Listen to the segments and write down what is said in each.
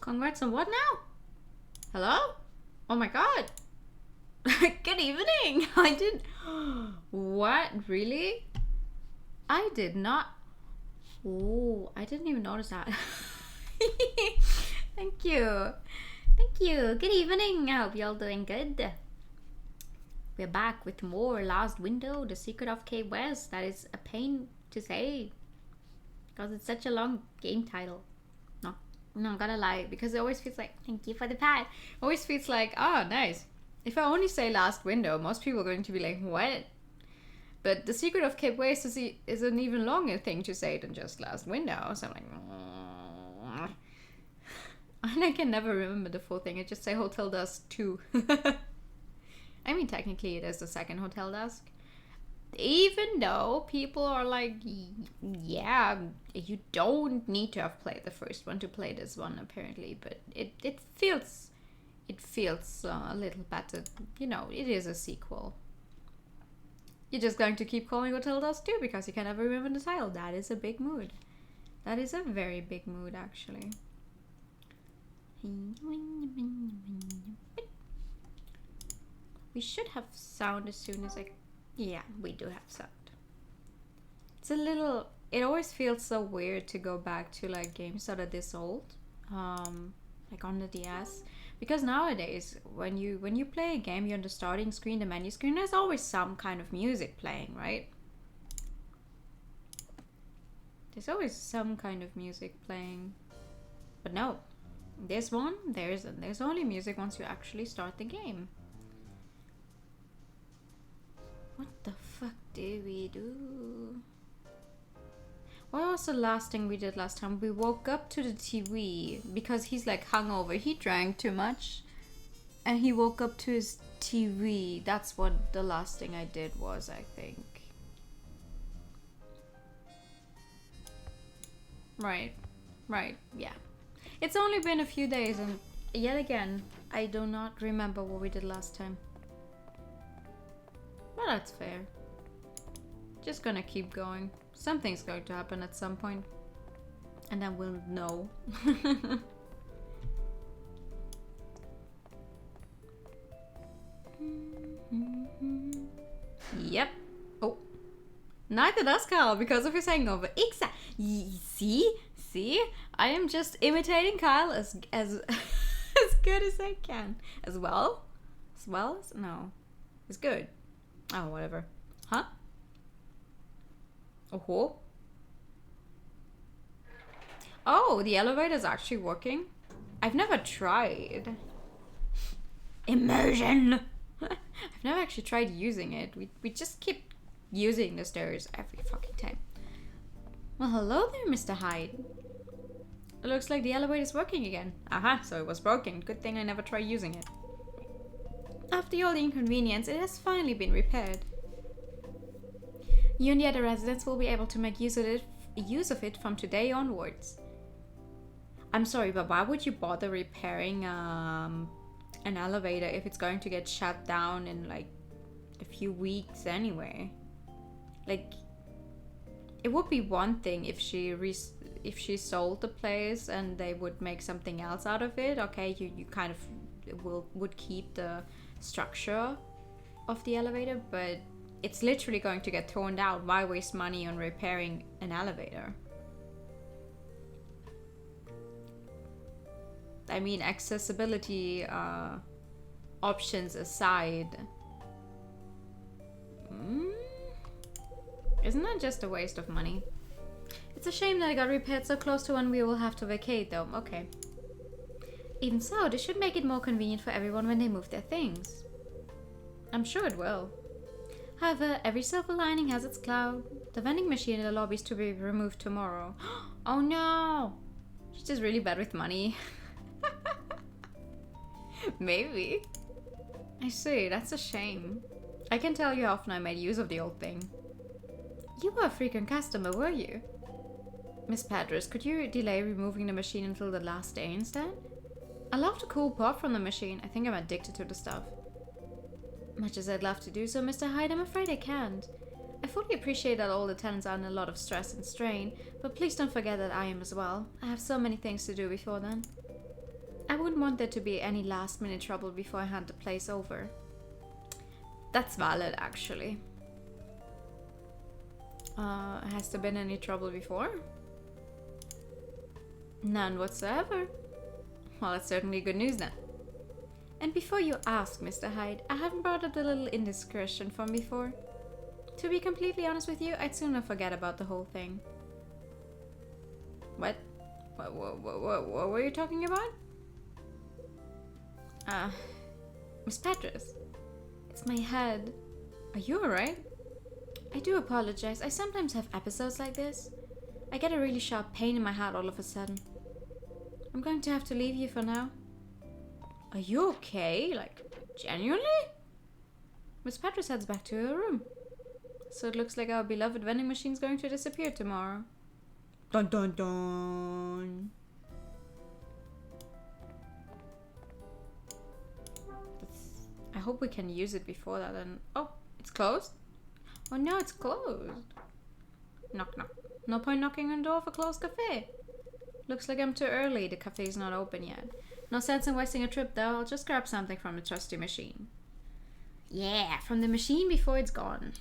Congrats on what now? Hello? Oh my god. Good evening. I did... What? Really? I did not... Oh, I didn't even notice that. Thank you. Thank you. Good evening. I hope y'all doing good. We're back with more Last Window, The Secret of Key West. That is a pain to say, because it's such a long game title. No, I'm gonna lie, because it always feels like, thank you for the pad. Always feels like, oh, nice. If I only say Last Window, most people are going to be like, what? But The Secret of Cape West is an even longer thing to say than just Last Window. So I'm like, and I can never remember the full thing. I just say Hotel Dusk 2. I mean, technically it is the second Hotel Dusk. Even though people are like, yeah, you don't need to have played the first one to play this one, apparently. But it feels a little better. You know, it is a sequel. You're just going to keep calling Hotel Dusk 2 because you can never remember the title. That is a big mood. That is a very big mood, actually. We should have sound as soon as yeah, we do have sound. It's a little... It always feels so weird to go back to like games that are this old. Like on the DS. Because nowadays, when you play a game, you're on the starting screen, the menu screen, there's always some kind of music playing, right? There's always some kind of music playing. But no. This one, there's only music once you actually start the game. What the fuck did we do? What was the last thing we did last time? We woke up to the TV because he's like hungover. He drank too much and he woke up to his TV. That's what the last thing I did was, I think. Right, yeah. It's only been a few days and yet again, I do not remember what we did last time. Well, that's fair. Just gonna keep going. Something's going to happen at some point. And then we'll know. Yep. Oh. Neither does Kyle because of his hangover. See? I am just imitating Kyle as as good as I can. As well as? No. It's good. Oh, whatever. Huh? Oh. Oh, the elevator's actually working? I've never tried. Immersion! I've never actually tried using it. We just keep using the stairs every fucking time. Well, hello there, Mr. Hyde. It looks like the elevator's working again. Aha, so it was broken. Good thing I never tried using it. After all the inconvenience, it has finally been repaired. You and the other residents will be able to make use of it from today onwards. I'm sorry, but why would you bother repairing an elevator if it's going to get shut down in like a few weeks anyway? Like, it would be one thing if she sold the place and they would make something else out of it. Okay, you kind of would keep the structure of the elevator, but it's literally going to get torn down. Why waste money on repairing an elevator? I mean, accessibility options aside, isn't that just a waste of money? It's a shame that it got repaired so close to when we will have to vacate though. Okay. Even so, this should make it more convenient for everyone when they move their things. I'm sure it will. However, every silver lining has its cloud. The vending machine in the lobby is to be removed tomorrow. Oh no! She's just really bad with money. Maybe. I see, that's a shame. I can tell you how often I made use of the old thing. You were a frequent customer, were you? Miss Padras, could you delay removing the machine until the last day instead? I love the cool pop from the machine. I think I'm addicted to the stuff. Much as I'd love to do so, Mr. Hyde, I'm afraid I can't. I fully appreciate that all the tenants are under a lot of stress and strain, but please don't forget that I am as well. I have so many things to do before then. I wouldn't want there to be any last minute trouble before I hand the place over. That's valid, actually. Has there been any trouble before? None whatsoever. Well, that's certainly good news then. And before you ask, Mr. Hyde, I haven't brought up the little indiscretion from before. To be completely honest with you, I'd sooner forget about the whole thing. What? What were you talking about? Miss Petrus. It's my head. Are you alright? I do apologize. I sometimes have episodes like this. I get a really sharp pain in my head all of a sudden. I'm going to have to leave you for now. Are you okay? Like, genuinely? Miss Petrus heads back to her room. So it looks like our beloved vending machine's going to disappear tomorrow. Dun dun dun. I hope we can use it before that and... Oh, it's closed? Oh no, it's closed. Knock knock. No point knocking on the door of a closed cafe. Looks like I'm too early. The cafe's not open yet. No sense in wasting a trip though. I'll just grab something from the trusty machine. Yeah, from the machine before it's gone.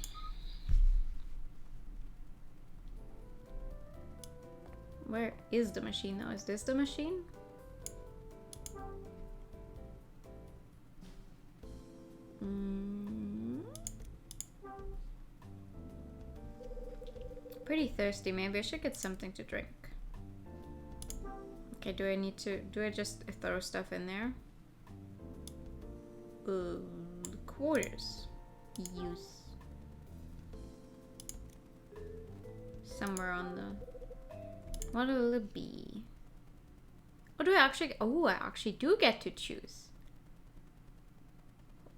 Where is the machine now? Is this the machine? Pretty thirsty. Maybe I should get something to drink. Okay, do I just throw stuff in there? Quarters. Use. Somewhere on the... What will it be? Or do I actually... Oh, I actually do get to choose.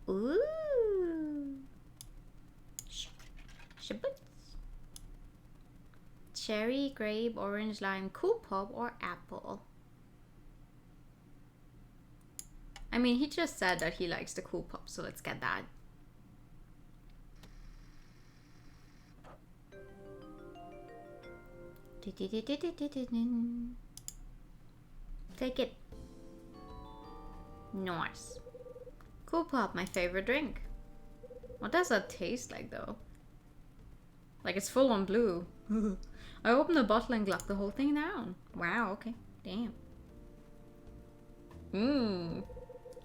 Ooh. Shaboot. Cherry, grape, orange, lime, cool pop, or apple. I mean, he just said that he likes the cool pop, so let's get that. Take it. Nice. Cool pop, my favorite drink. What does that taste like though? Like it's full on blue. I opened the bottle and gulped the whole thing down. Wow, okay. Damn.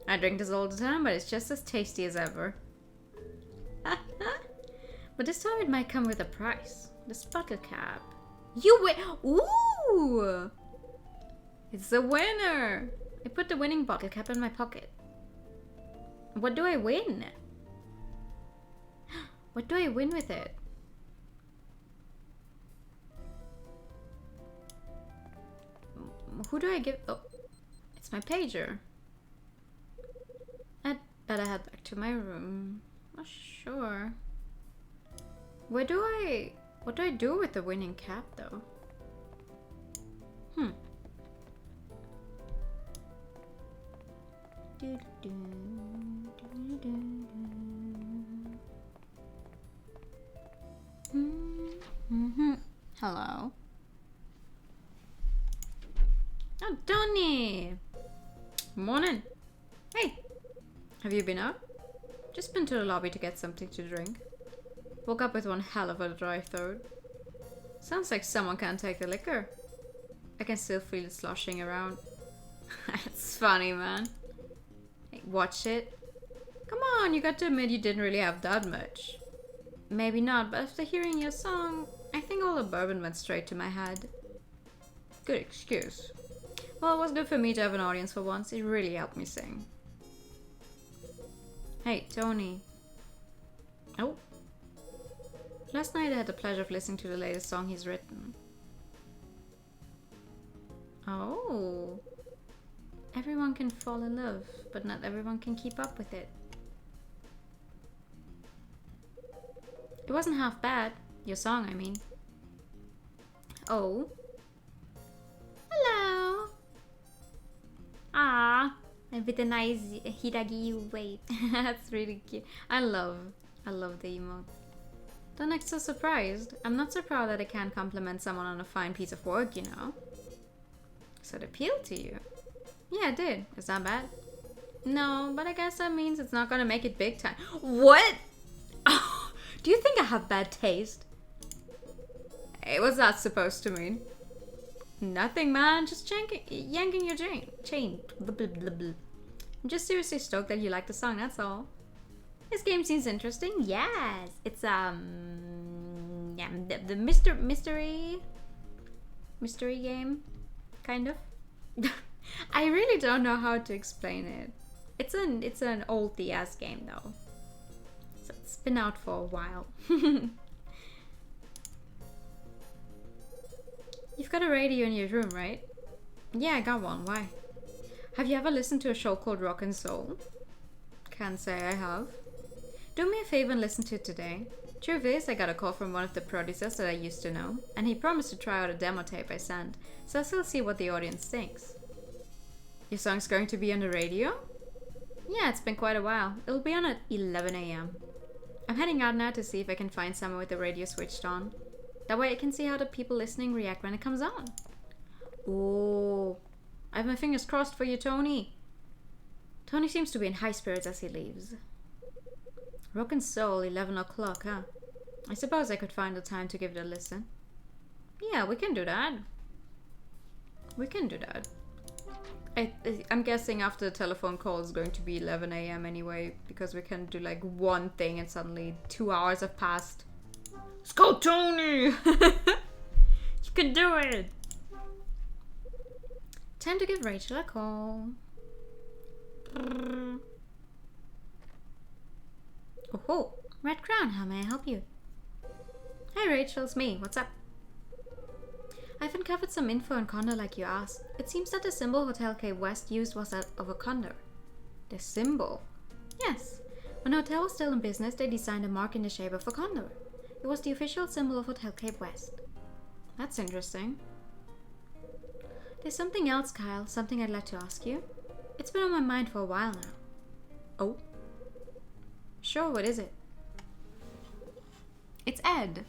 I drink this all the time, but it's just as tasty as ever. But this time it might come with a price. This bottle cap. You win! Ooh! It's a winner! I put the winning bottle cap in my pocket. What do I win? What do I win with it? Who do I give? Oh, it's my pager. I'd better head back to my room. Not sure. What do I do with the winning cap though? Hello. Oh, Donnie! Morning. Hey, have you been out? Just been to the lobby to get something to drink. Woke up with one hell of a dry throat. Sounds like someone can't take the liquor. I can still feel it sloshing around. It's funny, man. Hey, watch it. Come on, you got to admit you didn't really have that much. Maybe not, but after hearing your song, I think all the bourbon went straight to my head. Good excuse. Well, it was good for me to have an audience for once. It really helped me sing. Hey, Tony. Oh. Last night I had the pleasure of listening to the latest song he's written. Oh. Everyone can fall in love, but not everyone can keep up with it. It wasn't half bad. Your song, I mean. Oh. Hello. Ah, with a nice Hiragi wave. That's really cute. I love the emote. Don't act so surprised. I'm not so proud that I can't compliment someone on a fine piece of work, you know. So it appealed to you. Yeah, it did. Is that bad? No, but I guess that means it's not gonna make it big time. What? Do you think I have bad taste? Hey, what's that supposed to mean? Nothing, man. Just yanking your chain. Blah, blah, blah, blah. I'm just seriously stoked that you like the song, that's all. This game seems interesting. Yes. It's, yeah, the mystery game, kind of. I really don't know how to explain it. It's an old DS game, though. So it's been out for a while. You've got a radio in your room, right? Yeah, I got one. Why? Have you ever listened to a show called Rock and Soul? Can't say I have. Do me a favor and listen to it today. Truth is, I got a call from one of the producers that I used to know, and he promised to try out a demo tape I sent, so I'll still see what the audience thinks. Your song's going to be on the radio? Yeah, it's been quite a while. It'll be on at 11 AM. I'm heading out now to see if I can find somewhere with the radio switched on. That way I can see how the people listening react when it comes on. Oh, I have my fingers crossed for you, Tony. Tony seems to be in high spirits as he leaves. Rock and Soul, 11 o'clock, huh? I suppose I could find the time to give it a listen. Yeah, we can do that. We can do that. I'm guessing after the telephone call it's going to be 11 AM anyway, because we can do like one thing and suddenly 2 hours have passed. Let's go, Tony! You can do it! Time to give Rachel a call. Oh, Red Crown, how may I help you? Hi Rachel, it's me. What's up? I've uncovered some info on Condor like you asked. It seems that the symbol Hotel Cape West used was that of a condor. The symbol? Yes. When the hotel was still in business, they designed a mark in the shape of a condor. It was the official symbol of Hotel Cape West. That's interesting. There's something else, Kyle. Something I'd like to ask you. It's been on my mind for a while now. Oh? Sure, what is it? It's Ed.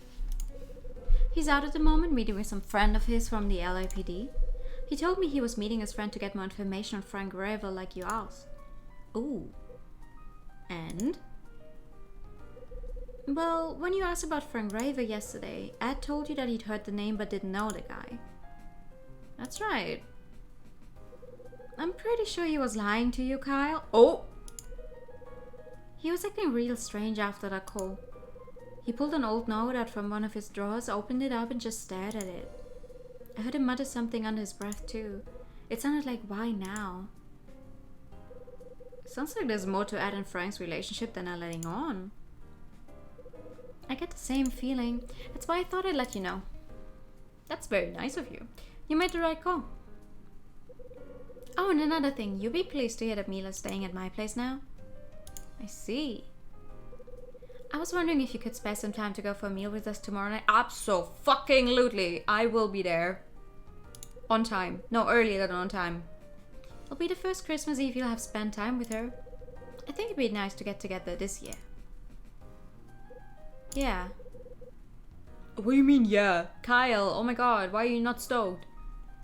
He's out at the moment meeting with some friend of his from the LAPD. He told me he was meeting his friend to get more information on Frank Ravel like you asked. Ooh. And? Well, when you asked about Frank Raver yesterday, Ed told you that he'd heard the name but didn't know the guy. That's right. I'm pretty sure he was lying to you, Kyle. Oh! He was acting real strange after that call. He pulled an old note out from one of his drawers, opened it up and just stared at it. I heard him mutter something under his breath too. It sounded like, why now? Sounds like there's more to Ed and Frank's relationship than I'm letting on. I get the same feeling. That's why I thought I'd let you know. That's very nice of you. You made the right call. Oh, and another thing. You'll be pleased to hear that Mila's staying at my place now. I see. I was wondering if you could spare some time to go for a meal with us tomorrow night. Abso-fucking-lutely. I will be there. On time. No, earlier than on time. It'll be the first Christmas Eve you'll have spent time with her. I think it'd be nice to get together this year. Yeah. What do you mean, yeah? Kyle, oh my god, why are you not stoked?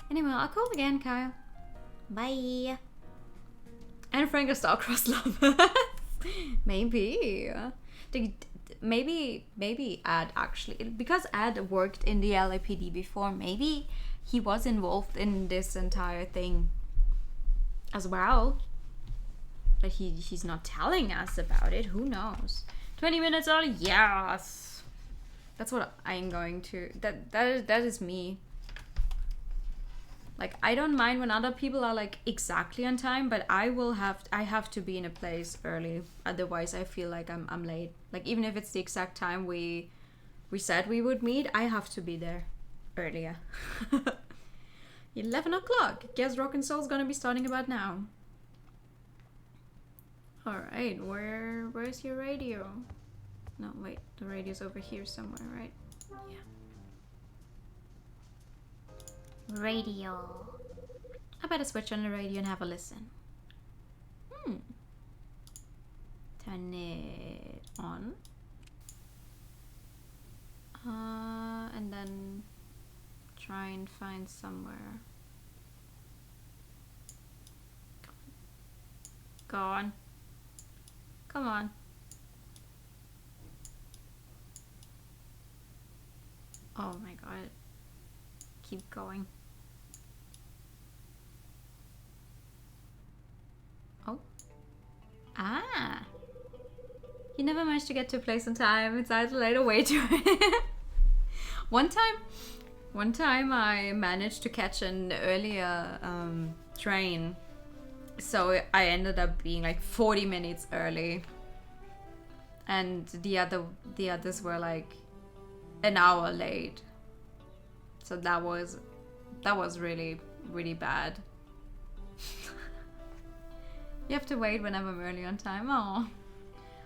Anyway, I'll call again, Kyle. Bye. And Frank is star-crossed love. Maybe. Maybe Ed actually, because Ed worked in the LAPD before, maybe he was involved in this entire thing as well. But he's not telling us about it. Who knows? 20 minutes early? Yes. That's what I'm going to. That is me. Like, I don't mind when other people are like exactly on time, but I have to be in a place early. Otherwise, I feel like I'm late. Like, even if it's the exact time we said we would meet, I have to be there earlier. 11 o'clock. Guess Rock and Soul's gonna be starting about now. All right, where's your radio? No, wait, the radio's over here somewhere, right? Yeah. Radio. I better switch on the radio and have a listen. Turn it on. And then try and find somewhere. Go on. Come on. Oh my god. Keep going. Oh. Ah. You never managed to get to a place on time. It's either late or way too. One time I managed to catch an earlier train. So I ended up being like 40 minutes early. And the others were like an hour late. So that was really, really bad. You have to wait whenever I'm early on time. Oh.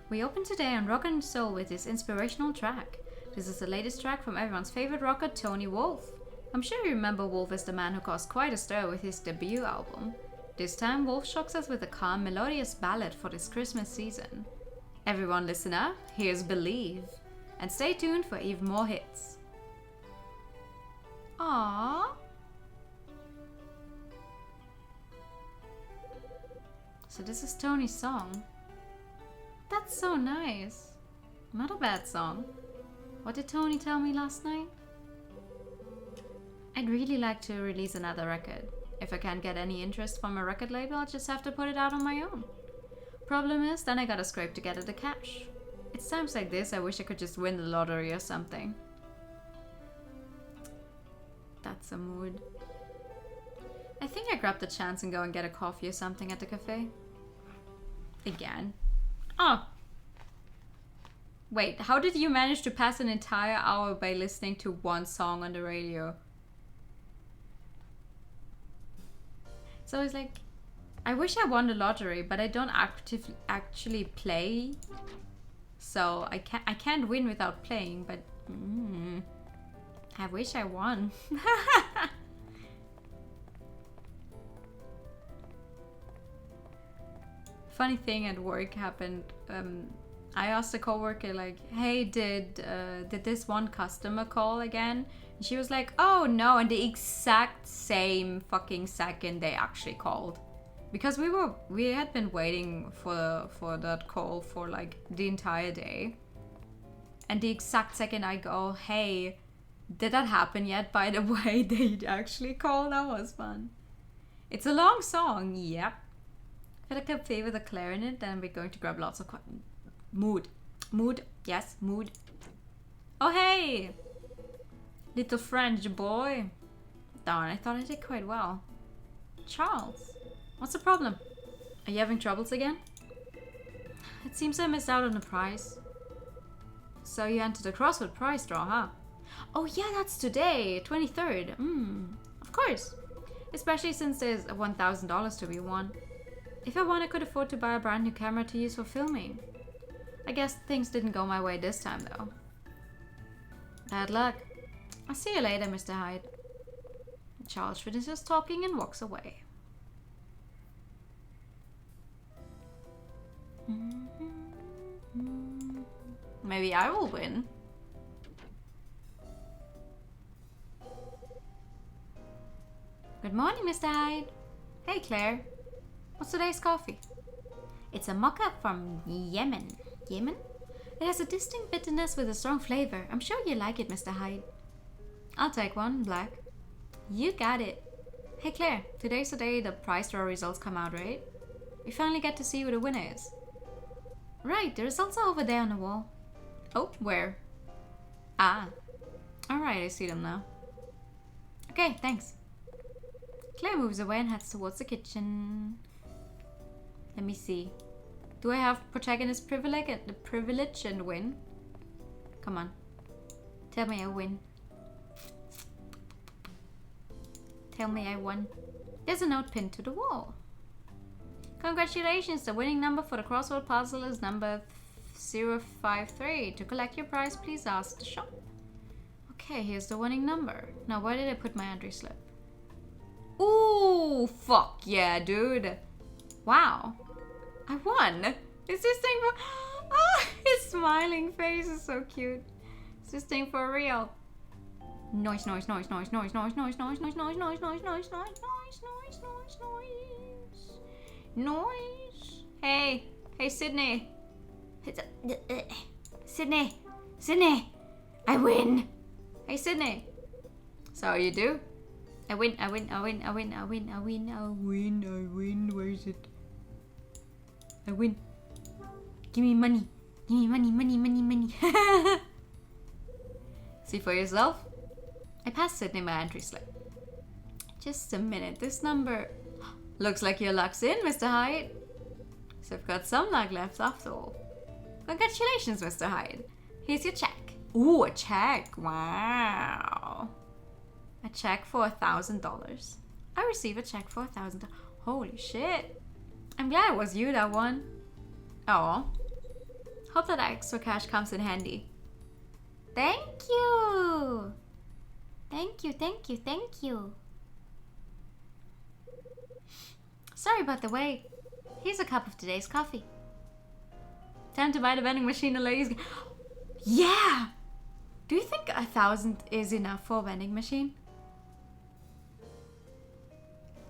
We open today on Rock and Soul with this inspirational track. This is the latest track from everyone's favorite rocker, Tony Wolf. I'm sure you remember Wolf as the man who caused quite a stir with his debut album. This time, Wolf shocks us with a calm, melodious ballad for this Christmas season. Everyone listen up, here's Believe. And stay tuned for even more hits. Aww. So this is Tony's song. That's so nice. Not a bad song. What did Tony tell me last night? I'd really like to release another record. If I can't get any interest from a record label, I'll just have to put it out on my own. Problem is, then I gotta scrape together the cash. It's times like this I wish I could just win the lottery or something. That's a mood. I think I grabbed the chance and go and get a coffee or something at the cafe. Again. Oh! Wait, how did you manage to pass an entire hour by listening to one song on the radio? So it's like, I wish I won the lottery, but I don't actually play. So I can't win without playing, but I wish I won. Funny thing at work happened. I asked a coworker like, "Hey, did this one customer call again?" And she was like, "Oh no!" And the exact same fucking second they actually called, because we had been waiting for that call for like the entire day. And the exact second I go, "Hey, did that happen yet? By the way, they actually called." That was fun. It's a long song, yep. If I could favor the clarinet, then we're going to grab lots of mood. Yes, mood. Oh hey! Little French boy. Darn, I thought I did quite well. Charles, what's the problem? Are you having troubles again? It seems I missed out on the prize. So you entered the crossword prize draw, huh? Oh yeah, that's today, 23rd. Of course. Especially since there's $1,000 to be won. If I won, I could afford to buy a brand new camera to use for filming. I guess things didn't go my way this time, though. Bad luck. I'll see you later, Mr. Hyde. Charles finishes talking and walks away. Maybe I will win. Good morning, Mr. Hyde. Hey, Claire. What's today's coffee? It's a mocha from Yemen. Yemen? It has a distinct bitterness with a strong flavor. I'm sure you like it, Mr. Hyde. I'll take one, black. You got it. Hey Claire, today's the day the prize draw results come out, right? We finally get to see who the winner is. Right, the results are over there on the wall. Oh, where? Ah. Alright, I see them now. Okay, thanks. Claire moves away and heads towards the kitchen. Let me see. Do I have protagonist privilege and win? Come on. Tell me I win. Tell me I won. There's a note pinned to the wall. Congratulations, the winning number for the crossword puzzle is number 053. To collect your prize, please ask the shop. Okay, here's the winning number. Now, where did I put my entry slip? Ooh, fuck yeah, dude. Wow. I won. Is this thing for... Oh, his smiling face is so cute. Is this thing for real? Noise, noise, noise, noise, noise, noise, noise, noise, noise, noise, noise, noise, noise, noise, noise, noise, noise, noise. Noise. Hey, Sydney. Sydney, I win. Hey, Sydney. So you do? I win. Where is it? I win. Give me money. Money. See for yourself. I passed Sydney my entry slip. Just a minute. This number looks like your luck's in, Mr. Hyde. So I've got some luck left after all. Congratulations, Mr. Hyde. Here's your check. Ooh, a check. Wow. A check for $1,000. I receive a check for $1,000. Holy shit. I'm glad it was you that won. Oh. Hope that extra cash comes in handy. Thank you. Thank you. Sorry about the wait. Here's a cup of today's coffee. Time to buy the vending machine, the ladies. Yeah! Do you think 1,000 is enough for a vending machine?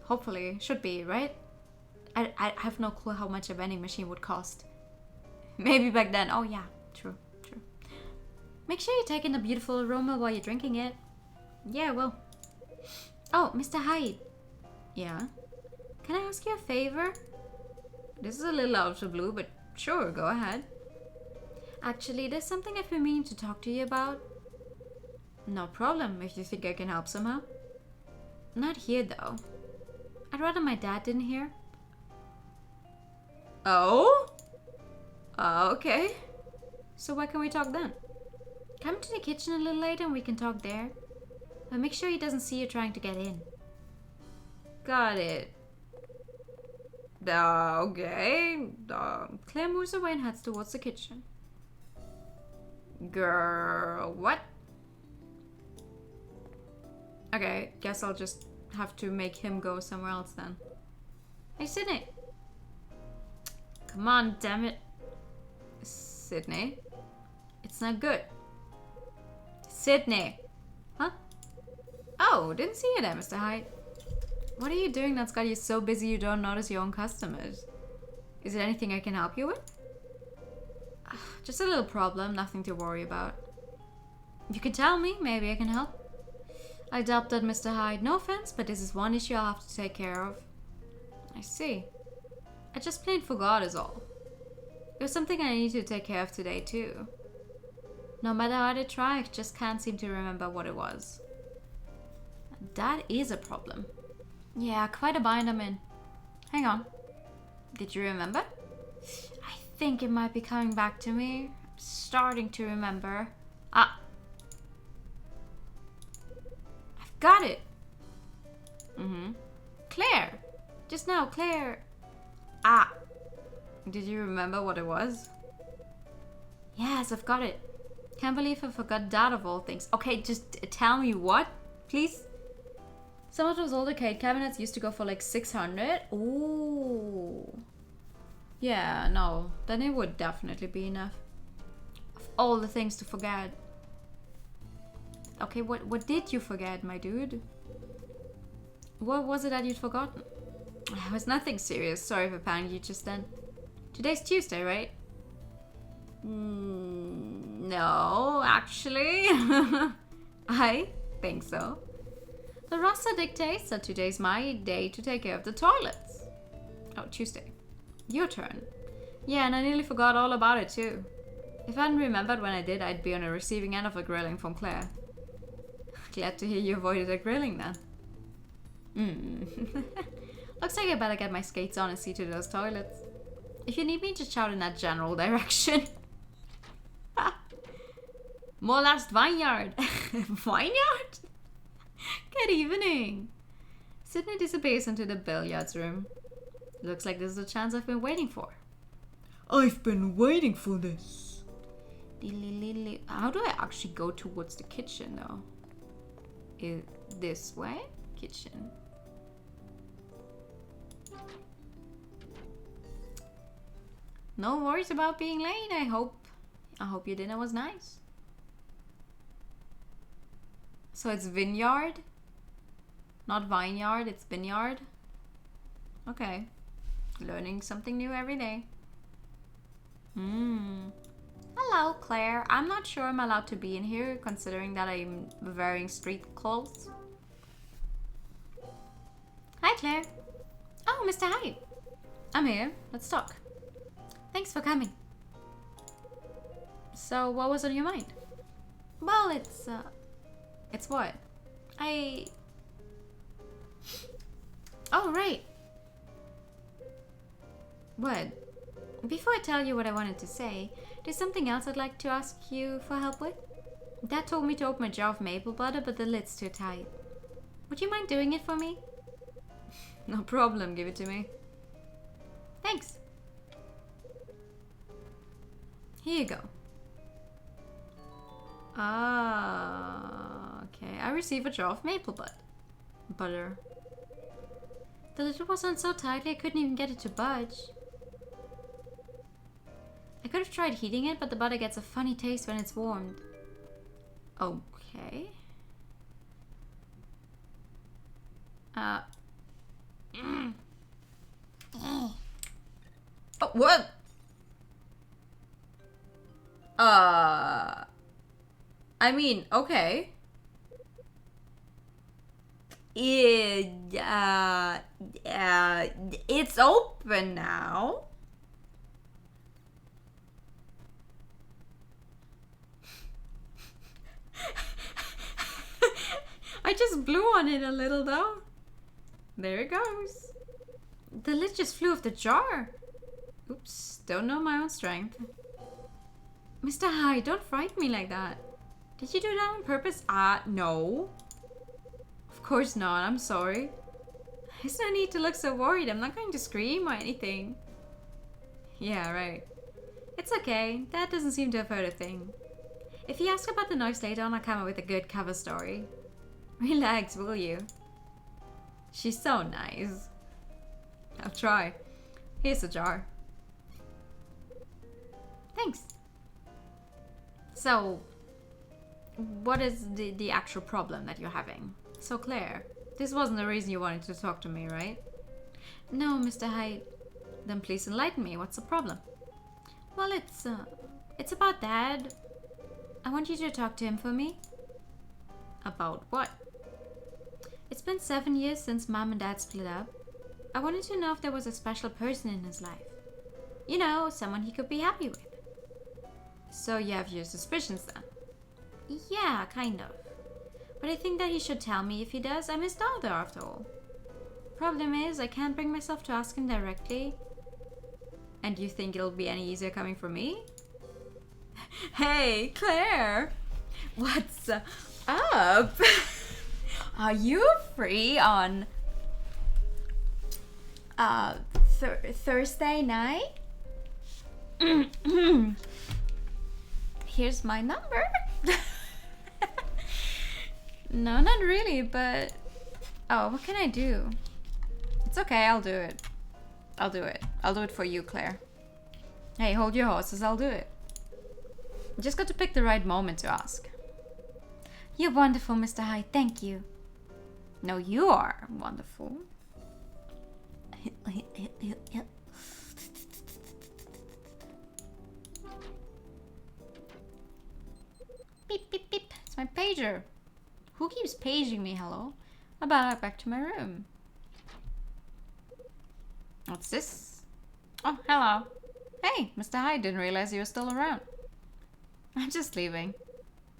Hopefully, should be, right? I have no clue how much a vending machine would cost. Maybe back then. Oh yeah, true. Make sure you take in the beautiful aroma while you're drinking it. Yeah, well. Oh, Mr. Hyde. Yeah? Can I ask you a favor? This is a little out of the blue, but sure, go ahead. Actually, there's something I've been meaning to talk to you about. No problem, if you think I can help somehow. Not here, though. I'd rather my dad didn't hear. Oh? Okay. So where can we talk then? Come to the kitchen a little later and we can talk there. But make sure he doesn't see you trying to get in. Got it. Okay. Claire moves away and heads towards the kitchen. Girl, what? Okay, guess I'll just have to make him go somewhere else then. Hey, Sydney. Come on, damn it. Sydney. It's not good. Sydney. Huh? Oh, didn't see you there, Mr. Hyde. What are you doing that's got you so busy you don't notice your own customers? Is it anything I can help you with? Just a little problem, nothing to worry about. You can tell me, maybe I can help. I doubt that, Mr. Hyde. No offense, but this is one issue I'll have to take care of. I see. I just plain forgot is all. It was something I need to take care of today too. No matter how I try, I just can't seem to remember what it was. That is a problem. Yeah, quite a bind I'm in. Hang on. Did you remember? I think it might be coming back to me. I'm starting to remember. Ah. I've got it. Claire. Just now, Claire. Ah. Did you remember what it was? Yes, I've got it. Can't believe I forgot that of all things. Okay, just tell me what, please. Some of those old arcade cabinets used to go for like 600. Ooh. Yeah, no, then it would definitely be enough. Of all the things to forget. Okay, what did you forget, my dude? What was it that you'd forgotten? It was nothing serious. Sorry for panicked you just then. Today's Tuesday, right? No, actually. I think so. The roster dictates that today's my day to take care of the toilets. Oh, Tuesday. Your turn. Yeah, and I nearly forgot all about it too. If I hadn't remembered when I did, I'd be on the receiving end of a grilling from Claire. Glad to hear you avoided a grilling then. Looks like I better get my skates on and see to those toilets. If you need me, just shout in that general direction. More last vineyard. Vineyard? Good evening. Sydney disappears into the billiards room. Looks like this is the chance I've been waiting for. I've been waiting for this. How do I actually go towards the kitchen though? This way? Kitchen. No worries about being late, I hope. I hope your dinner was nice. So it's vineyard? Not vineyard, it's vineyard? Okay. Learning something new every day. Hello, Claire. I'm not sure I'm allowed to be in here, considering that I'm wearing street clothes. Hi, Claire. Oh, Mr. Hyde. I'm here. Let's talk. Thanks for coming. So, what was on your mind? Well, it's what? Oh, right. What? Before I tell you what I wanted to say, there's something else I'd like to ask you for help with. Dad told me to open a jar of maple butter, but the lid's too tight. Would you mind doing it for me? No problem, give it to me. Thanks. Here you go. Ah, okay. I received a jar of maple butter. The lid wasn't so tightly I couldn't even get it to budge. I could have tried heating it, but the butter gets a funny taste when it's warmed. Okay. Oh, what? I mean, okay. It's open now. I just blew on it a little though. There it goes. The lid just flew off the jar. Oops, don't know my own strength. Mr. Hyde, don't frighten me like that. Did you do that on purpose? No. Of course not, I'm sorry. There's no need to look so worried. I'm not going to scream or anything. Yeah, right. It's okay. That doesn't seem to have heard a thing. If you ask about the noise later on, I'll come up with a good cover story. Relax, will you? She's so nice. I'll try. Here's a jar. Thanks. So, what is the actual problem that you're having? So, Claire, this wasn't the reason you wanted to talk to me, right? No, Mr. Hyde. Then please enlighten me. What's the problem? Well, it's about Dad. I want you to talk to him for me. About what? It's been 7 years since Mom and Dad split up. I wanted to know if there was a special person in his life. You know, someone he could be happy with. So you have your suspicions then? Yeah, kind of. But I think that he should tell me if he does. I'm his daughter after all. Problem is, I can't bring myself to ask him directly. And you think it'll be any easier coming from me? Hey, Claire! What's up? Are you free on Thursday night? Here's my number. No, not really, but... Oh, what can I do? It's okay, I'll do it. I'll do it. I'll do it for you, Claire. Hey, hold your horses, I'll do it. You just got to pick the right moment to ask. You're wonderful, Mr. Hyde, thank you. No, you are wonderful. Beep, beep, beep. It's my pager. Who keeps paging me, hello? I better back to my room. What's this? Oh, hello. Hey, Mr. Hyde, didn't realize you were still around. I'm just leaving.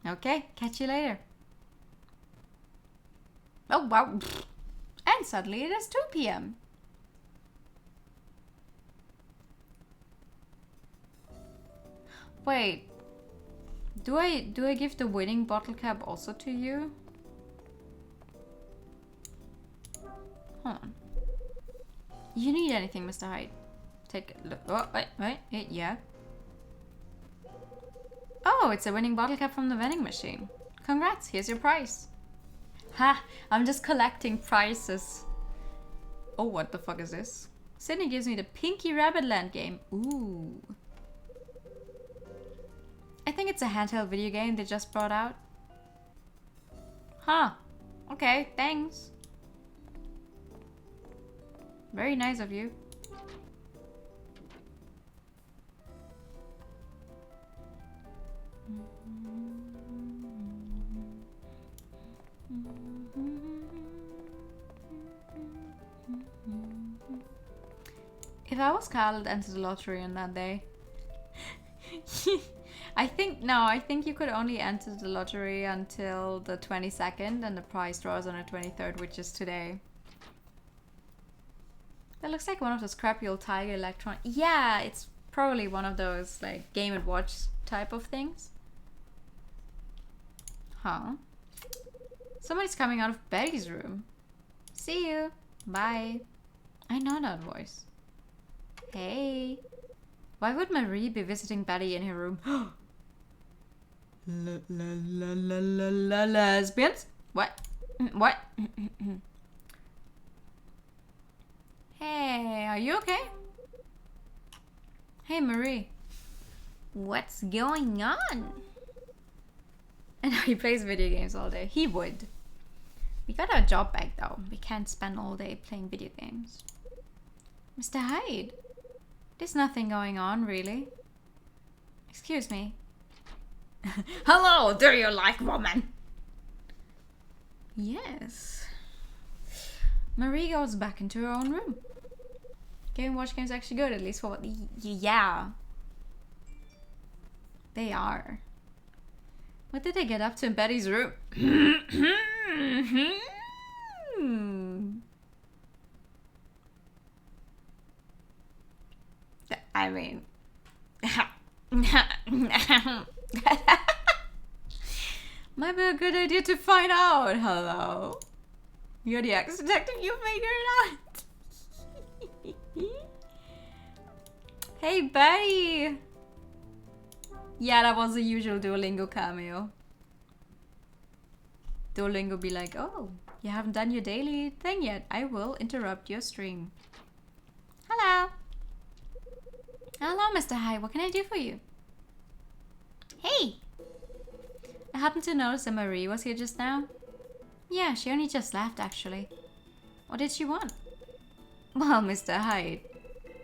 Okay, catch you later. Oh, wow. And suddenly it is 2 p.m. Wait. Do I give the winning bottle cap also to you? Hold on. You need anything, Mr. Hyde? Take a look. Oh, wait, yeah. Oh, it's a winning bottle cap from the vending machine. Congrats, here's your prize. Ha, I'm just collecting prizes. Oh, what the fuck is this? Sydney gives me the Pinky Rabbit Land game. Ooh. I think it's a handheld video game they just brought out. Huh. Okay, thanks. Very nice of you. If I was Carl, I'd enter the lottery on that day. I think you could only enter the lottery until the 22nd, and the prize draws on the 23rd, which is today. That looks like one of those crappy old Tiger Electron. Yeah, it's probably one of those like Game & Watch type of things. Huh? Somebody's coming out of Betty's room. See you. Bye. I know that voice. Hey. Why would Marie be visiting Betty in her room? Lesbians? What? What? Hey, are you okay? Hey, Marie. What's going on? And he plays video games all day. He would. We got our job back though. We can't spend all day playing video games. Mr. Hyde. There's nothing going on, really. Excuse me. Hello, do you like women? Yes. Marie goes back into her own room. Game & Watch games are actually good, at least for what... Yeah. They are. What did they get up to in Betty's room? I mean... Might be a good idea to find out. Hello. You're the ex-detective, you figured it out. Hey, Betty. Yeah, that was the usual Duolingo cameo. Duolingo be like, oh, you haven't done your daily thing yet. I will interrupt your stream. Hello. Hello, Mr. Hyde. What can I do for you? Hey. I happened to notice that Marie was here just now. Yeah, she only just left, actually. What did she want? Well, Mr. Hyde,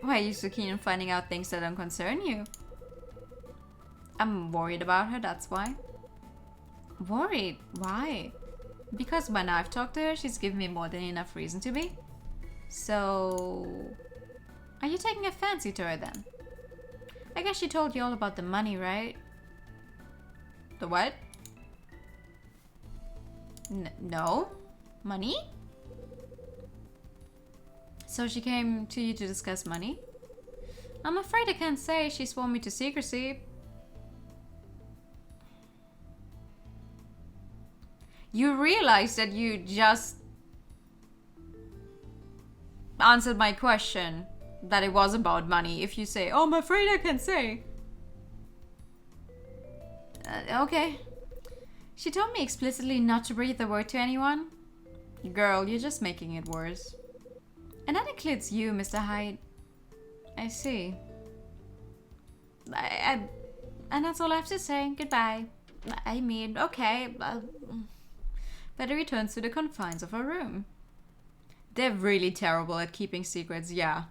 why are you so keen on finding out things that don't concern you? I'm worried about her, that's why. Worried? Why? Because when I've talked to her, she's given me more than enough reason to be. So... Are you taking a fancy to her then? I guess she told you all about the money, right? The what? No? Money? So she came to you to discuss money? I'm afraid I can't say. She swore me to secrecy. You realize that you just answered my question, that it was about money. If you say, oh, I'm afraid I can't say. Okay. She told me explicitly not to breathe a word to anyone. Girl, you're just making it worse. And that includes you, Mr. Hyde. I see. And that's all I have to say. Goodbye. I mean, okay. Betty returns to the confines of her room. They're really terrible at keeping secrets, yeah.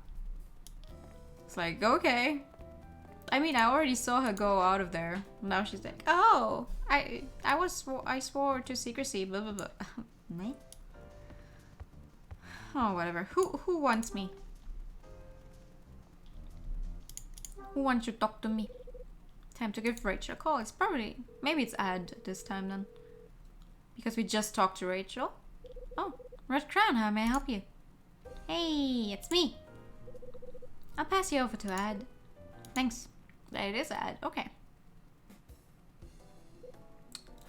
It's like, okay. I mean, I already saw her go out of there. Now she's like, oh, I swore to secrecy, blah, blah, blah. Me? Oh, whatever. Who wants me? Who wants to talk to me? Time to give Rachel a call. It's probably... Maybe it's Ad this time then. Because we just talked to Rachel. Oh, Red Crown, how may I help you? Hey, it's me. I'll pass you over to Ad. Thanks. It is Ad. Okay.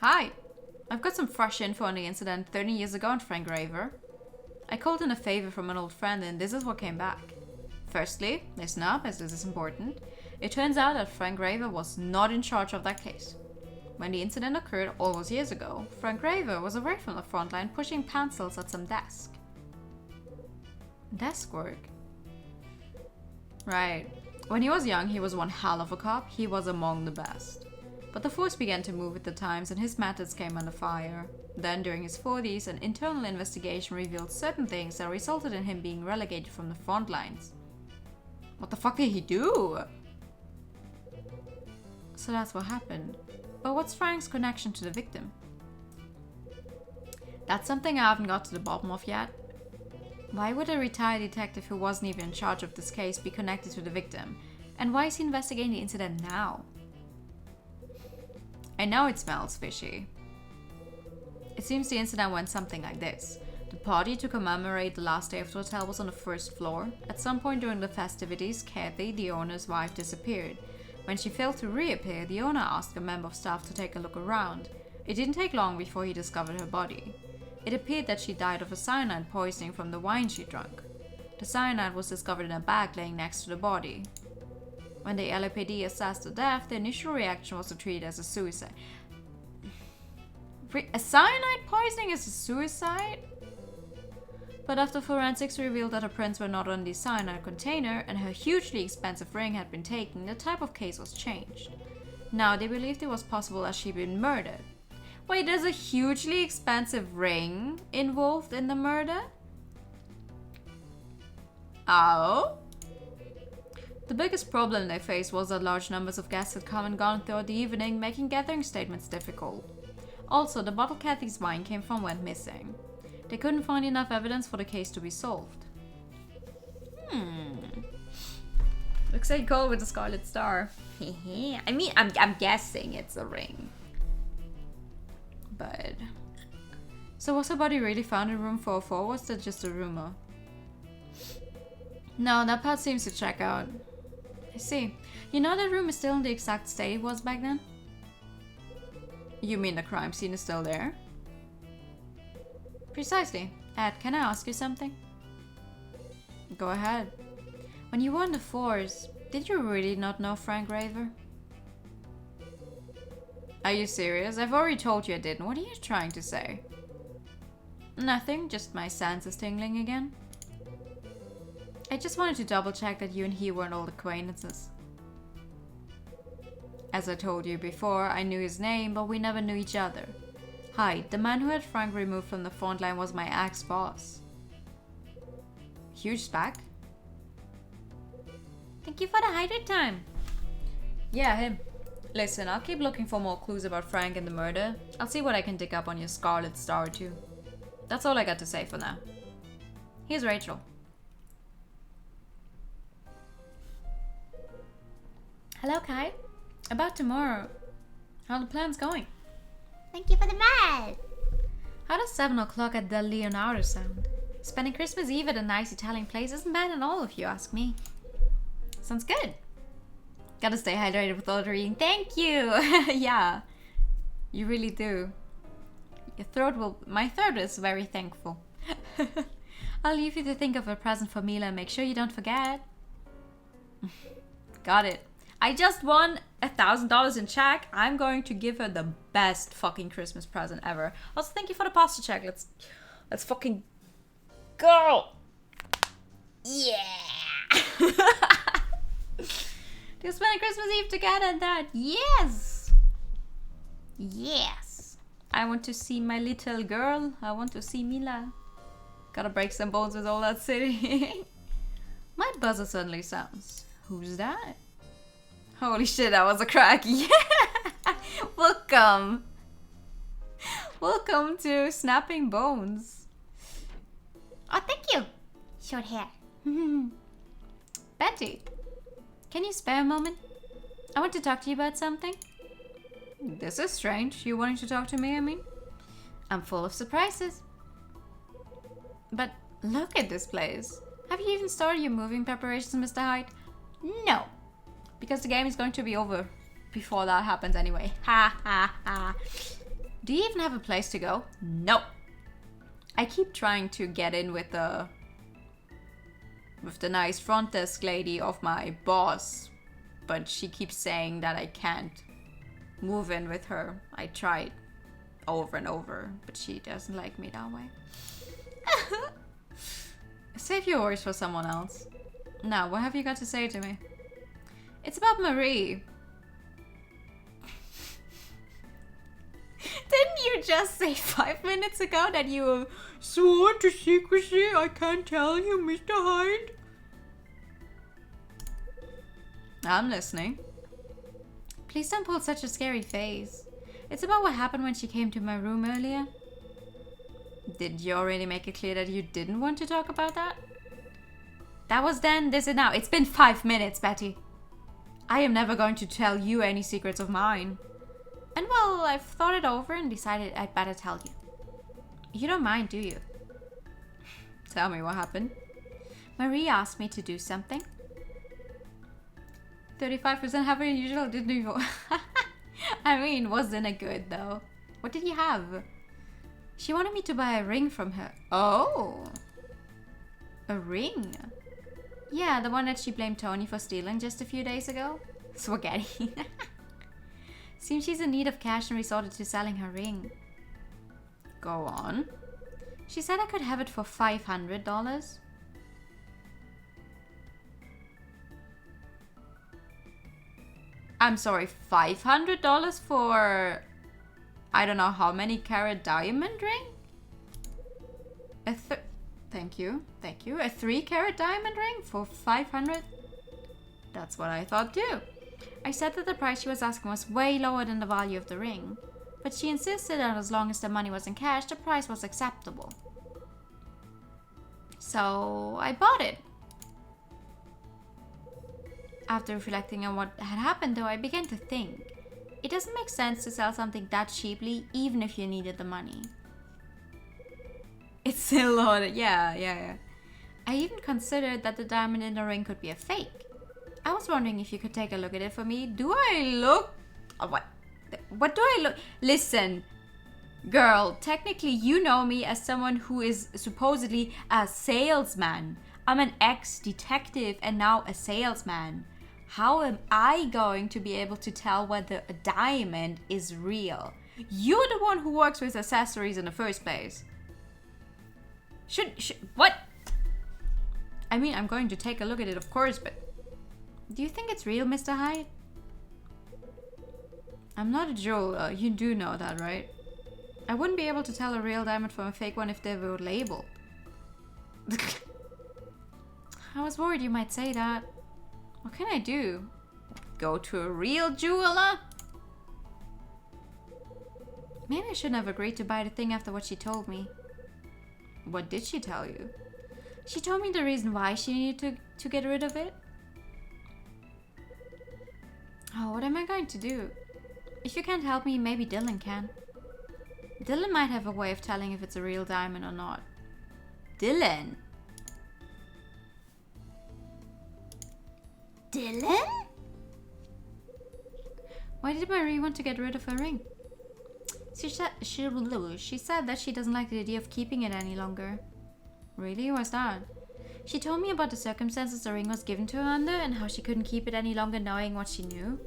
Hi. I've got some fresh info on the incident 30 years ago in Frank Raver. I called in a favor from an old friend and this is what came back. Firstly, listen up as this is important. It turns out that Frank Raver was not in charge of that case. When the incident occurred all those years ago, Frank Raver was away from the front line pushing pencils at some desk. Desk work? Right. When he was young, he was one hell of a cop. He was among the best. But the force began to move with the times and his methods came under fire. Then, during his 40s, an internal investigation revealed certain things that resulted in him being relegated from the front lines. What the fuck did he do? So that's what happened. But what's Frank's connection to the victim? That's something I haven't got to the bottom of yet. Why would a retired detective who wasn't even in charge of this case be connected to the victim? And why is he investigating the incident now? I know it smells fishy. It seems the incident went something like this. The party to commemorate the last day of the hotel was on the first floor. At some point during the festivities, Kathy, the owner's wife, disappeared. When she failed to reappear, the owner asked a member of staff to take a look around. It didn't take long before he discovered her body. It appeared that she died of a cyanide poisoning from the wine she drank. The cyanide was discovered in a bag laying next to the body. When the LAPD assessed the death, the initial reaction was to treat it as a suicide. A cyanide poisoning is a suicide? But after forensics revealed that her prints were not on the cyanide container and her hugely expensive ring had been taken, the type of case was changed. Now they believed it was possible that she'd been murdered. Wait, there's a hugely expensive ring involved in the murder? Oh? The biggest problem they faced was that large numbers of guests had come and gone throughout the evening, making gathering statements difficult. Also, the bottle Kathy's wine came from went missing. They couldn't find enough evidence for the case to be solved. Looks like gold with a scarlet star. I mean, I'm guessing it's a ring. But... So was her body really found in room 404, or was that just a rumor? No, that part seems to check out. I see. You know that room is still in the exact state it was back then? You mean the crime scene is still there? Precisely. Ed, can I ask you something? Go ahead. When you were on the force, did you really not know Frank Raver? Are you serious? I've already told you I didn't. What are you trying to say? Nothing, just my senses tingling again. I just wanted to double check that you and he weren't old acquaintances. As I told you before, I knew his name, but we never knew each other. Hyde, the man who had Frank removed from the front line, was my ex-boss. Huge spec? Thank you for the hydrate time. Yeah, him. Listen, I'll keep looking for more clues about Frank and the murder. I'll see what I can dig up on your Scarlet Star too. That's all I got to say for now. Here's Rachel. Hello, Kai. About tomorrow. How are the plans going? Thank you for the med. How does 7 o'clock at Del Leonardo sound? Spending Christmas Eve at a nice Italian place isn't bad at all if you ask me. Sounds good. Gotta stay hydrated with all the reading. Thank you! Yeah, you really do. My throat is very thankful. I'll leave you to think of a present for Mila and make sure you don't forget. Got it. I just won $1,000 in check. I'm going to give her the best fucking Christmas present ever. Also, thank you for the pasta check. Let's fucking go. Yeah. To spend Christmas Eve together and that. Yes. Yes. I want to see my little girl. I want to see Mila. Gotta break some bones with all that city. My buzzer suddenly sounds. Who's that? Holy shit, that was a crack. Yeah! Welcome. Welcome to Snapping Bones. Oh, thank you. Short hair. Betty, can you spare a moment? I want to talk to you about something. This is strange. You wanting to talk to me, I mean? I'm full of surprises. But look at this place. Have you even started your moving preparations, Mr. Hyde? No. Because the game is going to be over before that happens anyway. Ha ha ha. Do you even have a place to go? No. I keep trying to get in with the nice front desk lady of my boss, but she keeps saying that I can't move in with her. I tried over and over, but she doesn't like me that way. Save your words for someone else. Now, what have you got to say to me? It's about Marie. Didn't you just say 5 minutes ago that you were sworn to secrecy? I can't tell you, Mr. Hyde. I'm listening. Please don't pull such a scary face. It's about what happened when she came to my room earlier. Did you already make it clear that you didn't want to talk about that? That was then, this is now. It's been 5 minutes, Betty. I am never going to tell you any secrets of mine. And well, I've thought it over and decided I'd better tell you. You don't mind, do you? Tell me what happened. Marie asked me to do something. 35% heavier than usual, didn't you? I mean, wasn't it good though? What did you have? She wanted me to buy a ring from her. Oh! A ring? Yeah, the one that she blamed Tony for stealing just a few days ago. Spaghetti. Seems she's in need of cash and resorted to selling her ring. Go on. She said I could have it for $500. I'm sorry, $500 for I don't know how many carat diamond ring? Thank you. A 3-carat diamond ring for 500? That's what I thought too. I said that the price she was asking was way lower than the value of the ring, but she insisted that as long as the money was in cash, the price was acceptable. So I bought it. After reflecting on what had happened though, I began to think. It doesn't make sense to sell something that cheaply, even if you needed the money. It's still loaded, yeah. I even considered that the diamond in the ring could be a fake. I was wondering if you could take a look at it for me. Do I look... What do I look... Listen, girl, technically you know me as someone who is supposedly a salesman. I'm an ex-detective and now a salesman. How am I going to be able to tell whether a diamond is real? You're the one who works with accessories in the first place. What? I mean, I'm going to take a look at it, of course, but... Do you think it's real, Mr. Hyde? I'm not a jeweler. You do know that, right? I wouldn't be able to tell a real diamond from a fake one if they were labeled. I was worried you might say that. What can I do? Go to a real jeweler? Maybe I shouldn't have agreed to buy the thing after what she told me. What did she tell you? She told me the reason why she needed to get rid of it. Oh, what am I going to do? If you can't help me, maybe Dylan can. Dylan might have a way of telling if it's a real diamond or not. Dylan? Dylan? Why did Marie want to get rid of her ring? She said that she doesn't like the idea of keeping it any longer. Really? Why's that? She told me about the circumstances the ring was given to her under and how she couldn't keep it any longer knowing what she knew.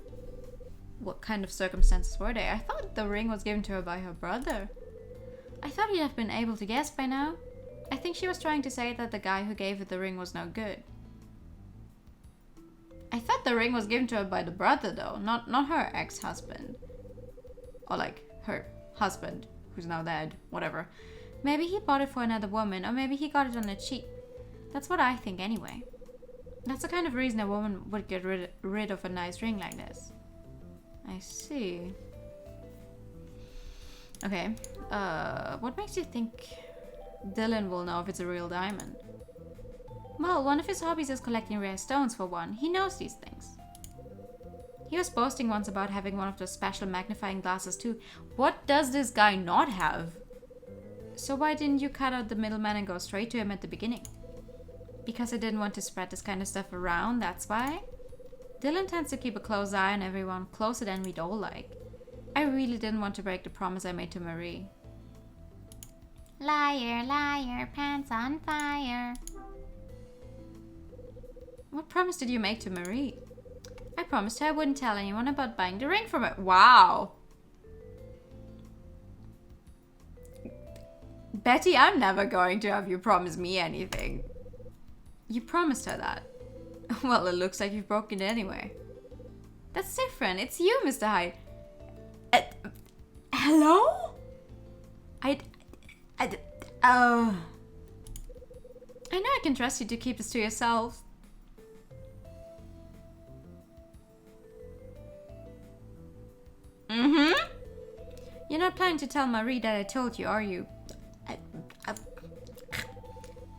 What kind of circumstances were they? I thought the ring was given to her by her brother. I thought he'd have been able to guess by now. I think she was trying to say that the guy who gave her the ring was no good. I thought the ring was given to her by the brother though, not her ex-husband. Or like, her husband, who's now dead, whatever. Maybe he bought it for another woman, or maybe he got it on the cheap. That's what I think anyway. That's the kind of reason a woman would get rid of a nice ring like this. I see. Okay, what makes you think Dylan will know if it's a real diamond? Well, one of his hobbies is collecting rare stones for one. He knows these things. He was boasting once about having one of those special magnifying glasses too. What does this guy not have? So why didn't you cut out the middleman and go straight to him at the beginning? Because I didn't want to spread this kind of stuff around, that's why? Dylan tends to keep a close eye on everyone, closer than we'd all like. I really didn't want to break the promise I made to Marie. Liar, liar, pants on fire. What promise did you make to Marie? I promised her I wouldn't tell anyone about buying the ring from her. Wow. Betty, I'm never going to have you promise me anything. You promised her that. Well, it looks like you've broken it anyway. That's different. It's you, Mr. Hyde. Hello? I know I can trust you to keep this to yourself. You're not planning to tell Marie that I told you, are you?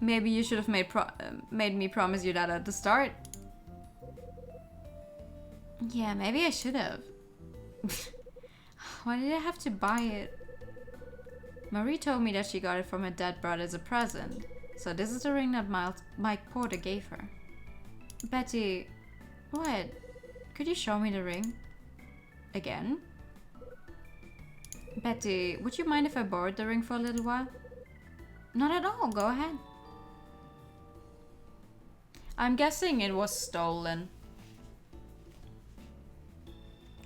Maybe you should have made me promise you that at the start. Yeah, maybe I should have. Why did I have to buy it? Marie told me that she got it from her dead brother as a present. So this is the ring that Mike Porter gave her. Betty, what? Could you show me the ring? Again? Betty, would you mind if I borrowed the ring for a little while? Not at all, go ahead. I'm guessing it was stolen.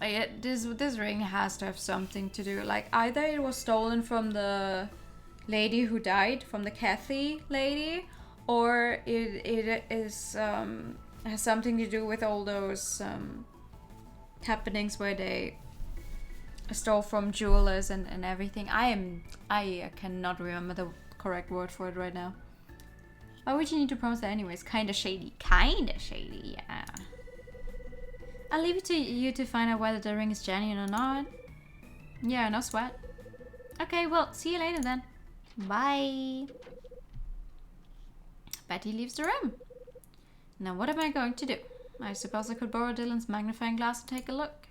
This ring has to have something to do, like either it was stolen from the lady who died, from the Kathy lady, or it is has something to do with all those happenings where they stole from jewelers and everything. I cannot remember the correct word for it right now. Why would you need to promise that anyways? Kinda shady, yeah. I'll leave it to you to find out whether the ring is genuine or not. Yeah, no sweat. Okay, well, see you later then. Bye. Betty leaves the room. Now what am I going to do? I suppose I could borrow Dylan's magnifying glass and take a look.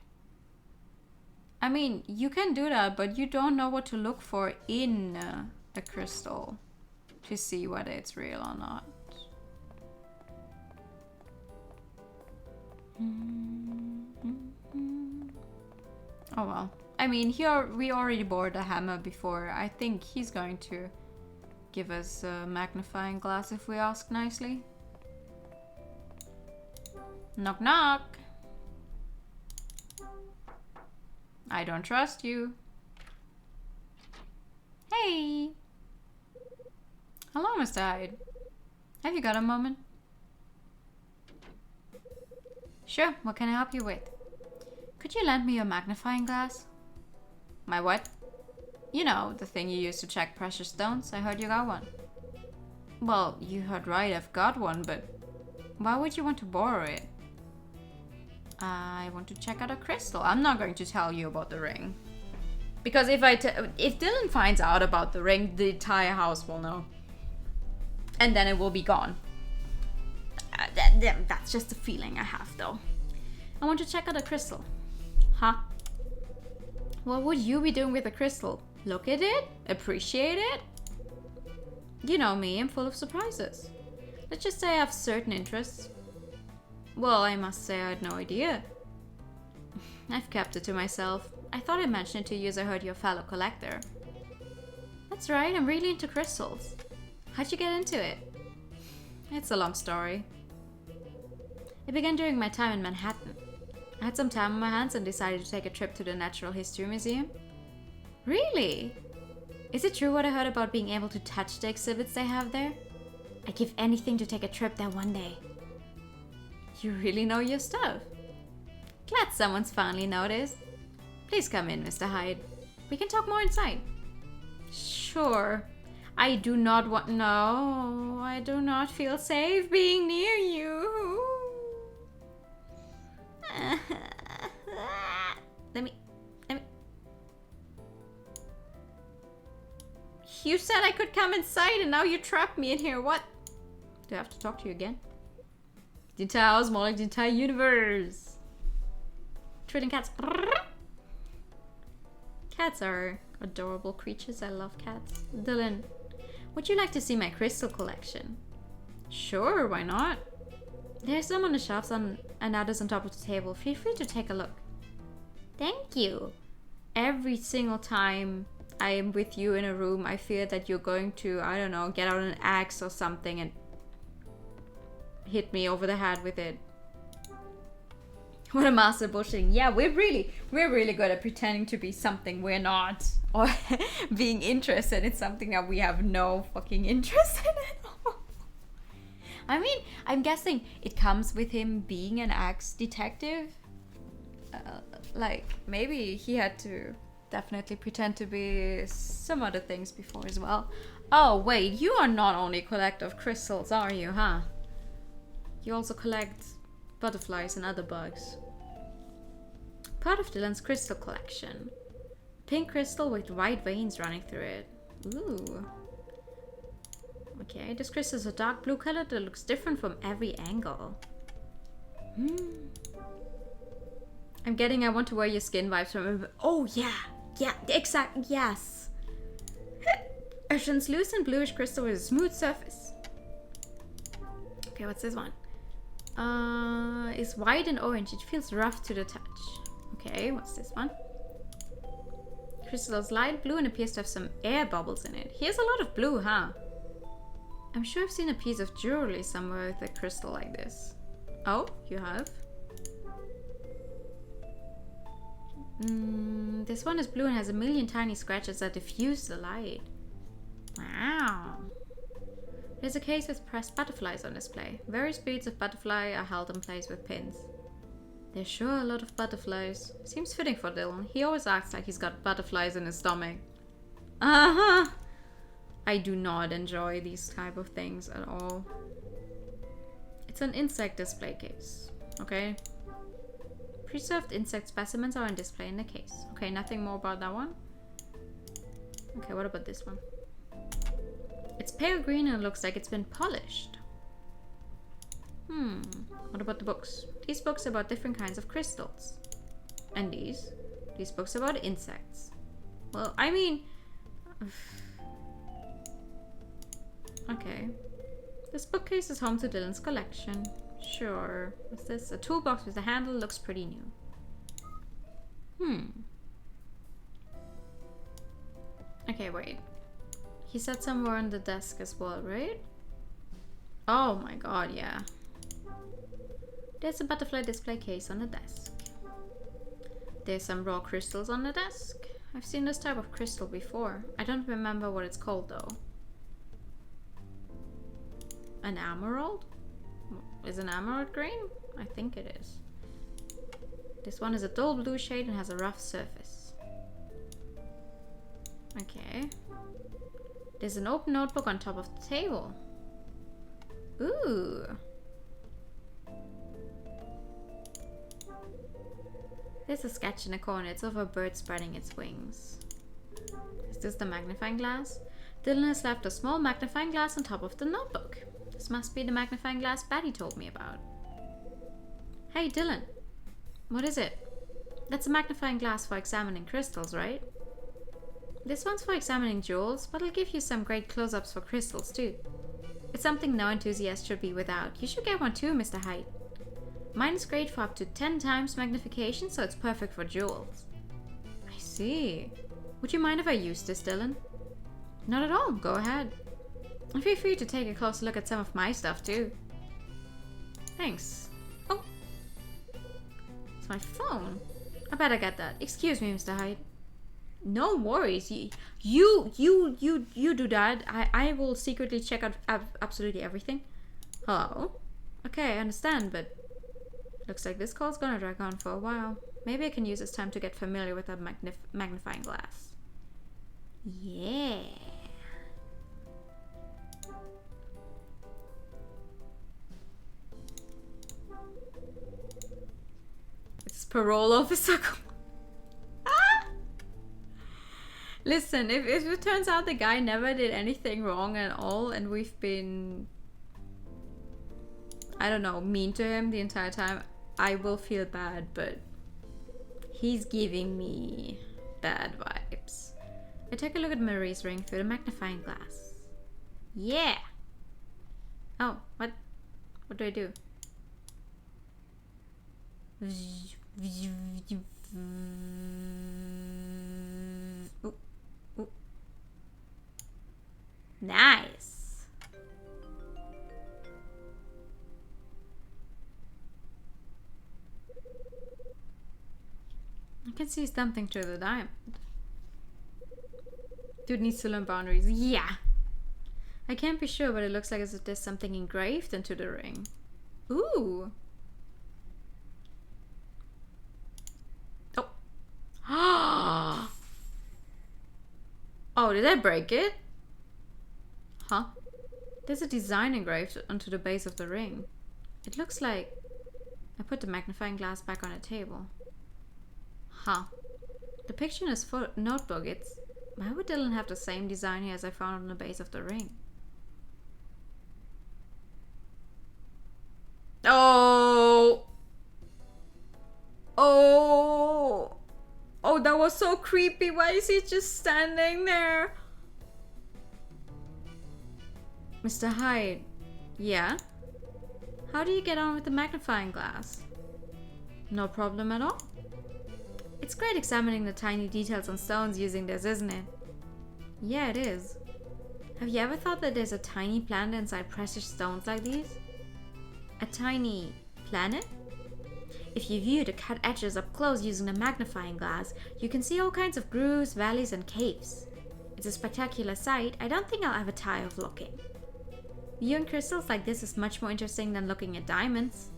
I mean, you can do that, but you don't know what to look for in a crystal to see whether it's real or not. Oh well. I mean, we already borrowed a hammer before. I think he's going to give us a magnifying glass if we ask nicely. Knock knock. I don't trust you. Hey. Hello, Mr. Hyde. Have you got a moment? Sure, what can I help you with? Could you lend me your magnifying glass? My what? You know, the thing you use to check precious stones. I heard you got one. Well, you heard right, I've got one, but why would you want to borrow it? I want to check out a crystal. I'm not going to tell you about the ring. Because if Dylan finds out about the ring, the entire house will know. And then it will be gone. That's just the feeling I have, though. I want to check out a crystal. Huh? What would you be doing with a crystal? Look at it? Appreciate it? You know me, I'm full of surprises. Let's just say I have certain interests. Well, I must say I had no idea. I've kept it to myself. I thought I mentioned it to you as I heard you're a fellow collector. That's right, I'm really into crystals. How'd you get into it? It's a long story. It began during my time in Manhattan. I had some time on my hands and decided to take a trip to the Natural History Museum. Really? Is it true what I heard about being able to touch the exhibits they have there? I'd give anything to take a trip there one day. You really know your stuff. Glad someone's finally noticed. Please come in, Mr. Hyde. We can talk more inside. Sure. I do not want... No, I do not feel safe being near you. Let me... You said I could come inside and now you trapped me in here. What? Do I have to talk to you again? The entire house, more like the entire universe. Trading cats. Cats are adorable creatures. I love cats. Dylan, would you like to see my crystal collection? Sure, why not? There's some on the shelves and others on top of the table. Feel free to take a look. Thank you. Every single time I am with you in a room, I fear that you're going to, I don't know, get out an axe or something and hit me over the head with it. What a master bullshitting. Yeah, we're really good at pretending to be something we're not. Or being interested in something that we have no fucking interest in at all. I mean, I'm guessing it comes with him being an axe detective. Like, maybe he had to definitely pretend to be some other things before as well. Oh, wait, you are not only a collector of crystals, are you, huh? You also collect butterflies and other bugs. Part of Dylan's crystal collection. Pink crystal with white veins running through it. Ooh. Okay, this crystal is a dark blue color that looks different from every angle. I'm getting I want to wear your skin vibes from... Oh, yeah. Yeah, exactly. Yes. A translucent bluish crystal with a smooth surface. Okay, what's this one? It's white and orange. It feels rough to the touch. Okay, what's this one? Crystal is light blue and appears to have some air bubbles in it. Here's a lot of blue, huh? I'm sure I've seen a piece of jewelry somewhere with a crystal like this. Oh, you have? This one is blue and has a million tiny scratches that diffuse the light. Wow. There's a case with pressed butterflies on display. Various beads of butterfly are held in place with pins. There's sure a lot of butterflies. Seems fitting for Dylan. He always acts like he's got butterflies in his stomach. Uh-huh. I do not enjoy these type of things at all. It's an insect display case. Okay. Preserved insect specimens are on display in the case. Okay, nothing more about that one. Okay, what about this one? It's pale green and it looks like it's been polished. What about the books? These books about different kinds of crystals. And these books about insects. Well, I mean... Okay. This bookcase is home to Dylan's collection. Sure. What's this? A toolbox with a handle. Looks pretty new. Okay, wait. He said somewhere on the desk as well, right? Oh my god, yeah. There's a butterfly display case on the desk. There's some raw crystals on the desk. I've seen this type of crystal before. I don't remember what it's called though. An emerald? Is an emerald green? I think it is. This one is a dull blue shade and has a rough surface. Okay. There's an open notebook on top of the table. Ooh. There's a sketch in a corner. It's of a bird spreading its wings. Is this the magnifying glass? Dylan has left a small magnifying glass on top of the notebook. This must be the magnifying glass Betty told me about. Hey, Dylan. What is it? That's a magnifying glass for examining crystals, right? This one's for examining jewels, but it'll give you some great close-ups for crystals too. It's something no enthusiast should be without. You should get one too, Mr. Hyde. Mine is great for up to 10 times magnification, so it's perfect for jewels. I see. Would you mind if I use this, Dylan? Not at all. Go ahead. And feel free to take a closer look at some of my stuff too. Thanks. Oh. It's my phone. I better get that. Excuse me, Mr. Hyde. No worries. You do that. I will secretly check out absolutely everything. Hello? Okay, I understand, but looks like this call's gonna drag on for a while. Maybe I can use this time to get familiar with that magnifying glass. Yeah. It's parole officer. Listen, if it turns out the guy never did anything wrong at all and we've been, I don't know, mean to him the entire time, I will feel bad, but he's giving me bad vibes. I take a look at Marie's ring through the magnifying glass. Yeah! Oh, what do I do? Ooh. Ooh. Nice! I can see something through the diamond. Dude needs to learn boundaries. Yeah! I can't be sure, but it looks like as if there's something engraved into the ring. Ooh! Oh! Oh, did I break it? Huh? There's a design engraved onto the base of the ring. It looks like... I put the magnifying glass back on the table. Huh. The picture in his notebook, it's... Why would Dylan have the same design here as I found on the base of the ring? Oh! Oh! Oh, that was so creepy. Why is he just standing there? Mr. Hyde. Yeah? How do you get on with the magnifying glass? No problem at all. It's great examining the tiny details on stones using this, isn't it? Yeah, it is. Have you ever thought that there's a tiny planet inside precious stones like these? A tiny planet? If you view the cut edges up close using the magnifying glass, you can see all kinds of grooves, valleys, and caves. It's a spectacular sight. I don't think I'll ever tire of looking. Viewing crystals like this is much more interesting than looking at diamonds.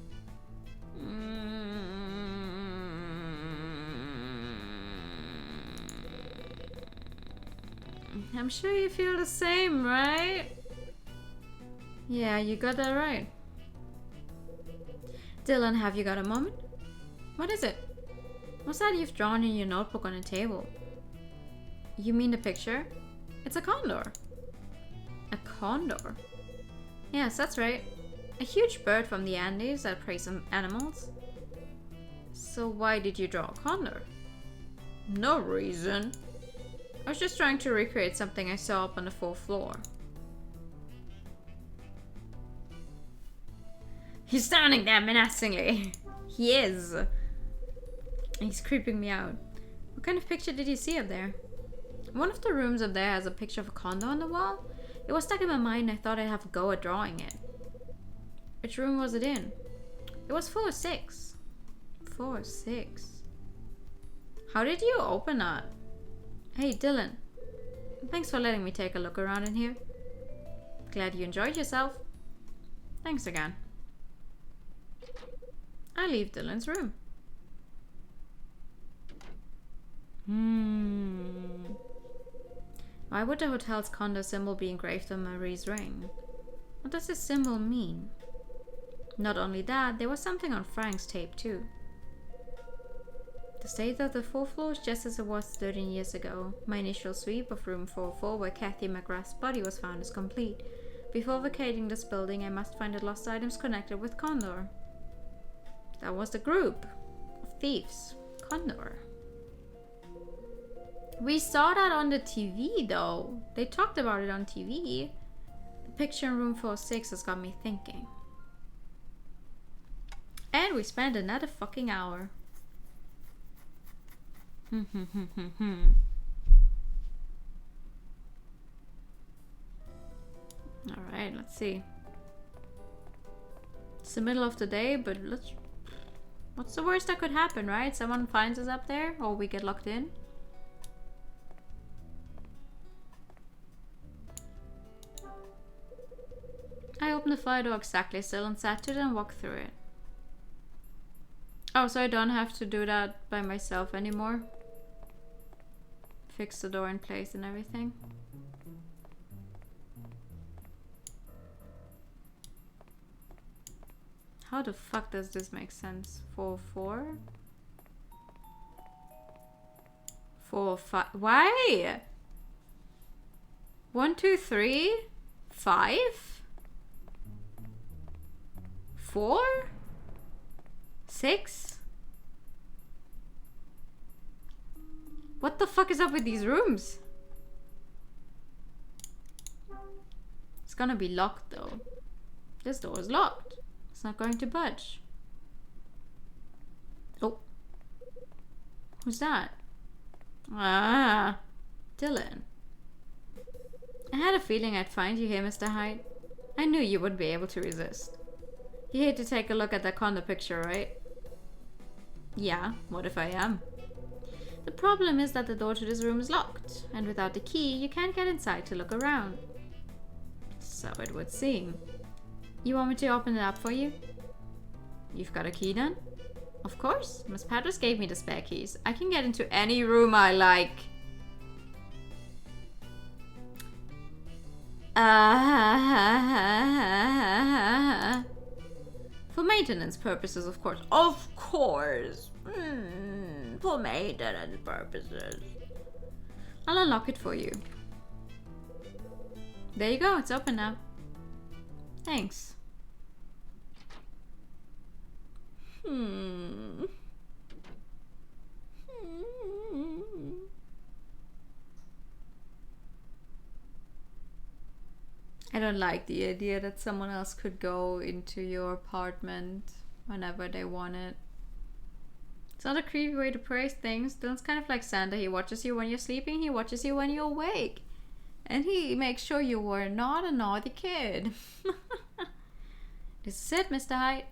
I'm sure you feel the same, right? Yeah, you got that right. Dylan, have you got a moment? What is it? What's that you've drawn in your notebook on the table? You mean the picture? It's a condor. A condor? Yes, that's right. A huge bird from the Andes that preys on animals. So why did you draw a condor? No reason. I was just trying to recreate something I saw up on the 4th floor. He's standing there menacingly. He is. He's creeping me out. What kind of picture did you see up there? One of the rooms up there has a picture of a condor on the wall. It was stuck in my mind and I thought I'd have a go at drawing it. Which room was it in? It was 406. 406. How did you open that? Hey Dylan. Thanks for letting me take a look around in here. Glad you enjoyed yourself. Thanks again. I leave Dylan's room. Why would the hotel's condor symbol be engraved on Marie's ring? What does this symbol mean? Not only that, there was something on Frank's tape too. The state of the 4th floor is just as it was 13 years ago. My initial sweep of room 404 where Kathy McGrath's body was found is complete. Before vacating this building, I must find the lost items connected with Condor. That was the group of thieves. Condor. We saw that on the TV though. They talked about it on TV. The picture in room 406 has got me thinking. And we spent another fucking hour. Alright, let's see. It's the middle of the day, but what's the worst that could happen, right? Someone finds us up there, or we get locked in. I opened the fire door exactly still and sat to it and walked through it. Oh, so I don't have to do that by myself anymore? Fix the door in place and everything. How the fuck does this make sense? 4, 4? 4, 5. Why? 1, 2, 3, 5, 4, 6. What the fuck is up with these rooms? It's gonna be locked though. This door is locked. It's not going to budge. Oh. Who's that? Ah. Dylan. I had a feeling I'd find you here, Mr. Hyde. I knew you wouldn't be able to resist. You hate to take a look at that condor picture, right? Yeah, what if I am? The problem is that the door to this room is locked, and without the key, you can't get inside to look around. So it would seem. You want me to open it up for you? You've got a key then? Of course. Miss Patras gave me the spare keys. I can get into any room I like. For maintenance purposes, of course. Of course. for maintenance purposes. I'll unlock it for you. There you go, it's open now. Thanks. I don't like the idea that someone else could go into your apartment whenever they want it. It's not a creepy way to praise things. Dylan's kind of like Santa. He watches you when you're sleeping, he watches you when you're awake. And he makes sure you were not a naughty kid. This is it, Mr. Hyde.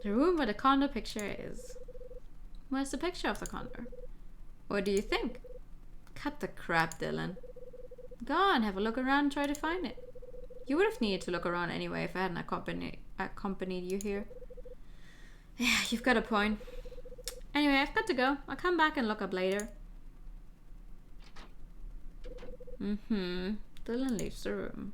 The room where the condo picture is. Where's the picture of the condo? What do you think? Cut the crap, Dylan. Go on, have a look around and try to find it. You would have needed to look around anyway if I hadn't accompanied you here. Yeah, you've got a point. Anyway, I've got to go. I'll come back and look up later. Dylan leaves the room.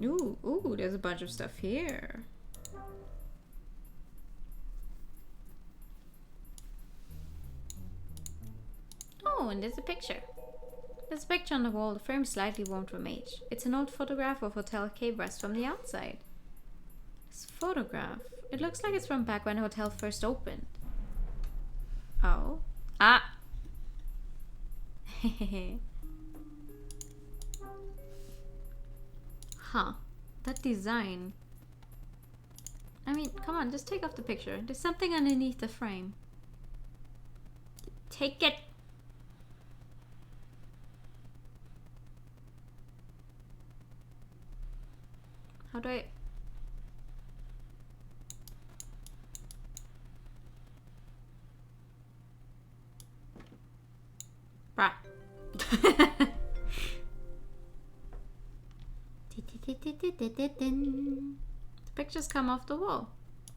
Ooh, there's a bunch of stuff here. Oh, and there's a picture. There's a picture on the wall. The frame is slightly worn from age. It's an old photograph of Hotel Cape West from the outside. This photograph. It looks like it's from back when the hotel first opened. Oh. Ah! Huh. That design. I mean, come on, just take off the picture. There's something underneath the frame. Take it! How do I... Bruh. The pictures come off the wall.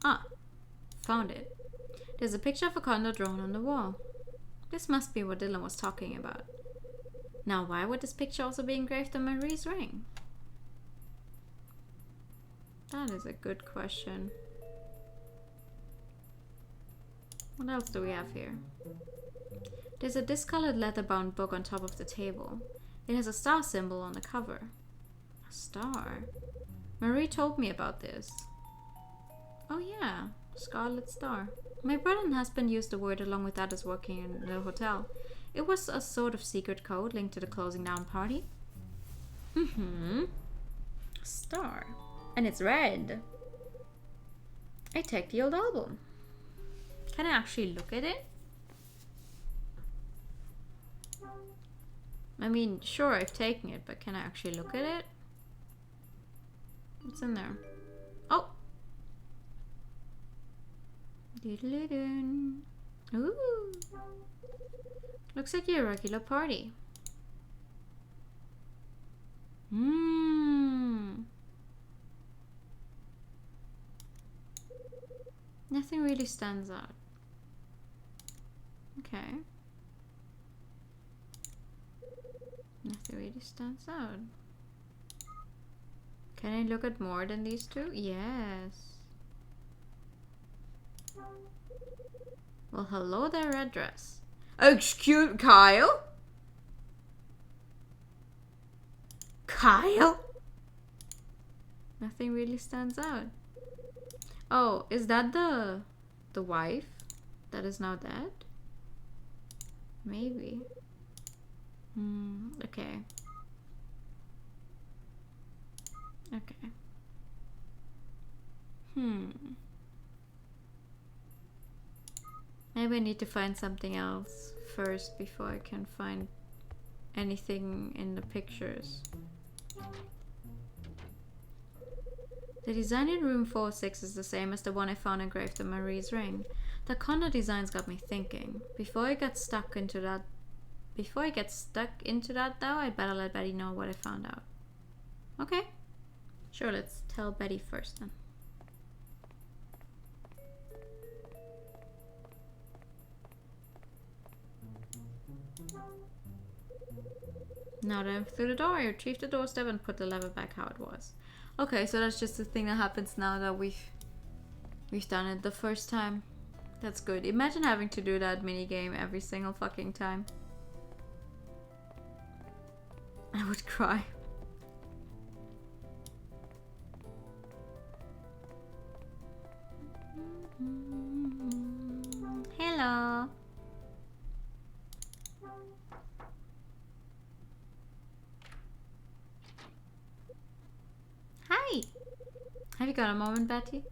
Ah, found it. There's a picture of a condo drawn on the wall. This must be what Dylan was talking about. Now, why would this picture also be engraved on Marie's ring? That is a good question. What else do we have here? There's a discolored leather-bound book on top of the table. It has a star symbol on the cover. A star? Marie told me about this. Oh yeah, Scarlet Star. My brother and husband used the word along with others working in the hotel. It was a sort of secret code linked to the closing down party. Star. And it's red. I take the old album. Can I actually look at it? I mean, sure, I've taken it, but can I actually look at it? What's in there? Oh! Doodle-doo. Ooh! Looks like your regular party. Nothing really stands out. Okay. Nothing really stands out. Can I look at more than these two? Yes. Well, hello there, red dress. Excuse Kyle? Kyle? Nothing really stands out. Oh, is that the wife that is now dead? Maybe. Okay. Okay. Maybe I need to find something else first before I can find anything in the pictures. The design in room 406 is the same as the one I found engraved on Marie's ring. The condo designs got me thinking. Before I get stuck into that though, I'd better let Betty know what I found out. Okay. Sure, let's tell Betty first then. Now that I'm through the door, I retrieve the doorstep and put the lever back how it was. Okay, so that's just the thing that happens now that we've done it the first time. That's good. Imagine having to do that minigame every single fucking time. I would cry. Hello. Hi. Have you got a moment, Betty?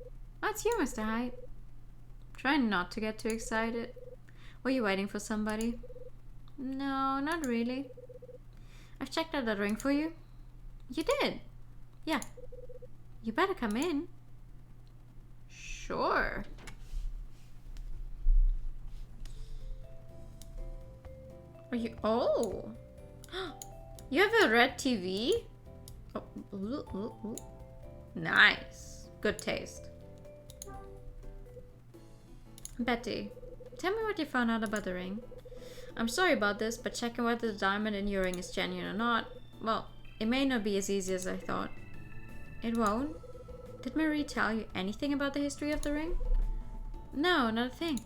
Oh, it's you, Mr. Hyde. Try not to get too excited. Were you waiting for somebody? No, not really. I've checked out that ring for you. You did? Yeah. You better come in. Sure. Are you? Oh. You have a red TV? Oh, ooh, ooh, ooh. Nice. Good taste. Betty, tell me what you found out about the ring. I'm sorry about this, but checking whether the diamond in your ring is genuine or not, well, it may not be as easy as I thought. It won't? Did Marie tell you anything about the history of the ring? No, not a thing.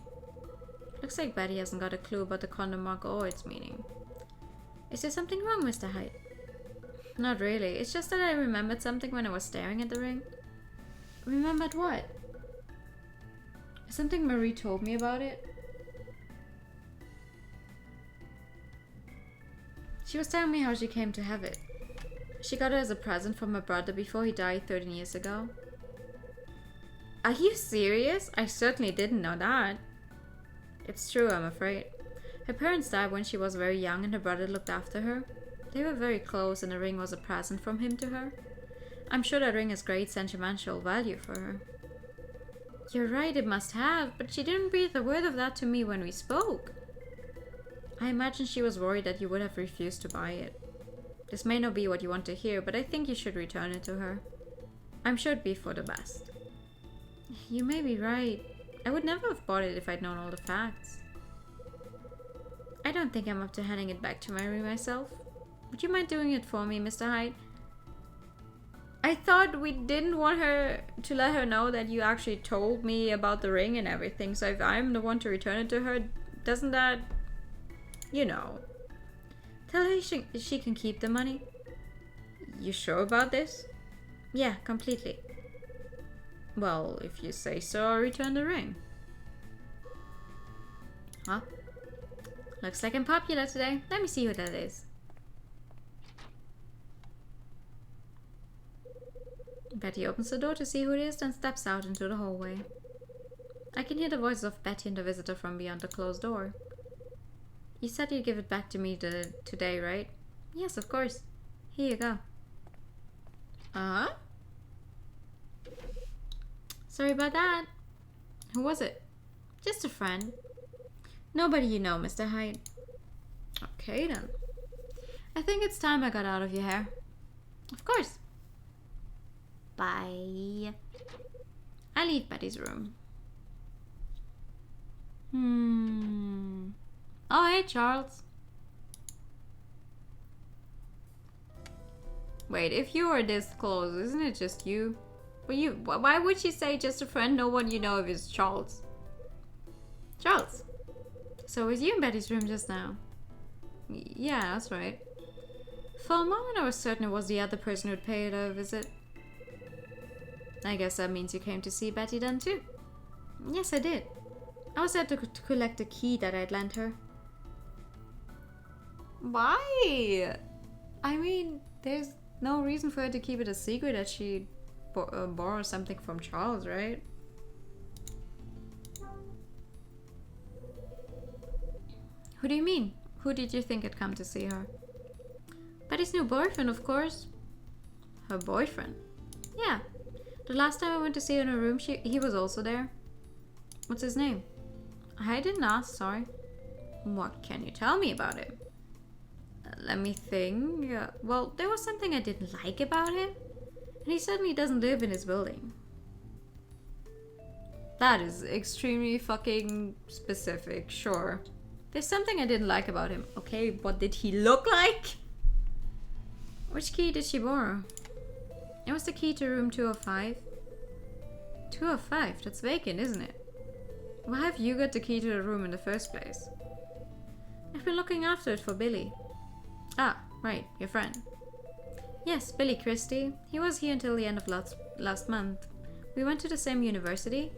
Looks like Betty hasn't got a clue about the condom mark or its meaning. Is there something wrong, Mr. Hyde? Not really. It's just that I remembered something when I was staring at the ring. Remembered what? Something Marie told me about it. She was telling me how she came to have it. She got it as a present from her brother before he died 13 years ago. Are you serious? I certainly didn't know that. It's true, I'm afraid. Her parents died when she was very young and her brother looked after her. They were very close and the ring was a present from him to her. I'm sure that ring has great sentimental value for her. You're right, it must have, but she didn't breathe a word of that to me when we spoke. I imagine she was worried that you would have refused to buy it. This may not be what you want to hear, but I think you should return it to her. I'm sure it'd be for the best. You may be right. I would never have bought it if I'd known all the facts. I don't think I'm up to handing it back to Mary myself. Would you mind doing it for me, Mr. Hyde? I thought we didn't want her to let her know that you actually told me about the ring and everything. So if I'm the one to return it to her, doesn't that, you know, tell her she can keep the money? You sure about this? Yeah, completely. Well, if you say so, I'll return the ring. Huh? Looks like I'm popular today. Let me see who that is. Betty opens the door to see who it is, then steps out into the hallway. I can hear the voices of Betty and the visitor from beyond the closed door. You said you'd give it back to me today, right? Yes, of course. Here you go. Uh-huh. Sorry about that. Who was it? Just a friend. Nobody you know, Mr. Hyde. Okay, then. I think it's time I got out of your hair. Of course. Bye. I leave Betty's room. Oh, hey, Charles. Wait, if you were this close, isn't it just you? But why would she say just a friend? No one you know of is Charles. Charles. So was you in Betty's room just now? Yeah, that's right. For a moment I was certain it was the other person who'd paid her a visit. I guess that means you came to see Betty then too. Yes, I did. I was there to collect the key that I'd lent her. Why? I mean, there's no reason for her to keep it a secret that she borrowed something from Charles, right? Who do you mean? Who did you think had come to see her? Betty's new boyfriend, of course. Her boyfriend? Yeah. The last time I went to see her in her room, he was also there. What's his name? I didn't ask, sorry. What can you tell me about him? Let me think. Well, there was something I didn't like about him. And he certainly doesn't live in his building. That is extremely fucking specific, sure. There's something I didn't like about him. Okay, what did he look like? Which key did she borrow? It was the key to room 205. 205? That's vacant, isn't it? Why have you got the key to the room in the first place? I've been looking after it for Billy. Ah, right, your friend. Yes, Billy Christie. He was here until the end of last month. We went to the same university.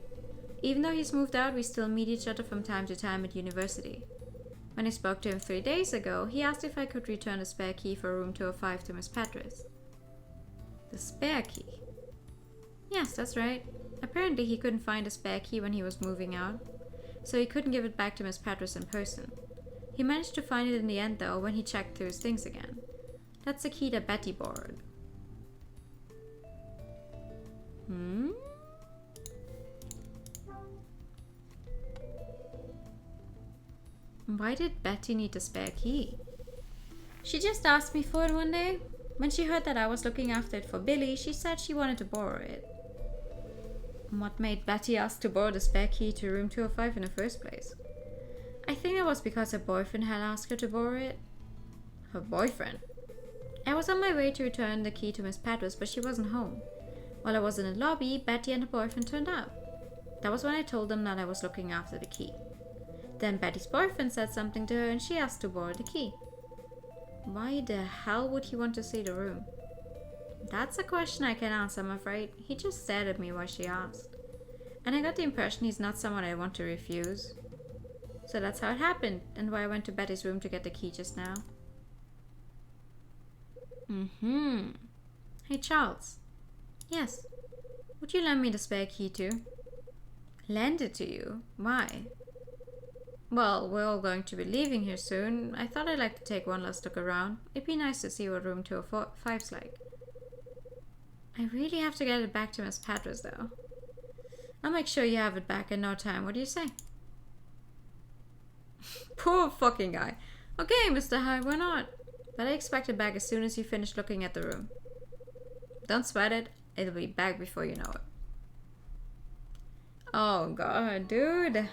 Even though he's moved out, we still meet each other from time to time at university. When I spoke to him 3 days ago, he asked if I could return the spare key for room 205 to Miss Patras. The spare key? Yes, that's right. Apparently he couldn't find a spare key when he was moving out, so he couldn't give it back to Miss Patras in person. He managed to find it in the end though when he checked through his things again. That's the key that Betty borrowed. Why did Betty need a spare key? She just asked me for it one day. When she heard that I was looking after it for Billy, she said she wanted to borrow it. What made Betty ask to borrow the spare key to room 205 in the first place? I think it was because her boyfriend had asked her to borrow it. Her boyfriend? I was on my way to return the key to Miss Patras, but she wasn't home. While I was in the lobby, Betty and her boyfriend turned up. That was when I told them that I was looking after the key. Then Betty's boyfriend said something to her and she asked to borrow the key. Why the hell would he want to see the room? That's a question I can answer, I'm afraid. He just stared at me while she asked. And I got the impression he's not someone I want to refuse. So that's how it happened, and why I went to Betty's room to get the key just now. Hey, Charles. Yes? Would you lend me the spare key too? Lend it to you? Why? Well, we're all going to be leaving here soon. I thought I'd like to take one last look around. It'd be nice to see what room 205's like. I really have to get it back to Miss Patras though. I'll make sure you have it back in no time. What do you say? Poor fucking guy. Okay, Mr. High, why not? But I expect it back as soon as you finish looking at the room. Don't sweat it. It'll be back before you know it. Oh god, dude.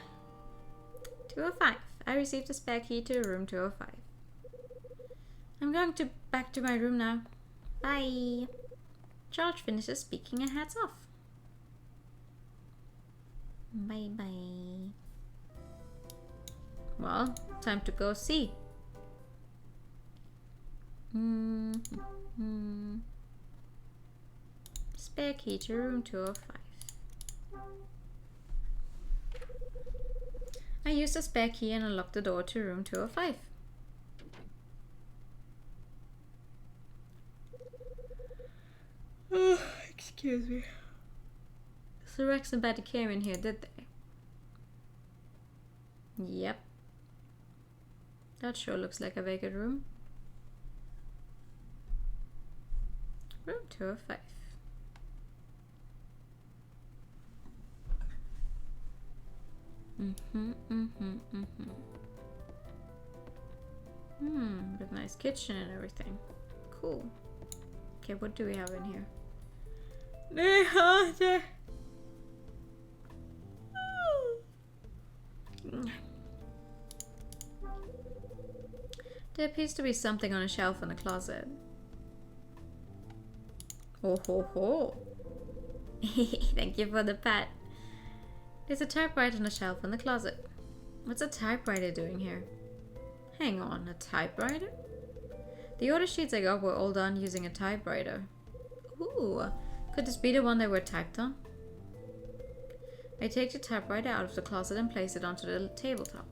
205. I received a spare key to room 205. I'm going back to my room now. Bye. George finishes speaking and heads off. Bye bye. Well, time to go see. Spare key to room 205. I used the spare key and unlocked the door to room 205. Oh, excuse me. So Rex and Betty came in here, did they? Yep. That sure looks like a vacant room. Room 205. With nice kitchen and everything. Cool. Okay, what do we have in here? There appears to be something on a shelf in the closet. Oh ho ho! Thank you for the pat. There's a typewriter on the shelf in the closet. What's a typewriter doing here? Hang on, a typewriter? The order sheets I got were all done using a typewriter. Ooh, could this be the one they were typed on? I take the typewriter out of the closet and place it onto the tabletop.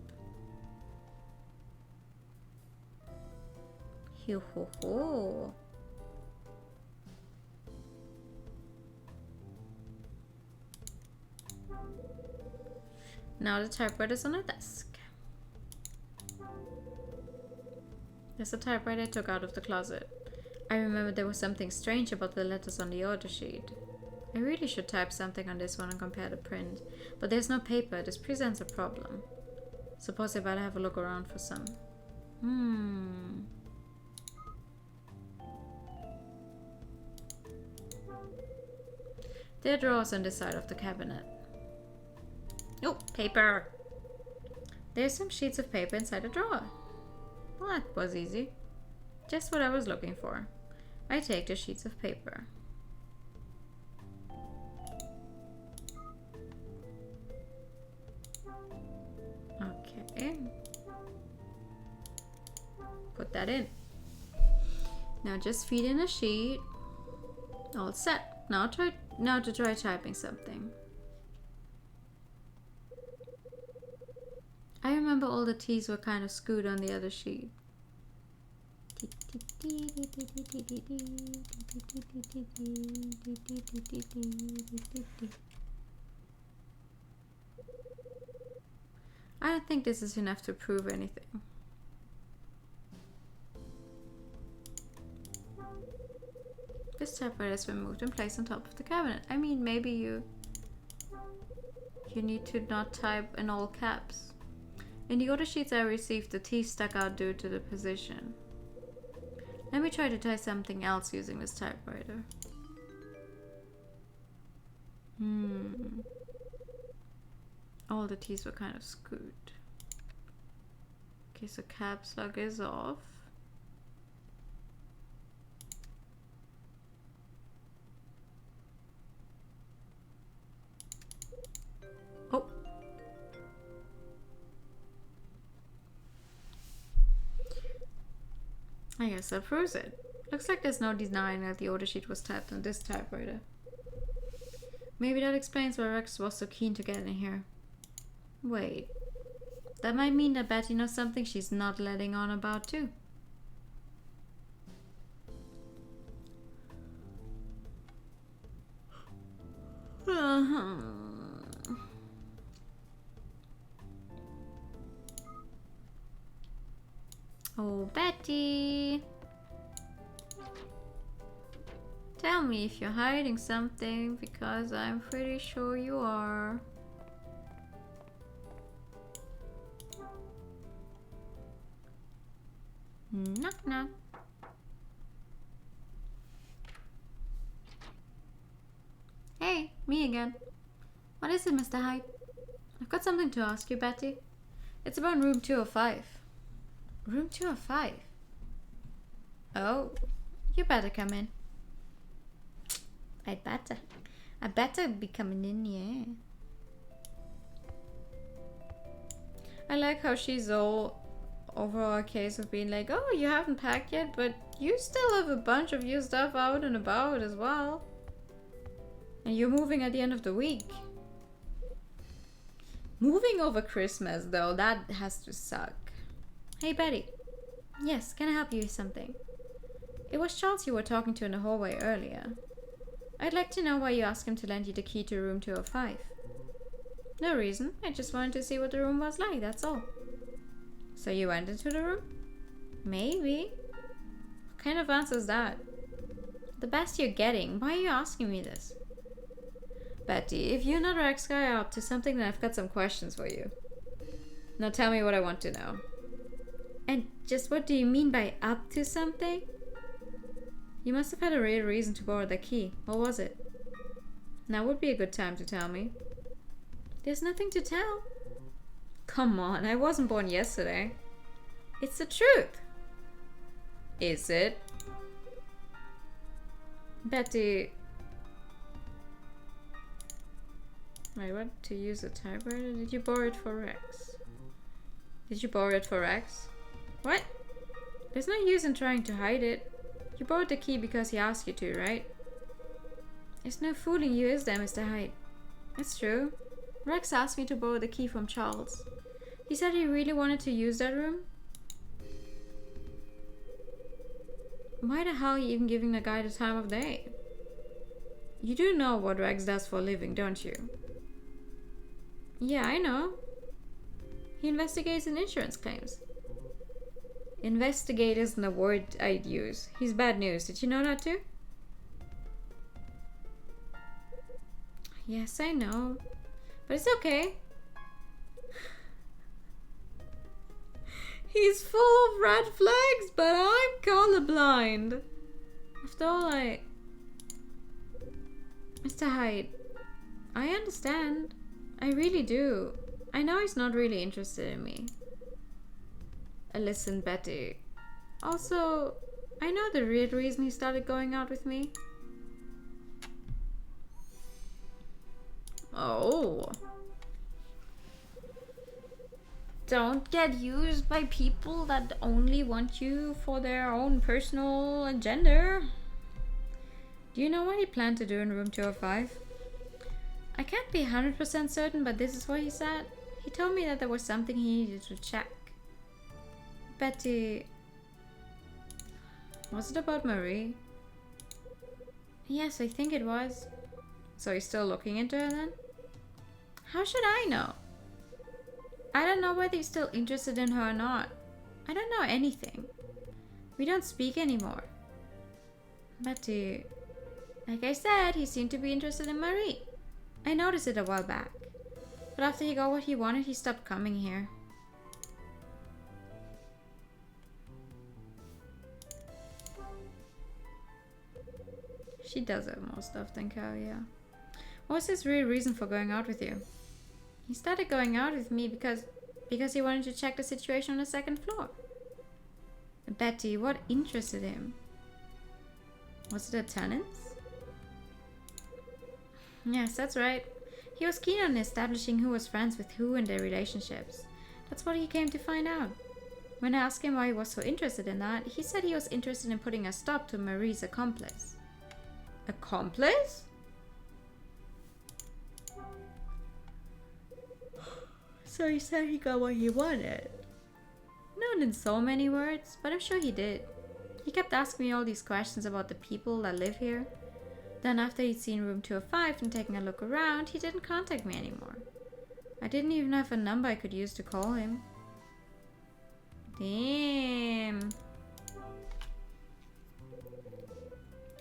Yo ho ho! Now the typewriter's on a desk. There's a typewriter I took out of the closet. I remember there was something strange about the letters on the order sheet. I really should type something on this one and compare the print, but there's no paper. This presents a problem. Suppose I better have a look around for some. There are drawers on this side of the cabinet. Oh, paper! There's some sheets of paper inside a drawer. Well, that was easy. Just what I was looking for. I take the sheets of paper. Okay. Put that in. Now just feed in a sheet. All set. Now to try typing something. I remember all the T's were kind of screwed on the other sheet. I don't think this is enough to prove anything. This typewriter has been moved and placed on top of the cabinet. I mean, maybe you need to not type in all caps. In the order sheets I received, the T stuck out due to the position. Let me try to type something else using this typewriter. All the T's were kind of screwed. Okay, so caps lock is off. Oh. I guess that proves it. Looks like there's no denying that the order sheet was typed on this typewriter. Maybe that explains why Rex was so keen to get in here. Wait. That might mean that Betty knows something she's not letting on about too. Oh, Betty. Tell me if you're hiding something, because I'm pretty sure you are. Knock knock. Hey, me again. What is it, Mr. Hyde? I've got something to ask you, Betty. It's about room 205. Room 205? Oh, you better come in. I better be coming in, yeah. I like how she's all over our case of being like, oh, you haven't packed yet, but you still have a bunch of your stuff out and about as well. And you're moving at the end of the week. Moving over Christmas, though, that has to suck. Hey, Betty. Yes, can I help you with something? It was Charles you were talking to in the hallway earlier. I'd like to know why you asked him to lend you the key to room 205. No reason. I just wanted to see what the room was like, that's all. So you went into the room? Maybe. What kind of answer is that? The best you're getting. Why are you asking me this? Betty, if you're not Rex guy up to something, then I've got some questions for you. Now tell me what I want to know. And just what do you mean by up to something? You must have had a real reason to borrow the key. What was it? Now would be a good time to tell me. There's nothing to tell. Come on, I wasn't born yesterday. It's the truth. Is it? Betty. I want to use a typewriter. Did you borrow it for Rex? Did you borrow it for Rex? What? There's no use in trying to hide it. You borrowed the key because he asked you to, right? There's no fooling you, is there, Mr. Hyde? It's true. Rex asked me to borrow the key from Charles. He said he really wanted to use that room. Why the hell are you even giving the guy the time of day? You do know what Rex does for a living, don't you? Yeah, I know. He investigates in insurance claims. Investigate isn't a word I'd use. He's bad news. Did you know that too? Yes, I know. But it's okay. He's full of red flags, but I'm colorblind. After all, Mr. Hyde, I understand. I really do. I know he's not really interested in me. Listen, Betty. Also, I know the real reason he started going out with me. Oh. Don't get used by people that only want you for their own personal agenda. Do you know what he planned to do in room 205? I can't be 100% certain, but this is what he said. He told me that there was something he needed to check. Betty... Was it about Marie? Yes, I think it was. So he's still looking into her then? How should I know? I don't know whether he's still interested in her or not. I don't know anything. We don't speak anymore. Betty... Like I said, he seemed to be interested in Marie. I noticed it a while back. But after he got what he wanted, he stopped coming here. She does have more stuff than Cal, yeah. What's his real reason for going out with you? He started going out with me because he wanted to check the situation on the second floor. Betty, what interested him? Was it the tenants? Yes, that's right. He was keen on establishing who was friends with who in their relationships. That's what he came to find out. When I asked him why he was so interested in that, he said he was interested in putting a stop to Marie's accomplice. Accomplice? So he said he got what he wanted. Not in so many words, but I'm sure he did. He kept asking me all these questions about the people that live here. Then after he'd seen room 205 and taken a look around, he didn't contact me anymore. I didn't even have a number I could use to call him. Damn.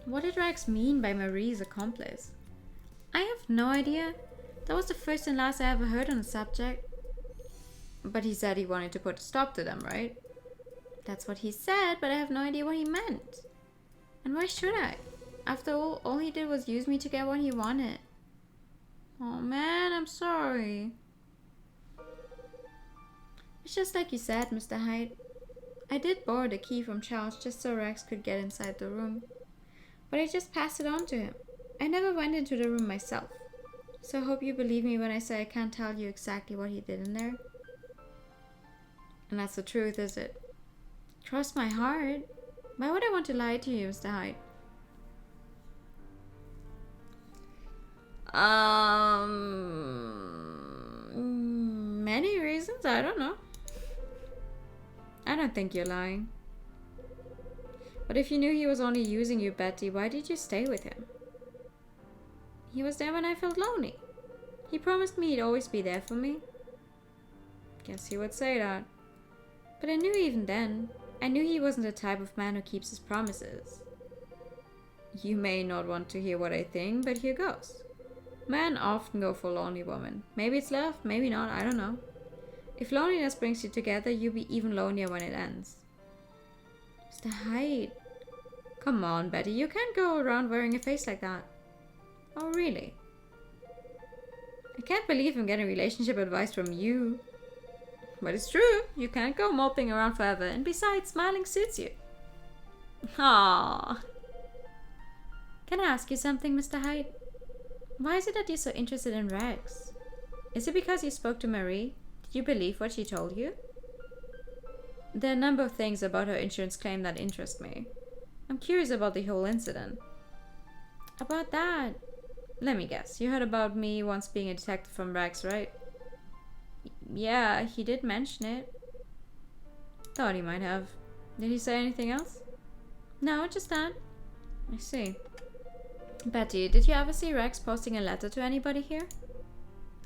What did Rex mean by Marie's accomplice? I have no idea. That was the first and last I ever heard on the subject. But he said he wanted to put a stop to them, right? That's what he said, but I have no idea what he meant. And why should I? After all he did was use me to get what he wanted. Oh man, I'm sorry. It's just like you said, Mr. Hyde. I did borrow the key from Charles just so Rex could get inside the room. But I just passed it on to him. I never went into the room myself. So I hope you believe me when I say I can't tell you exactly what he did in there. And that's the truth, is it? Cross my heart. Why would I want to lie to you, Mr. Hyde? Many reasons, I don't know. I don't think you're lying. But if you knew he was only using you, Betty, why did you stay with him? He was there when I felt lonely. He promised me he'd always be there for me. Guess he would say that. But I knew even then, I knew he wasn't the type of man who keeps his promises. You may not want to hear what I think, but here goes. Men often go for a lonely woman. Maybe it's love, maybe not, I don't know. If loneliness brings you together, you'll be even lonelier when it ends. Mr. Hyde. Come on, Betty, you can't go around wearing a face like that. Oh, really? I can't believe I'm getting relationship advice from you. But it's true, you can't go moping around forever, and besides, smiling suits you. Aww. Can I ask you something, Mr. Hyde? Why is it that you're so interested in Rex? Is it because you spoke to Marie? Did you believe what she told you? There are a number of things about her insurance claim that interest me. I'm curious about the whole incident. About that? Let me guess, you heard about me once being a detective from Rex, right? Yeah, he did mention it. Thought he might have. Did he say anything else? No, just that. I see. Betty, did you ever see Rex posting a letter to anybody here?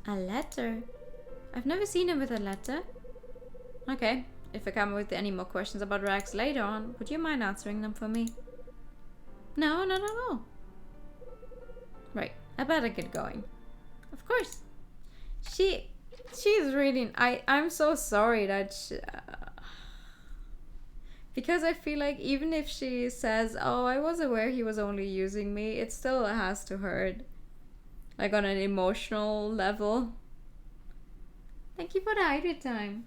A letter? I've never seen him with a letter. Okay, if I come with any more questions about Rex later on, would you mind answering them for me? No, not at all. Right, I better get going. Of course. She's really... I'm so sorry that because I feel like even if she says, oh, I was aware he was only using me, it still has to hurt. Like on an emotional level. Thank you for the hydrate time.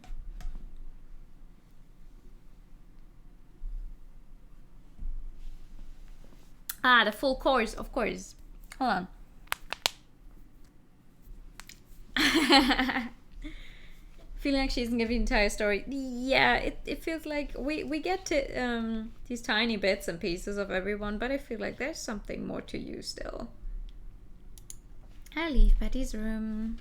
Ah, the full course, of course. Hold on. Feeling like she isn't giving the entire story. Yeah, it feels like we get to these tiny bits and pieces of everyone, but I feel like there's something more to you still. I leave Betty's room.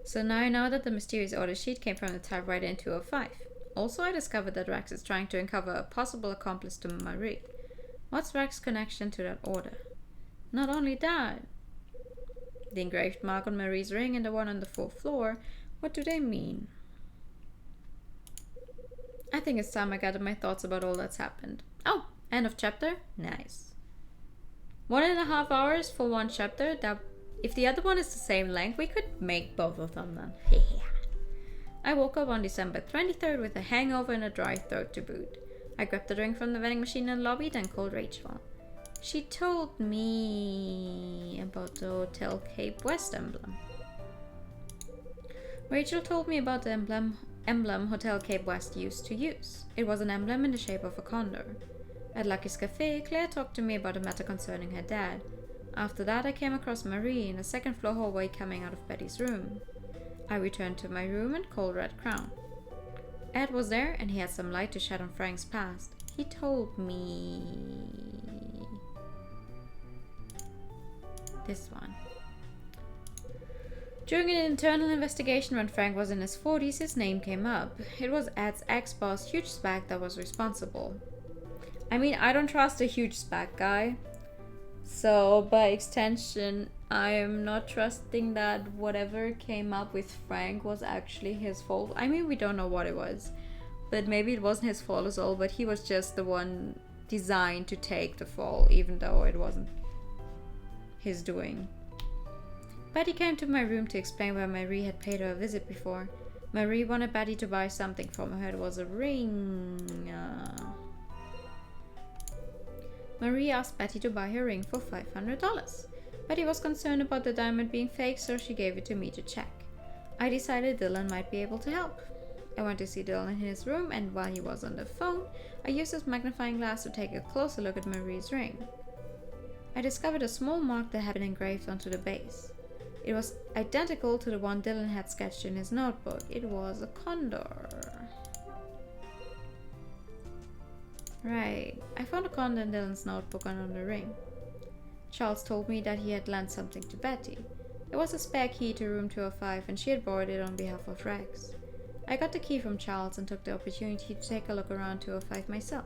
So now I know that the mysterious order sheet came from the typewriter in 205. Also, I discovered that Rex is trying to uncover a possible accomplice to Marie. What's Rex's connection to that order? Not only that, the engraved mark on Marie's ring and the one on the 4th floor, what do they mean? I think it's time I gathered my thoughts about all that's happened. Oh, end of chapter? Nice. 1.5 hours for one chapter. That if the other one is the same length, we could make both of them then. I woke up on December 23rd with a hangover and a dry throat to boot. I grabbed a drink from the vending machine in the lobby, then called Rachel. She told me about the Hotel Cape West emblem. Rachel told me about the emblem Hotel Cape West used to use. It was an emblem in the shape of a condor. At Lucky's Cafe, Claire talked to me about a matter concerning her dad. After that, I came across Marie in the 2nd floor hallway coming out of Betty's room. I returned to my room and called Red Crown. Ed was there and he had some light to shed on Frank's past. He told me... this one. During an internal investigation when Frank was in his 40s, his name came up. It was Ed's ex-boss, Huge Spack, that was responsible. I mean, I don't trust a Huge Spack guy. So, by extension, I am not trusting that whatever came up with Frank was actually his fault. I mean, we don't know what it was. But maybe it wasn't his fault at all, but he was just the one designed to take the fall, even though it wasn't his doing. Betty came to my room to explain why Marie had paid her a visit before. Marie wanted Betty to buy something from her. It was a ring. Marie asked Betty to buy her ring for $500. Betty was concerned about the diamond being fake, so she gave it to me to check. I decided Dylan might be able to help. I went to see Dylan in his room, and while he was on the phone, I used his magnifying glass to take a closer look at Marie's ring. I discovered a small mark that had been engraved onto the base. It was identical to the one Dylan had sketched in his notebook. It was a condor. Right. I found a condor in Dylan's notebook and on the ring. Charles told me that he had lent something to Betty. It was a spare key to room 205 and she had borrowed it on behalf of Rex. I got the key from Charles and took the opportunity to take a look around 205 myself.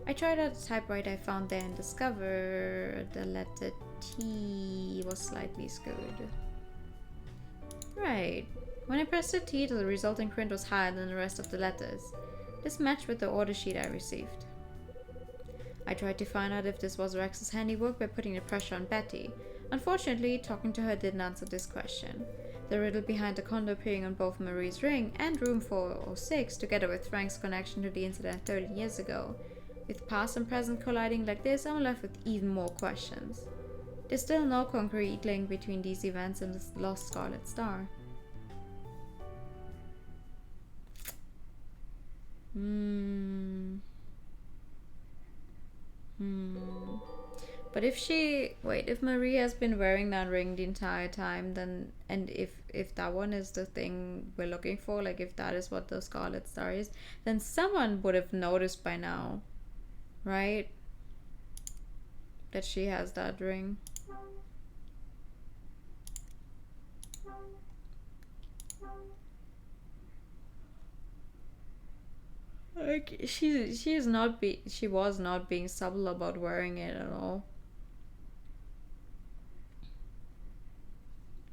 I tried out the typewriter I found there and discovered the letter T was slightly skewed. Right. When I pressed the T, the resulting print was higher than the rest of the letters. This matched with the order sheet I received. I tried to find out if this was Rex's handiwork by putting the pressure on Betty. Unfortunately, talking to her didn't answer this question. The riddle behind the condor appearing on both Marie's ring and room 406, together with Frank's connection to the incident 30 years ago. With past and present colliding like this, I'm left with even more questions. There's still no concrete link between these events and the lost Scarlet Star. But if Marie has been wearing that ring the entire time, then, and if that one is the thing we're looking for, like if that is what the Scarlet Star is, then someone would have noticed by now, right? That she has that ring. Like she was not being subtle about wearing it at all.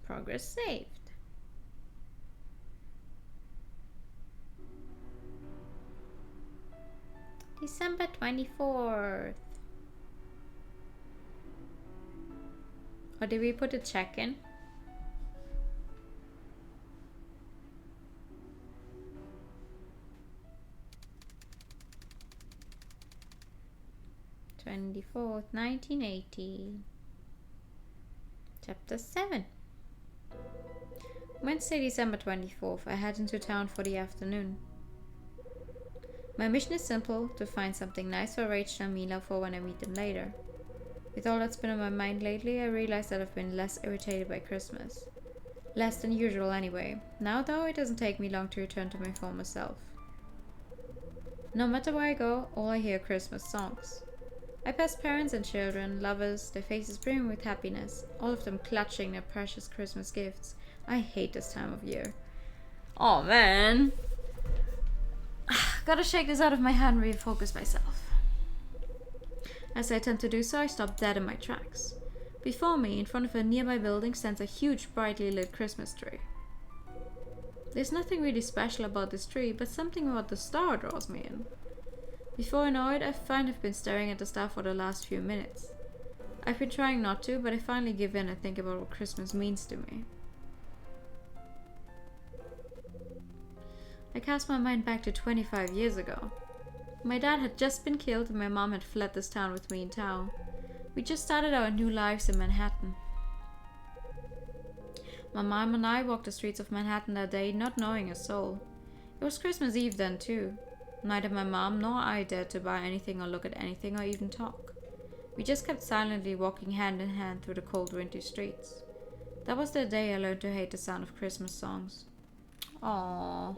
Progress saved. December 24th. Or did we put a check in? '24th, 1980. Chapter 7. Wednesday, December 24th, I head into town for the afternoon. My mission is simple, to find something nice for Rachel and Mila for when I meet them later. With all that's been on my mind lately, I realize that I've been less irritated by Christmas. Less than usual anyway. Now though, it doesn't take me long to return to my former self. No matter where I go, all I hear are Christmas songs. I pass parents and children, lovers, their faces brimming with happiness, all of them clutching their precious Christmas gifts. I hate this time of year. Oh man. Gotta shake this out of my head and refocus myself. As I attempt to do so, I stop dead in my tracks. Before me, in front of a nearby building, stands a huge, brightly lit Christmas tree. There's nothing really special about this tree, but something about the star draws me in. Before I know it, I've been staring at the star for the last few minutes. I've been trying not to, but I finally give in and think about what Christmas means to me. I cast my mind back to 25 years ago. My dad had just been killed and my mom had fled this town with me in tow. We just started our new lives in Manhattan. My mom and I walked the streets of Manhattan that day, not knowing a soul. It was Christmas Eve then too. Neither my mom nor I dared to buy anything or look at anything or even talk. We just kept silently walking hand in hand through the cold winter streets. That was the day I learned to hate the sound of Christmas songs. Aww.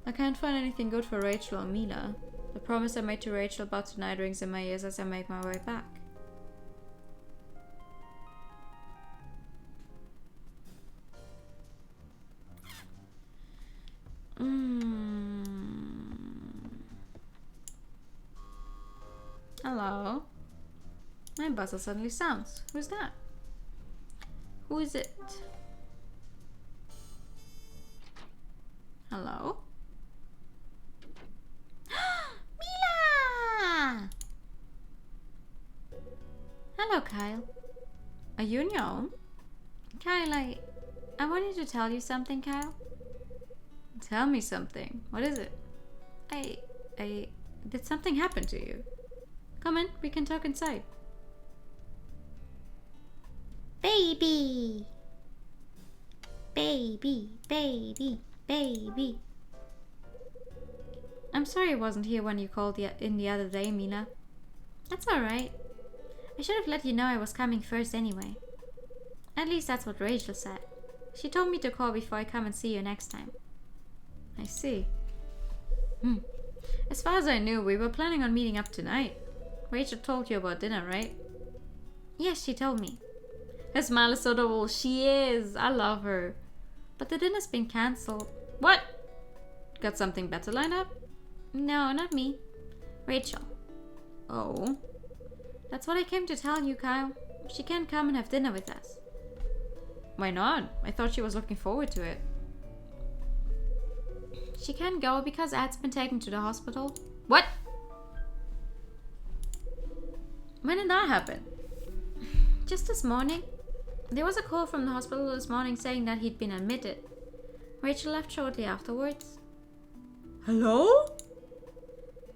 I can't find anything good for Rachel or Mila. The promise I made to Rachel about tonight rings in my ears as I make my way back. Hello? My buzzer suddenly sounds. Who's that? Who is it? Hello? Mila! Hello, Kyle. Are you on your own? Kyle, I wanted to tell you something, Kyle. Tell me something. What is it? Did something happen to you? Come in, we can talk inside. Baby! Baby, baby, baby. I'm sorry I wasn't here when you called in the other day, Mila. That's alright. I should have let you know I was coming first anyway. At least that's what Rachel said. She told me to call before I come and see you next time. I see. As far as I knew, we were planning on meeting up tonight. Rachel told you about dinner, right? Yes, she told me. Her smile is so adorable. She is. I love her. But the dinner's been cancelled. What? Got something better lined up? No, not me. Rachel. Oh. That's what I came to tell you, Kyle. She can't come and have dinner with us. Why not? I thought she was looking forward to it. She can't go because Ed's been taken to the hospital. What? When did that happen? Just this morning. There was a call from the hospital this morning saying that he'd been admitted. Rachel left shortly afterwards. Hello?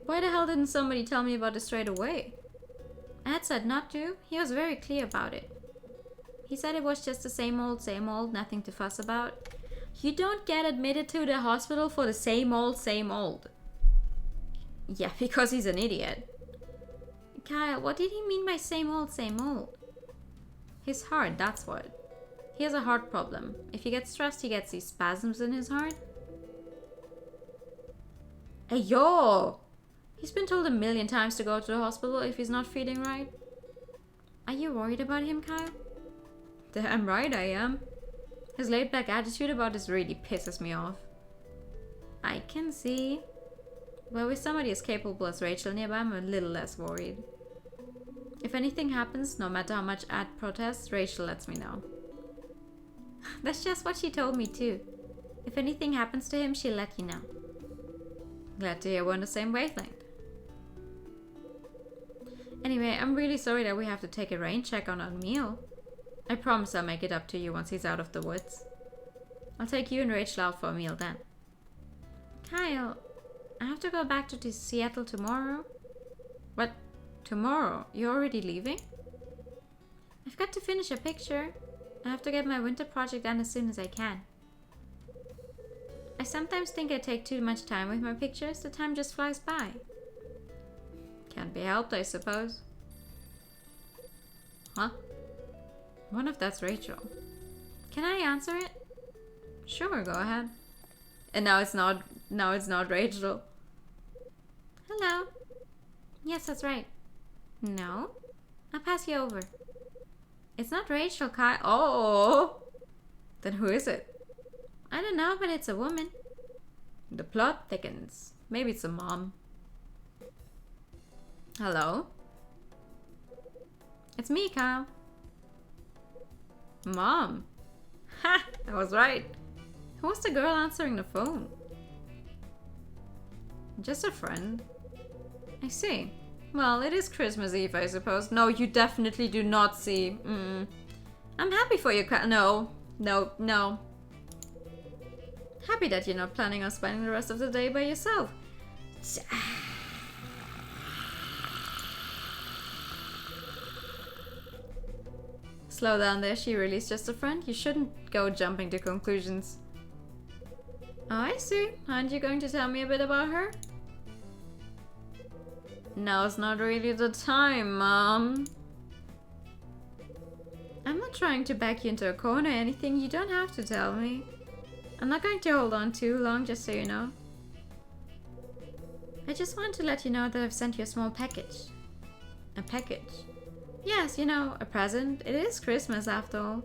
Why the hell didn't somebody tell me about this straight away? Ed said not to. He was very clear about it. He said it was just the same old, nothing to fuss about. You don't get admitted to the hospital for the same old. Yeah, because he's an idiot. Kyle, what did he mean by same old? His heart, that's what. He has a heart problem. If he gets stressed, he gets these spasms in his heart. Hey, yo! He's been told 1,000,000 times to go to the hospital if he's not feeling right. Are you worried about him, Kyle? Damn right I am. His laid-back attitude about this really pisses me off. I can see. But with somebody as capable as Rachel nearby, I'm a little less worried. If anything happens, no matter how much Ed protests, Rachel lets me know. That's just what she told me too. If anything happens to him, she'll let you know. Glad to hear we're on the same wavelength. Anyway, I'm really sorry that we have to take a rain check on our meal. I promise I'll make it up to you once he's out of the woods. I'll take you and Rachel out for a meal then. Kyle, I have to go back to Seattle tomorrow. What? Tomorrow? You're already leaving? I've got to finish a picture. I have to get my winter project done as soon as I can. I sometimes think I take too much time with my pictures. The time just flies by. Can't be helped, I suppose. Huh? I wonder if that's Rachel. Can I answer it? Sure, go ahead. And now it's not Rachel. Hello? Yes, that's right. No? I'll pass you over. It's not Rachel, Kyle. Oh! Then who is it? I don't know, but it's a woman. The plot thickens. Maybe it's a mom. Hello? It's me, Kyle. Mom. Ha! I was right. Who was the girl answering the phone? Just a friend. I see. Well, it is Christmas Eve, I suppose. No, you definitely do not see. I'm happy for you, Kyle. No. Happy that you're not planning on spending the rest of the day by yourself. Slow down there, she really is just a friend. You shouldn't go jumping to conclusions. Oh, I see. Aren't you going to tell me a bit about her? Now's not really the time, Mom. I'm not trying to back you into a corner or anything. You don't have to tell me. I'm not going to hold on too long, just so you know. I just wanted to let you know that I've sent you a small package. A package? Yes, you know, a present. It is Christmas after all.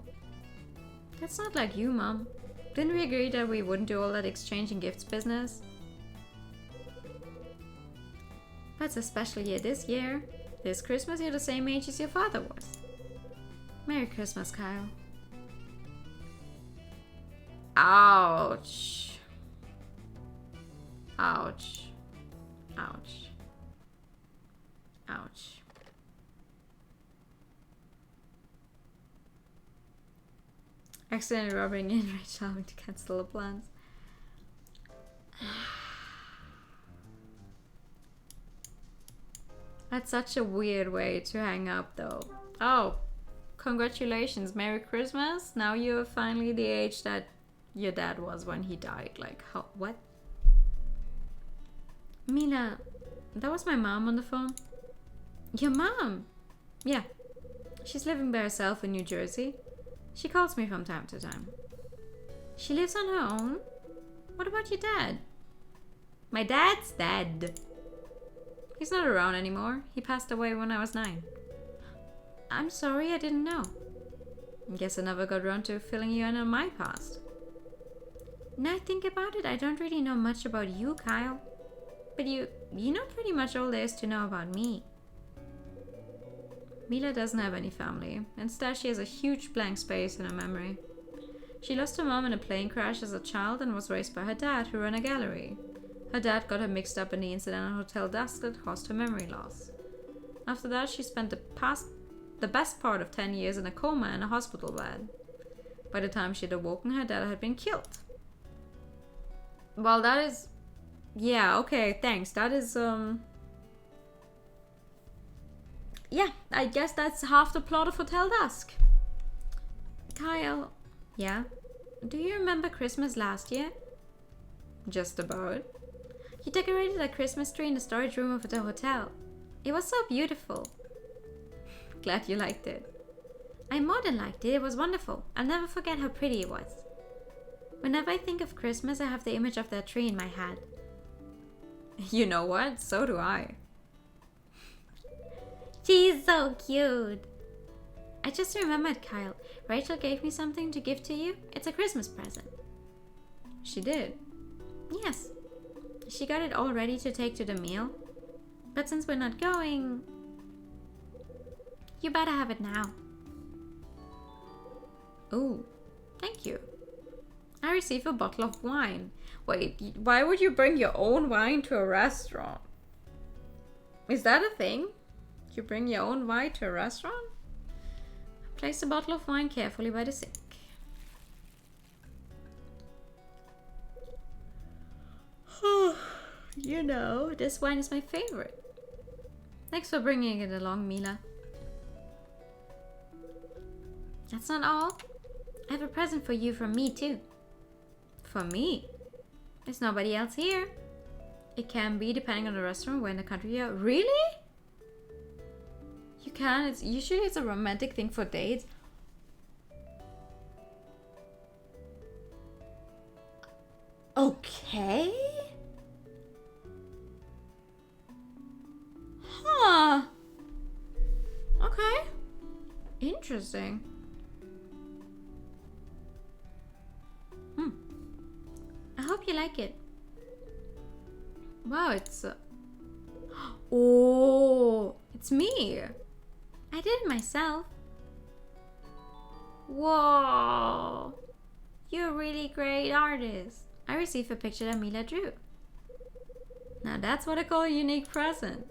That's not like you, Mom. Didn't we agree that we wouldn't do all that exchanging gifts business? But it's a special year this year. This Christmas you're the same age as your father was. Merry Christmas, Kyle. Ouch. Ouch. Ouch. Ouch. Accidentally rubbing in Rachel having to cancel the plans. That's such a weird way to hang up though. Oh, congratulations, Merry Christmas. Now you're finally the age that your dad was when he died. Like, how, what? Mila, that was my mom on the phone. Your mom? Yeah. She's living by herself in New Jersey. She calls me from time to time. She lives on her own? What about your dad? My dad's dead. He's not around anymore. He passed away when I was 9. I'm sorry, I didn't know. Guess I never got around to filling you in on my past. Now I think about it, I don't really know much about you, Kyle. But you know pretty much all there is to know about me. Mila doesn't have any family. Instead, she has a huge blank space in her memory. She lost her mom in a plane crash as a child and was raised by her dad, who ran a gallery. Her dad got her mixed up in the incident at Hotel Dusk that caused her memory loss. After that, she spent the best part of 10 years in a coma in a hospital bed. By the time she'd awoken, her dad had been killed. Well, that is... Yeah, okay, thanks. That is, Yeah, I guess that's half the plot of Hotel Dusk. Kyle, yeah? Do you remember Christmas last year? Just about. You decorated a Christmas tree in the storage room of the hotel. It was so beautiful. Glad you liked it. I more than liked it. It was wonderful. I'll never forget how pretty it was. Whenever I think of Christmas, I have the image of that tree in my head. You know what? So do I. She's so cute. I just remembered, Kyle. Rachel gave me something to give to you. It's a Christmas present. She did? Yes. She got it all ready to take to the meal. But since we're not going... You better have it now. Ooh, thank you. I received a bottle of wine. Wait, why would you bring your own wine to a restaurant? Is that a thing? You bring your own wine to a restaurant? Place the bottle of wine carefully by the sink. You know, this wine is my favorite. Thanks for bringing it along, Mila. That's not all. I have a present for you from me too. For me? There's nobody else here. It can be, depending on the restaurant, where in the country you are. Really? You can. It's a romantic thing for dates. Okay. Huh. Okay. Interesting. I hope you like it. Wow, it's... Oh, it's me. I did it myself. Whoa. You're a really great artist. I received a picture that Mila drew. Now that's what I call a unique present.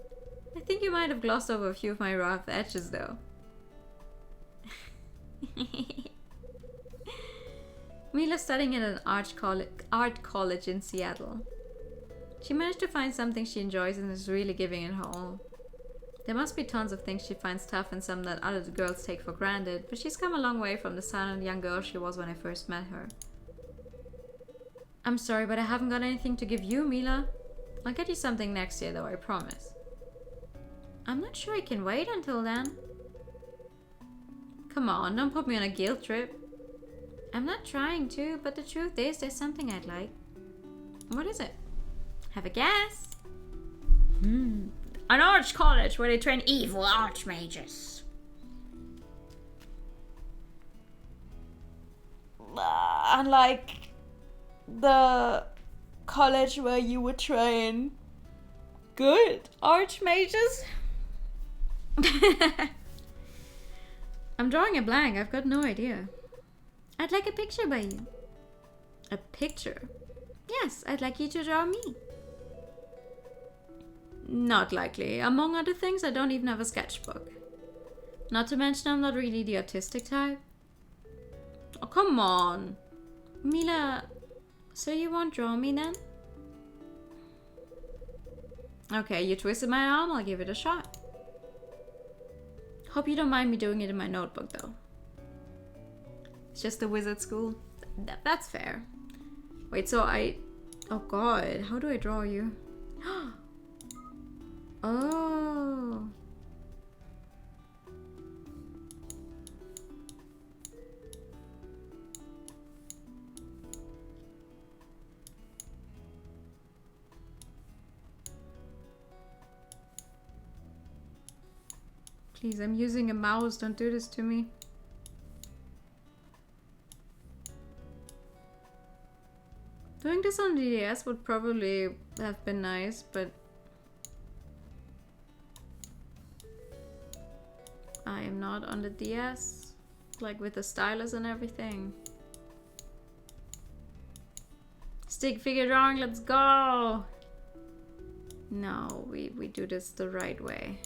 I think you might have glossed over a few of my rough edges though. Mila's studying at an art college in Seattle. She managed to find something she enjoys and is really giving it her all. There must be tons of things she finds tough and some that other girls take for granted, but she's come a long way from the silent young girl she was when I first met her. I'm sorry, but I haven't got anything to give you, Mila. I'll get you something next year though, I promise. I'm not sure I can wait until then. Come on, don't put me on a guilt trip. I'm not trying to, but the truth is there's something I'd like. What is it? Have a guess. An arch college where they train evil archmages. Unlike the college where you would train good archmages. I'm drawing a blank. I've got no idea. I'd like a picture by you. A picture? Yes, I'd like you to draw me. Not likely. Among other things, I don't even have a sketchbook. Not to mention I'm not really the artistic type. Oh, come on. Mila, so you won't draw me then? Okay, you twisted my arm, I'll give it a shot. Hope you don't mind me doing it in my notebook though. It's just a wizard school. That's fair. Wait, so oh god, how do I draw you? Oh. Please, I'm using a mouse. Don't do this to me. Doing this on the DS would probably have been nice, but I am not on the DS, like with the stylus and everything. Stick figure drawing, let's go! No, we do this the right way.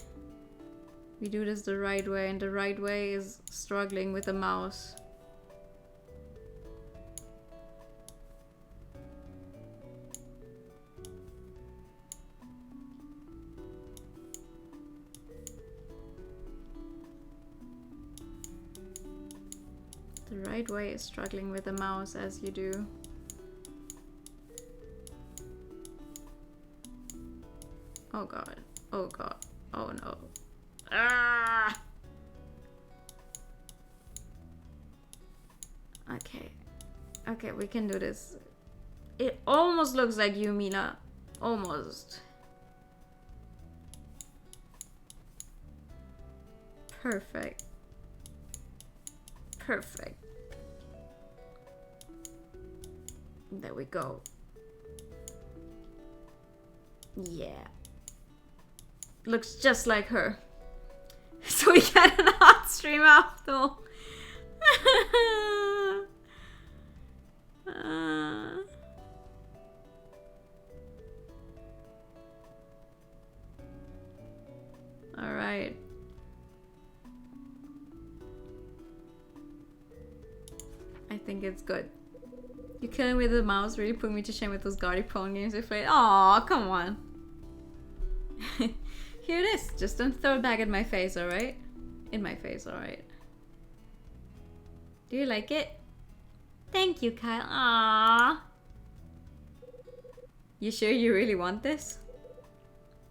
We do this the right way, and the right way is struggling with the mouse. The right way is struggling with the mouse, as you do. Oh god. Oh god. Oh no. Ah! Okay. Okay, we can do this. It almost looks like you, Mila. Almost. Perfect. Perfect. There we go. Yeah. Looks just like her. So we get an art stream after all. Alright. I think it's good. You're killing me with the mouse, really putting me to shame with those gaudy prawn games we played. Aw, come on. Here it is. Just don't throw it back at my face, alright? In my face, alright. Do you like it? Thank you, Kyle. Aww. You sure you really want this?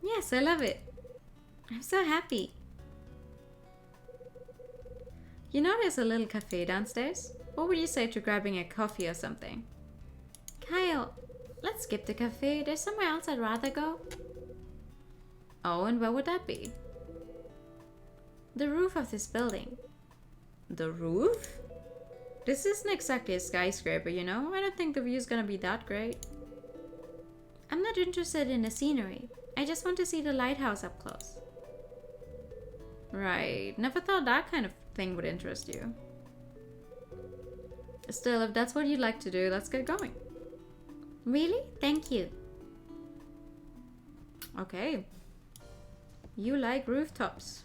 Yes, I love it. I'm so happy. You know there's a little cafe downstairs? What would you say to grabbing a coffee or something? Kyle, let's skip the cafe. There's somewhere else I'd rather go. Oh, and where would that be? The roof of this building. The roof? This isn't exactly a skyscraper, you know? I don't think the view's gonna be that great. I'm not interested in the scenery. I just want to see the lighthouse up close. Right. Never thought that kind of thing would interest you. Still, if that's what you'd like to do, let's get going. Really? Thank you. Okay. You like rooftops.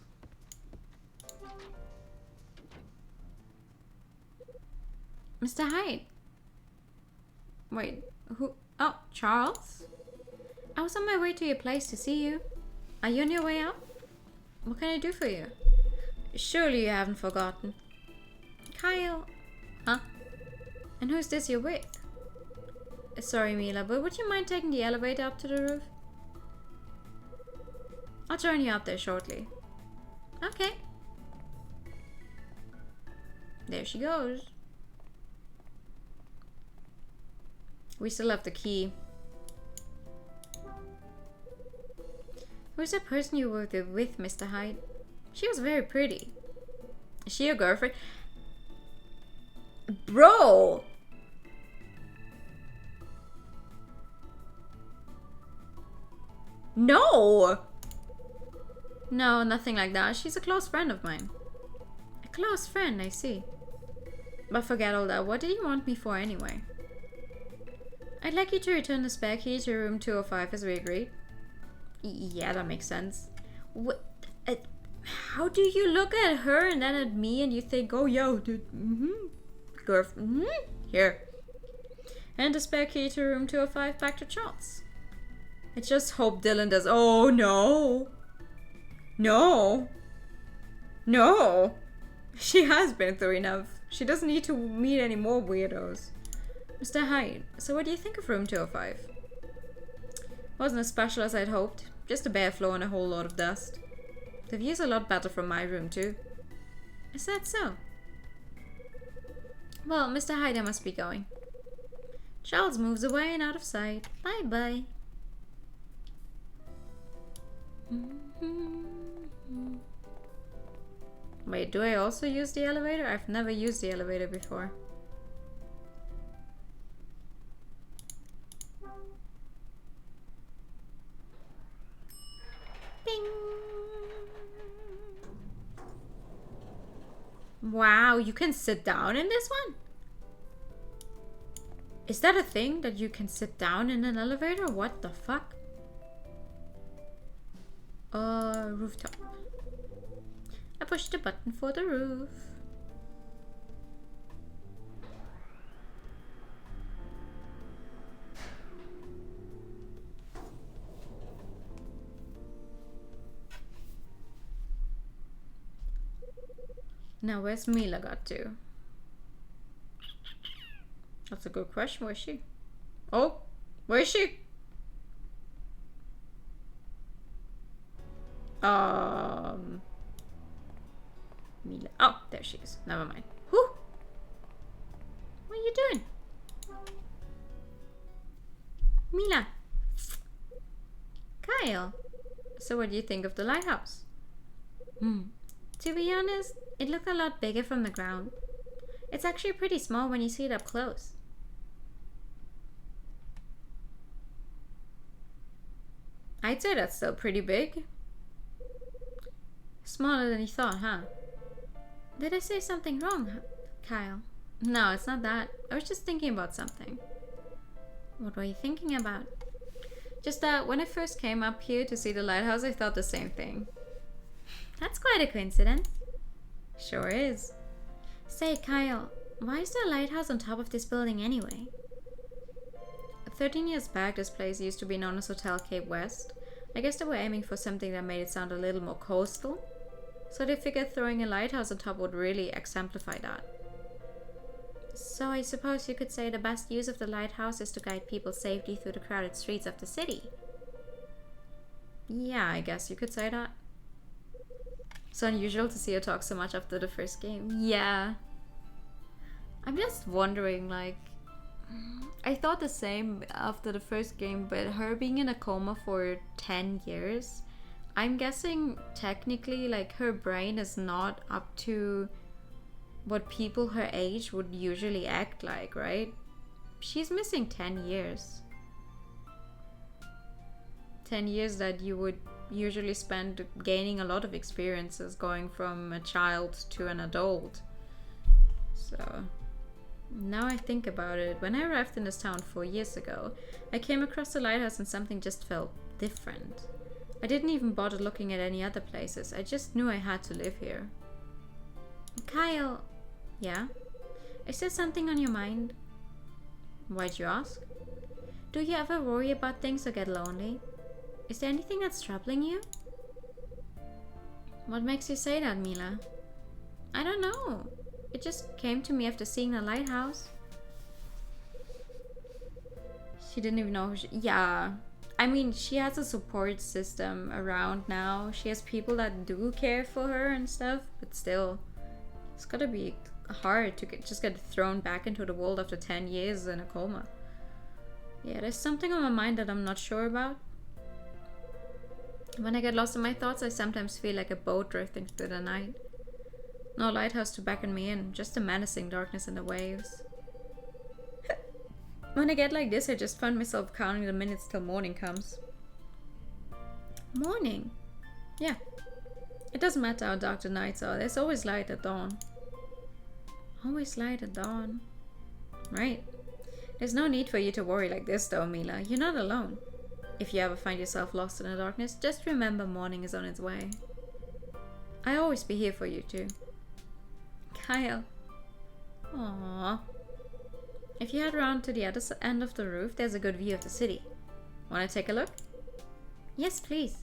Mr. Hyde. Wait, who? Oh, Charles? I was on my way to your place to see you. Are you on your way out? What can I do for you? Surely you haven't forgotten. Kyle. Huh? And who's this you're with? Sorry, Mila, but would you mind taking the elevator up to the roof? I'll join you up there shortly. Okay. There she goes. We still have the key. Who's the person you were with, Mr. Hyde? She was very pretty. Is she your girlfriend? Bro! No! No, nothing like that. She's a close friend of mine. A close friend, I see. But forget all that. What did you want me for anyway? I'd like you to return the spare key to room 205 as we agreed. Yeah, that makes sense. What? How do you look at her and then at me and you think, oh, yo, dude, Girlfriend, Here. And the spare key to room 205 back to Charles. I just hope Dylan does. Oh, no. No. No. She has been through enough. She doesn't need to meet any more weirdos. Mr. Hyde, so what do you think of room 205? Wasn't as special as I'd hoped. Just a bare floor and a whole lot of dust. The view's a lot better from my room too. Is that so? Well, Mr. Hyde, I must be going. Charles moves away and out of sight. Bye-bye. Wait, do I also use the elevator? I've never used the elevator before. Bing! Wow, you can sit down in this one? Is that a thing that you can sit down in an elevator? What the fuck? Rooftop. I pushed the button for the roof. Now where's Mila got to? That's a good question. Where's she? Oh, where is she? Mila. Oh, there she is. Never mind. Whew. What are you doing? Mila. Kyle. So what do you think of the lighthouse? To be honest, it looked a lot bigger from the ground. It's actually pretty small when you see it up close. I'd say that's still pretty big. Smaller than you thought, huh? Did I say something wrong, Kyle? No, it's not that. I was just thinking about something. What were you thinking about? Just that when I first came up here to see the lighthouse, I thought the same thing. That's quite a coincidence. Sure is. Say, Kyle, why is there a lighthouse on top of this building anyway? 13 years back, this place used to be known as Hotel Cape West. I guess they were aiming for something that made it sound a little more coastal. So they figured throwing a lighthouse on top would really exemplify that. So I suppose you could say the best use of the lighthouse is to guide people safely through the crowded streets of the city. Yeah, I guess you could say that. It's unusual to see her talk so much after the first game. Yeah. I'm just wondering, like, I thought the same after the first game, but her being in a coma for 10 years, I'm guessing technically, like, her brain is not up to what people her age would usually act like, right? She's missing 10 years. 10 years that you would usually spend gaining a lot of experiences going from a child to an adult. So now I think about it, when I arrived in this town 4 years ago, I came across the lighthouse and something just felt different. I didn't even bother looking at any other places. I just knew I had to live here. Kyle. Yeah? Is there something on your mind? Why'd you ask? Do you ever worry about things or get lonely? Is there anything that's troubling you? What makes you say that, Mila? I don't know. It just came to me after seeing the lighthouse. She didn't even know. Yeah. I mean, she has a support system around now. She has people that do care for her and stuff, but still, it's gotta be hard to just get thrown back into the world after 10 years in a coma. Yeah, there's something on my mind that I'm not sure about. When I get lost in my thoughts, I sometimes feel like a boat drifting through the night. No lighthouse to beckon me in, just the menacing darkness and the waves. When I get like this, I just find myself counting the minutes till morning comes. Morning? Yeah. It doesn't matter how dark the nights are, there's always light at dawn. Always light at dawn. Right. There's no need for you to worry like this though, Mila. You're not alone. If you ever find yourself lost in the darkness, just remember morning is on its way. I'll always be here for you too. Kyle. Aww. If you head around to the other end of the roof, there's a good view of the city. Wanna take a look? Yes, please.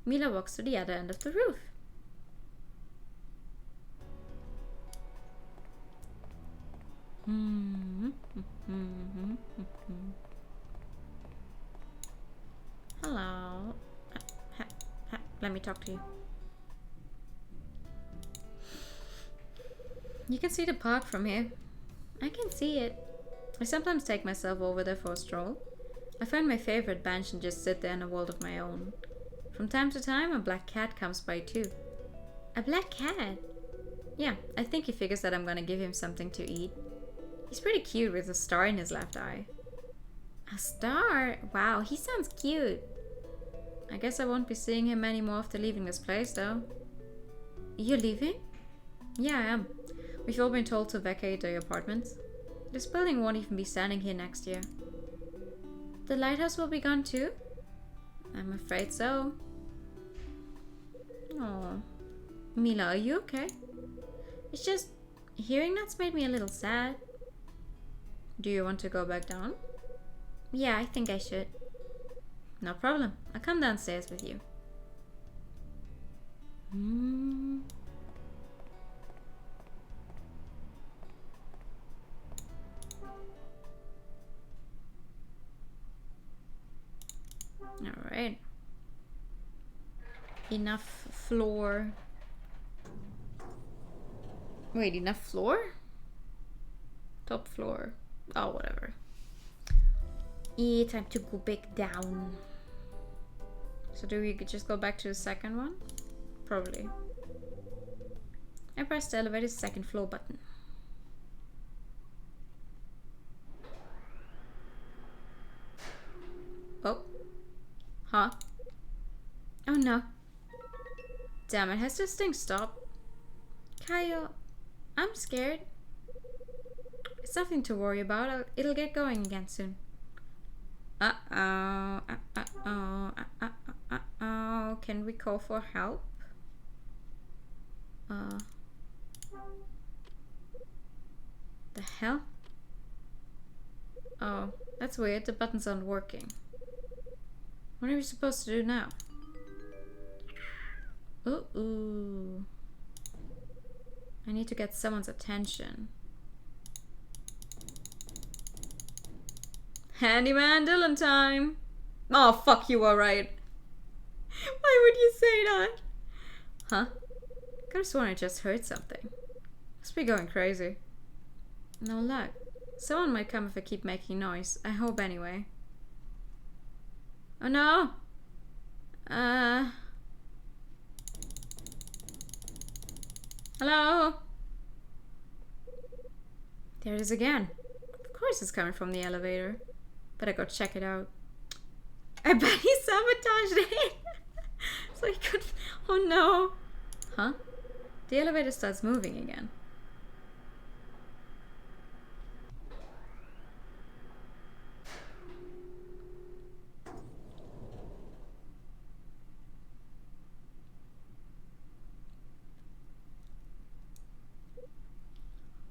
Mila walks to the other end of the roof. Hello. Let me talk to you. You can see the park from here. I can see it. I sometimes take myself over there for a stroll. I find my favorite bench and just sit there in a world of my own. From time to time, a black cat comes by too. A black cat? Yeah, I think he figures that I'm gonna give him something to eat. He's pretty cute with a star in his left eye. A star? Wow, he sounds cute. I guess I won't be seeing him anymore after leaving this place though. You're leaving? Yeah, I am. We've all been told to vacate the apartments. This building won't even be standing here next year. The lighthouse will be gone too? I'm afraid so. Oh, Mila, are you okay? It's just, hearing that's made me a little sad. Do you want to go back down? Yeah, I think I should. No problem. I'll come downstairs with you. Alright. Enough floor. Wait, enough floor? Top floor. Oh, whatever. Yeah, time to go back down. So do we just go back to the second one? Probably. I pressed the elevator's second floor button. Oh. Huh? Oh no. Damn it, has this thing stopped? Kyle, I'm scared. It's nothing to worry about. It'll get going again soon. Uh-oh. Uh-oh. Uh-oh. Can we call for help? The hell? Oh, that's weird. The buttons aren't working. What are we supposed to do now? Ooh. I need to get someone's attention. Handyman Dylan time. Oh, fuck, you were right. Why would you say that? Huh? Could've sworn I just heard something. Must be going crazy. No luck. Someone might come if I keep making noise. I hope anyway. Oh no! Hello? There it is again. Of course it's coming from the elevator. Better go check it out. I bet he sabotaged it! So he could... Oh no! Huh? The elevator starts moving again.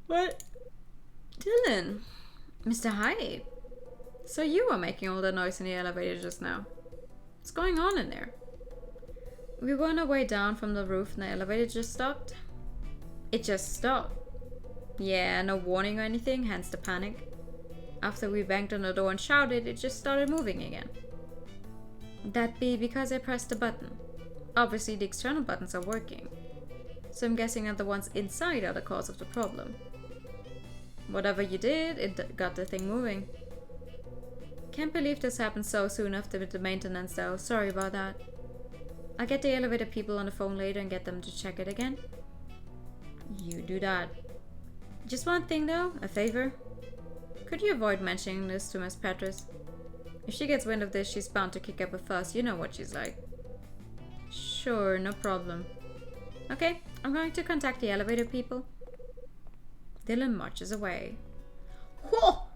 What? Dylan? Mr. Hyde? So you were making all that noise in the elevator just now. What's going on in there? We were on our way down from the roof and the elevator just stopped. It just stopped. Yeah, no warning or anything, hence the panic. After we banged on the door and shouted, it just started moving again. That'd be because I pressed the button. Obviously the external buttons are working. So I'm guessing that the ones inside are the cause of the problem. Whatever you did, it got the thing moving. Can't believe this happened so soon after the maintenance though, sorry about that. I'll get the elevator people on the phone later and get them to check it again. You do that. Just one thing though, a favor. Could you avoid mentioning this to Miss Petrus? If she gets wind of this, she's bound to kick up a fuss, you know what she's like. Sure, no problem. Okay, I'm going to contact the elevator people. Dylan marches away. Whoa!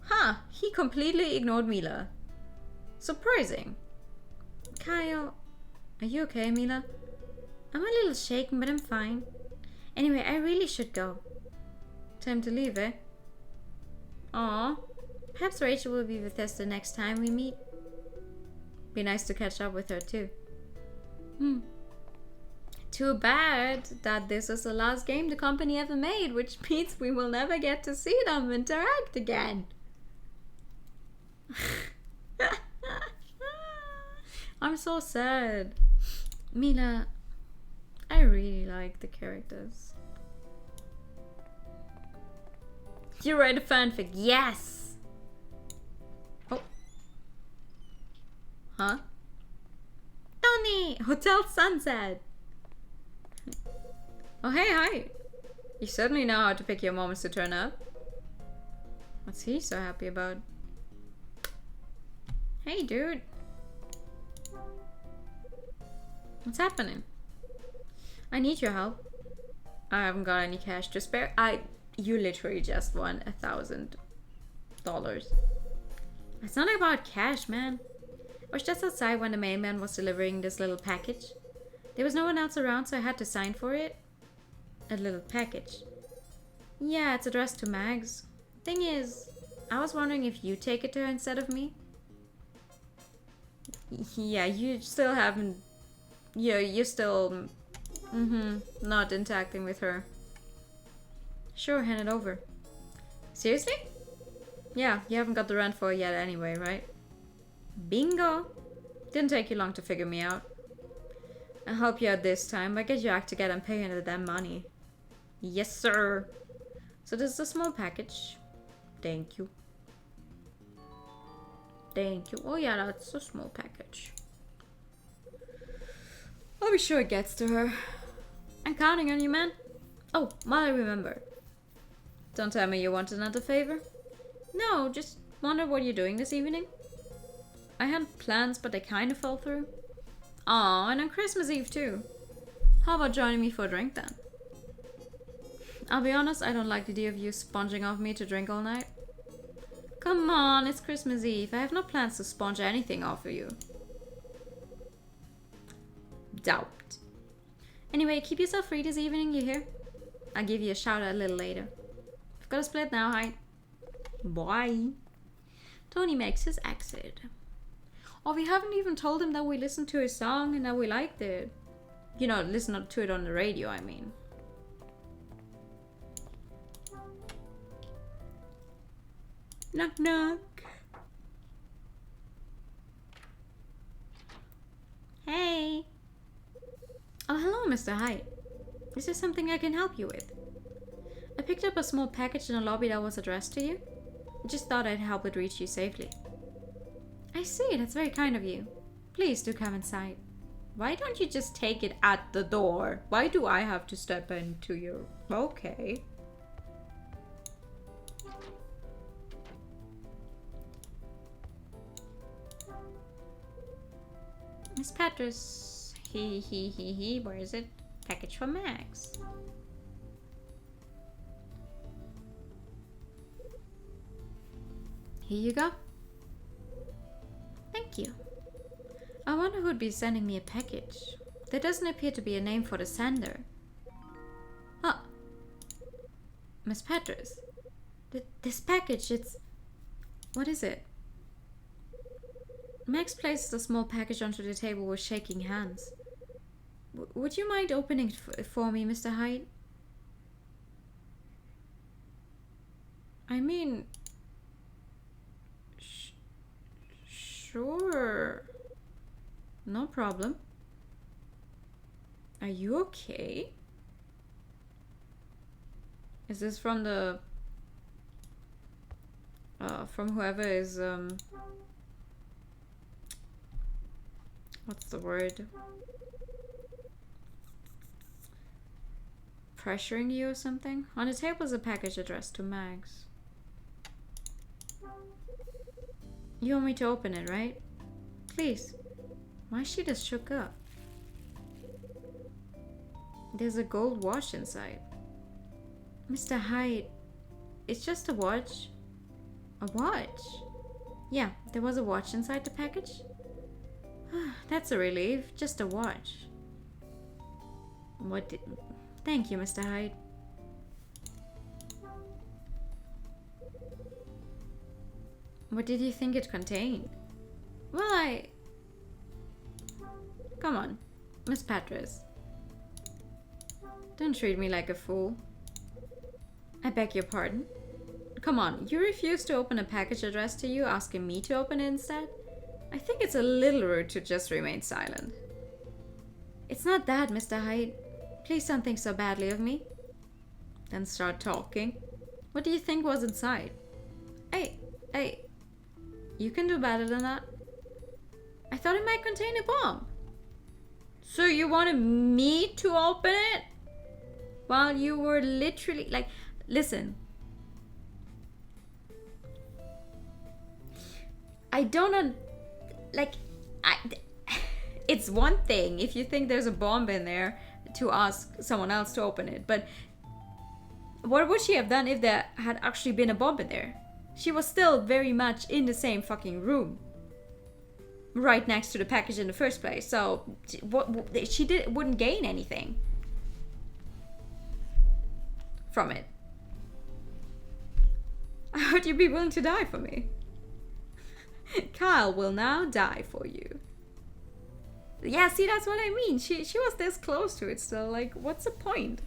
Huh, he completely ignored Mila. Surprising. Kyle, are you okay, Mila? I'm a little shaken, but I'm fine. Anyway, I really should go. Time to leave, eh? Aw. Perhaps Rachel will be with us the next time we meet. Be nice to catch up with her, too. Too bad that this is the last game the company ever made, which means we will never get to see them interact again. I'm so sad. Mila, I really like the characters. You write a fanfic, yes! Oh. Huh? Tony! Hotel Sunset! Oh hey, hi! You certainly know how to pick your moments to turn up. What's he so happy about? Hey dude! What's happening? I need your help. I haven't got any cash to spare. You literally just won $1,000. It's not about cash, man. I was just outside when the mailman was delivering this little package. There was no one else around, so I had to sign for it. A little package. Yeah, it's addressed to Mags. Thing is, I was wondering if you take it to her instead of me. Yeah, you still haven't... Yeah, you're still... not interacting with her. Sure, hand it over. Seriously? Yeah, you haven't got the rent for it yet anyway, right? Bingo! Didn't take you long to figure me out. I'll help you out this time, but get your act together and pay you the damn money. Yes, sir! So this is a small package. Thank you. Thank you. Oh yeah, that's a small package. I'll be sure it gets to her. I'm counting on you, man. Oh, while I remember. Don't tell me you want another favor? No, just wonder what you're doing this evening. I had plans, but they kind of fell through. Aw, and on Christmas Eve too. How about joining me for a drink then? I'll be honest, I don't like the idea of you sponging off me to drink all night. Come on, it's Christmas Eve. I have no plans to sponge anything off of you. Doubt. Anyway, keep yourself free this evening, you hear? I'll give you a shout out a little later. I've got to split now, hi. Bye. Tony makes his exit. Oh, we haven't even told him that we listened to his song and that we liked it. You know, listen to it on the radio, I mean. Knock knock. Mr. Hyde. Is there something I can help you with? I picked up a small package in a lobby that was addressed to you. Just thought I'd help it reach you safely. I see, that's very kind of you. Please do come inside. Why don't you just take it at the door? Why do I have to step into your... Okay. Miss Petrus. He. Where is it? Package for Max. Here you go. Thank you. I wonder who'd be sending me a package. There doesn't appear to be a name for the sender. Oh. Miss Petrus. This package, it's... What is it? Max places a small package onto the table with shaking hands. Would you mind opening it for me, Mr. Hyde? I mean... Sure. No problem. Are you okay? Is this from the... from whoever is, what's the word? Pressuring you or something? On the table is a package addressed to Max. You want me to open it, right? Please. Why is she just shook up? There's a gold watch inside. Mr. Hyde, it's just a watch. A watch? Yeah, there was a watch inside the package. That's a relief. Just a watch. What did... Thank you, Mr. Hyde. What did you think it contained? Well, Come on, Miss Petrus. Don't treat me like a fool. I beg your pardon? Come on, you refuse to open a package addressed to you, asking me to open it instead? I think it's a little rude to just remain silent. It's not that, Mr. Hyde. Please don't think so badly of me. Then start talking. What do you think was inside? Hey, you can do better than that. I thought it might contain a bomb. So you wanted me to open it? While you were literally, like, listen. I don't know, like, it's one thing if you think there's a bomb in there to ask someone else to open it, but what would she have done if there had actually been a bomb in there? She was still very much in the same fucking room, right next to the package in the first place, so wouldn't gain anything from it. Would you be willing to die for me? Kyle will now die for you. Yeah, see, that's what I mean. She was this close to it still. Like, what's the point?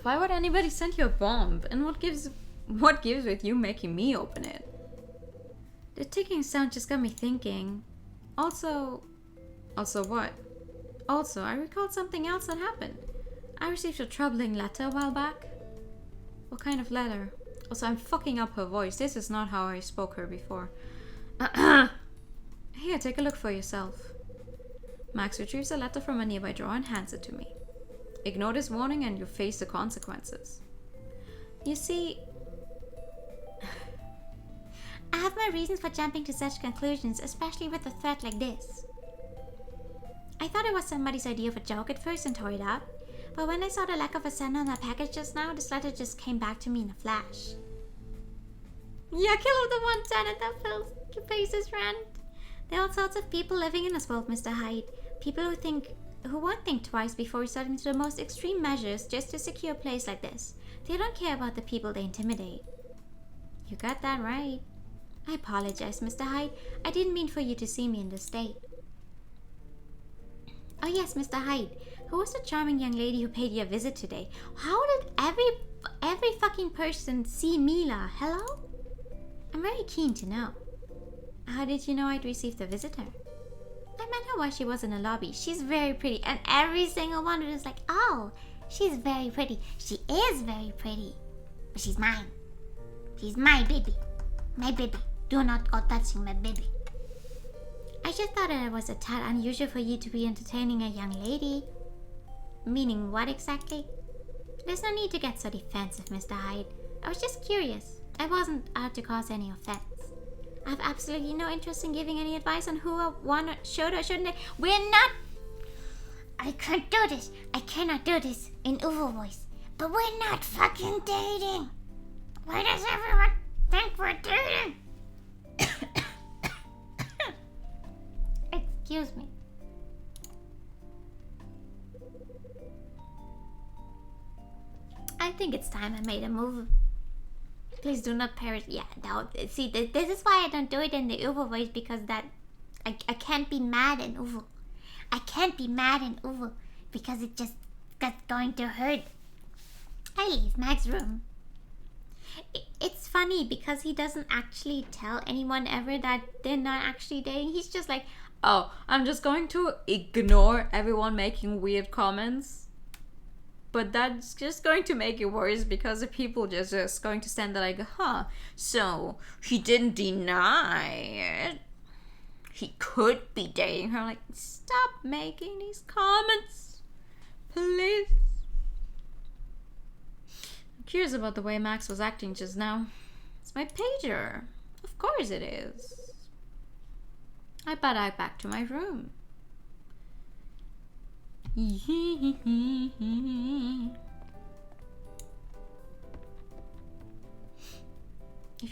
Why would anybody send you a bomb? And what gives with you making me open it? The ticking sound just got me thinking. Also what? Also, I recalled something else that happened. I received a troubling letter a while back. What kind of letter? Also, I'm fucking up her voice. This is not how I spoke her before. Here, take a look for yourself. Max retrieves a letter from a nearby drawer and hands it to me. Ignore this warning and you'll face the consequences. You see, I have my reasons for jumping to such conclusions, especially with a threat like this. I thought it was somebody's idea of a joke at first and tore it up. But when I saw the lack of a sender on that package just now, this letter just came back to me in a flash. Yeah, kill off the one tenant that fills your faces rent. There are all sorts of people living in this world, Mr. Hyde. People who won't think twice before resorting to the most extreme measures just to secure a place like this. They don't care about the people they intimidate. You got that right. I apologize, Mr. Hyde. I didn't mean for you to see me in this state. Oh yes, Mr. Hyde. Who was the charming young lady who paid you a visit today? How did every fucking person see Mila? Hello? I'm very keen to know. How did you know I'd received a visitor? I met her while she was in the lobby. She's very pretty, and every single one was like, oh, she's very pretty. She is very pretty. But she's mine. She's my baby. My baby. Do not go touching my baby. I just thought that it was a tad unusual for you to be entertaining a young lady. Meaning what exactly? There's no need to get so defensive, Mr. Hyde. I was just curious. I wasn't out to cause any offense. I have absolutely no interest in giving any advice on who I should or shouldn't. We're not. I can't do this. I cannot do this in Uvo voice. But we're not fucking dating. Why does everyone think we're dating? Excuse me. I think it's time I made a move. Please do not perish. Yeah, no. See, this is why I don't do it in the Uvo voice, because I can't be mad in Uvo. I can't be mad in Uvo because that's going to hurt. I leave Mag's room. It's funny because he doesn't actually tell anyone ever that they're not actually dating. He's just like, oh, I'm just going to ignore everyone making weird comments. But that's just going to make it worse because the people just going to stand there like, huh, so he didn't deny it. He could be dating her. Like, stop making these comments, please. I'm curious about the way Max was acting just now. It's my pager. Of course it is. I better back to my room. If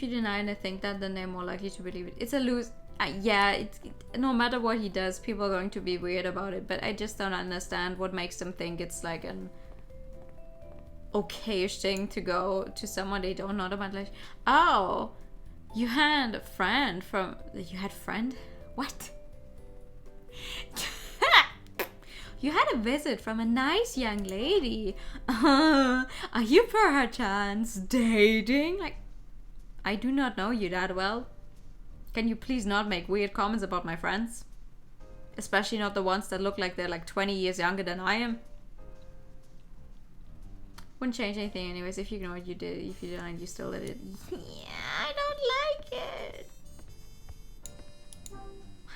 you deny and think that, then they're more likely to believe it. It's a lose. Yeah, no matter what he does, people are going to be weird about it. But I just don't understand what makes them think it's like an okayish thing to go to someone they don't know about. Like, oh, you had a friend from. You had a friend? What? You had a visit from a nice young lady. Are you perchance dating? Like, I do not know you that well. Can you please not make weird comments about my friends? Especially not the ones that look like they're like 20 years younger than I am. Wouldn't change anything anyways. If you know what you did, if you denied, you still did it. Yeah, I don't like it.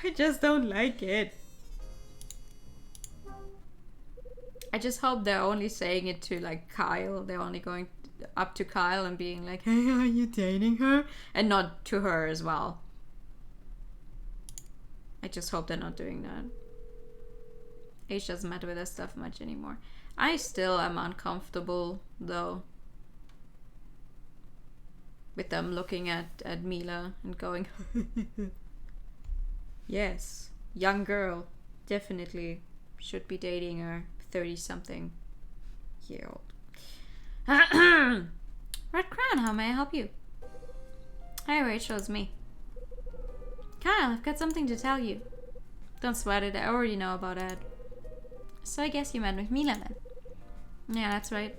I just don't like it. I just hope they're only saying it to like Kyle. They're only going up to Kyle and being like, hey, are you dating her? And not to her as well. I just hope they're not doing that. H doesn't matter with that stuff much anymore. I still am uncomfortable though with them looking at Mila and going, yes, young girl, definitely should be dating her 30-something year old. Red Crown, how may I help you? Hi Rachel, it's me. Kyle, I've got something to tell you. Don't sweat it, I already know about Ed. So I guess you met with Mila then? Yeah, that's right.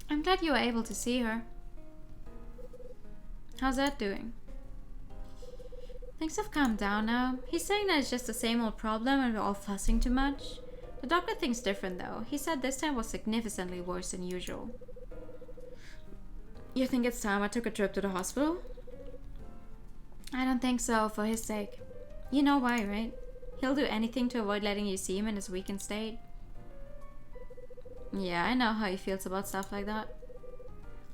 I'm glad you were able to see her. How's Ed doing? Things have calmed down now. He's saying that it's just the same old problem and we're all fussing too much. The doctor thinks different though. He said this time was significantly worse than usual. You think it's time I took a trip to the hospital? I don't think so, for his sake. You know why, right? He'll do anything to avoid letting you see him in his weakened state. Yeah, I know how he feels about stuff like that.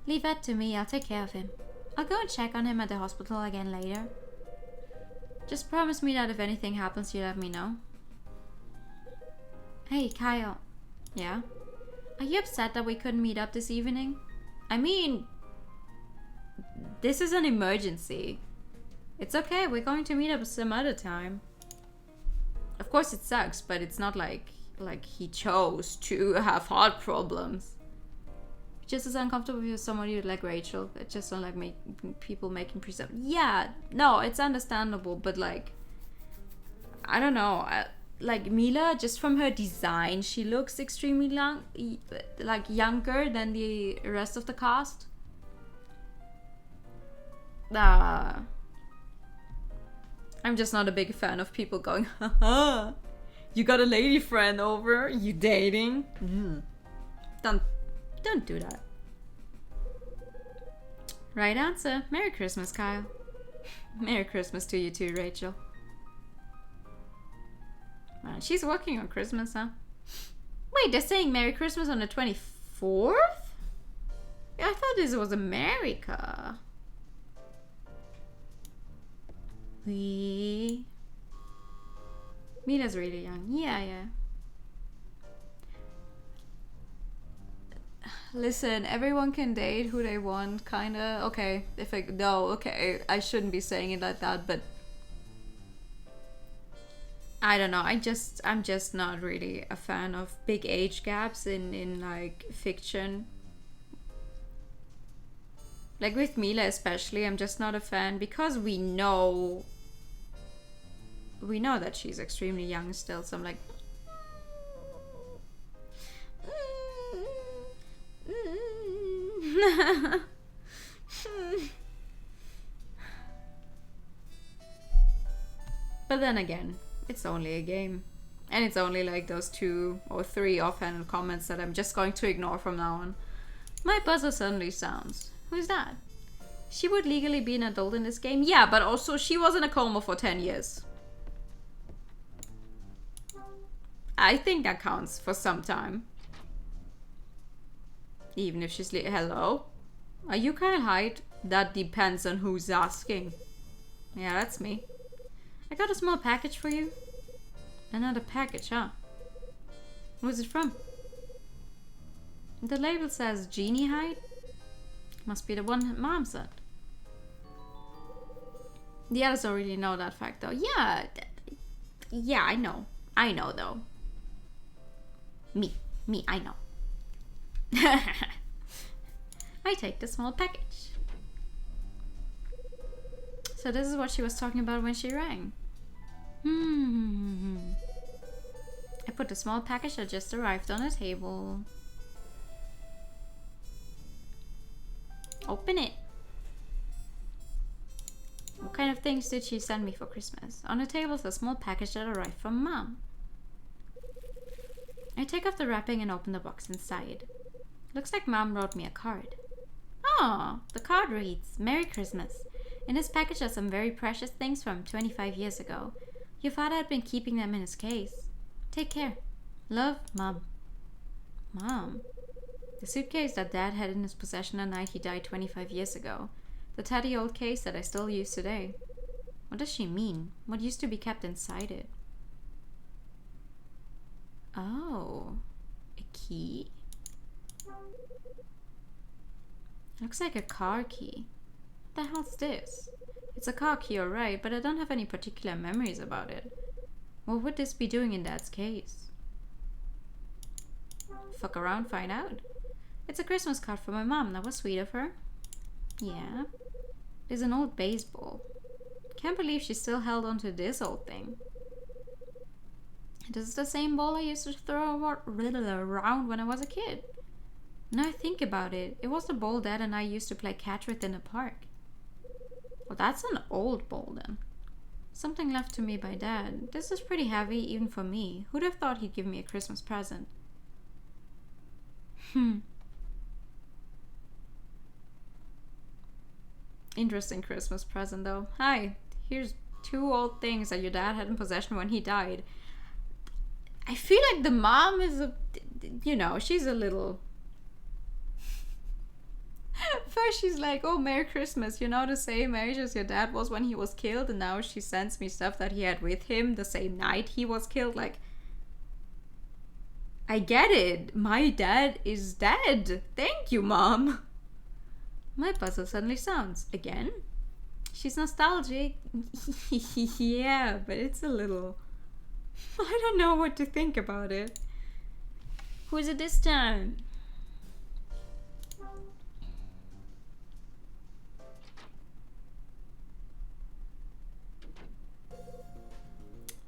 Leave that to me, I'll take care of him. I'll go and check on him at the hospital again later. Just promise me that if anything happens, you let me know. Hey, Kyle. Yeah? Are you upset that we couldn't meet up this evening? I mean, this is an emergency. It's okay, we're going to meet up some other time. Of course it sucks, but it's not like he chose to have heart problems. Just as uncomfortable with somebody like Rachel. I just don't like people making presumptions. Yeah, no, it's understandable, but like, I don't know. Like Mila, just from her design, she looks extremely younger than the rest of the cast. I'm just not a big fan of people going, haha, you got a lady friend over, you dating? Don't do that. Right answer. Merry Christmas, Kyle. Merry Christmas to you too, Rachel. Man, she's working on Christmas, huh? Wait, they're saying Merry Christmas on the 24th? Yeah, I thought this was America. Mila's really young. Yeah. Listen, everyone can date who they want, kinda. Okay, okay, I shouldn't be saying it like that, but I don't know. I'm just not really a fan of big age gaps in like fiction. Like with Mila especially, I'm just not a fan because we know that she's extremely young still, so I'm like but then again, it's only a game. And it's only like those 2 or 3 offhanded comments that I'm just going to ignore from now on. My buzzer suddenly sounds. Who's that? She would legally be an adult in this game? Yeah, but also she was in a coma for 10 years. I think that counts for some time. Even if she's hello? Are you Kyle Hyde? That depends on who's asking. Yeah, that's me. I got a small package for you. Another package, huh? Who's it from? The label says Genie Hyde. Must be the one Mom sent. The others don't really know that fact though. Yeah, I know. I know though. Me, I know. I take the small package. So this is what she was talking about when she rang. I put the small package that just arrived on the table. Open it. What kind of things did she send me for Christmas? On the table is a small package that arrived from Mom. I take off the wrapping and open the box inside. Looks like Mom wrote me a card. Oh, the card reads, Merry Christmas. In this package are some very precious things from 25 years ago. Your father had been keeping them in his case. Take care. Love, Mom. Mom? The suitcase that Dad had in his possession the night he died 25 years ago. The tatty old case that I still use today. What does she mean? What used to be kept inside it? Oh, a key? Looks like a car key. What the hell's this? It's a car key, alright, but I don't have any particular memories about it. What would this be doing in Dad's case? Fuck around, find out. It's a Christmas card for my mom. That was sweet of her. Yeah. There's an old baseball. Can't believe she still held on to this old thing. This is the same ball I used to throw around when I was a kid. Now I think about it, it was the ball Dad and I used to play catch with in the park. Well, that's an old ball then. Something left to me by Dad. This is pretty heavy even for me. Who'd have thought he'd give me a Christmas present? Interesting Christmas present though. Hi, here's 2 old things that your dad had in possession when he died. I feel like the mom is she's a little... First she's like, oh, Merry Christmas, you're not the same age as your dad was when he was killed, and now she sends me stuff that he had with him the same night he was killed. Like, I get it. My dad is dead. Thank you, Mom. My puzzle suddenly sounds. Again? She's nostalgic. Yeah, but it's a little... I don't know what to think about it. Who is it this time?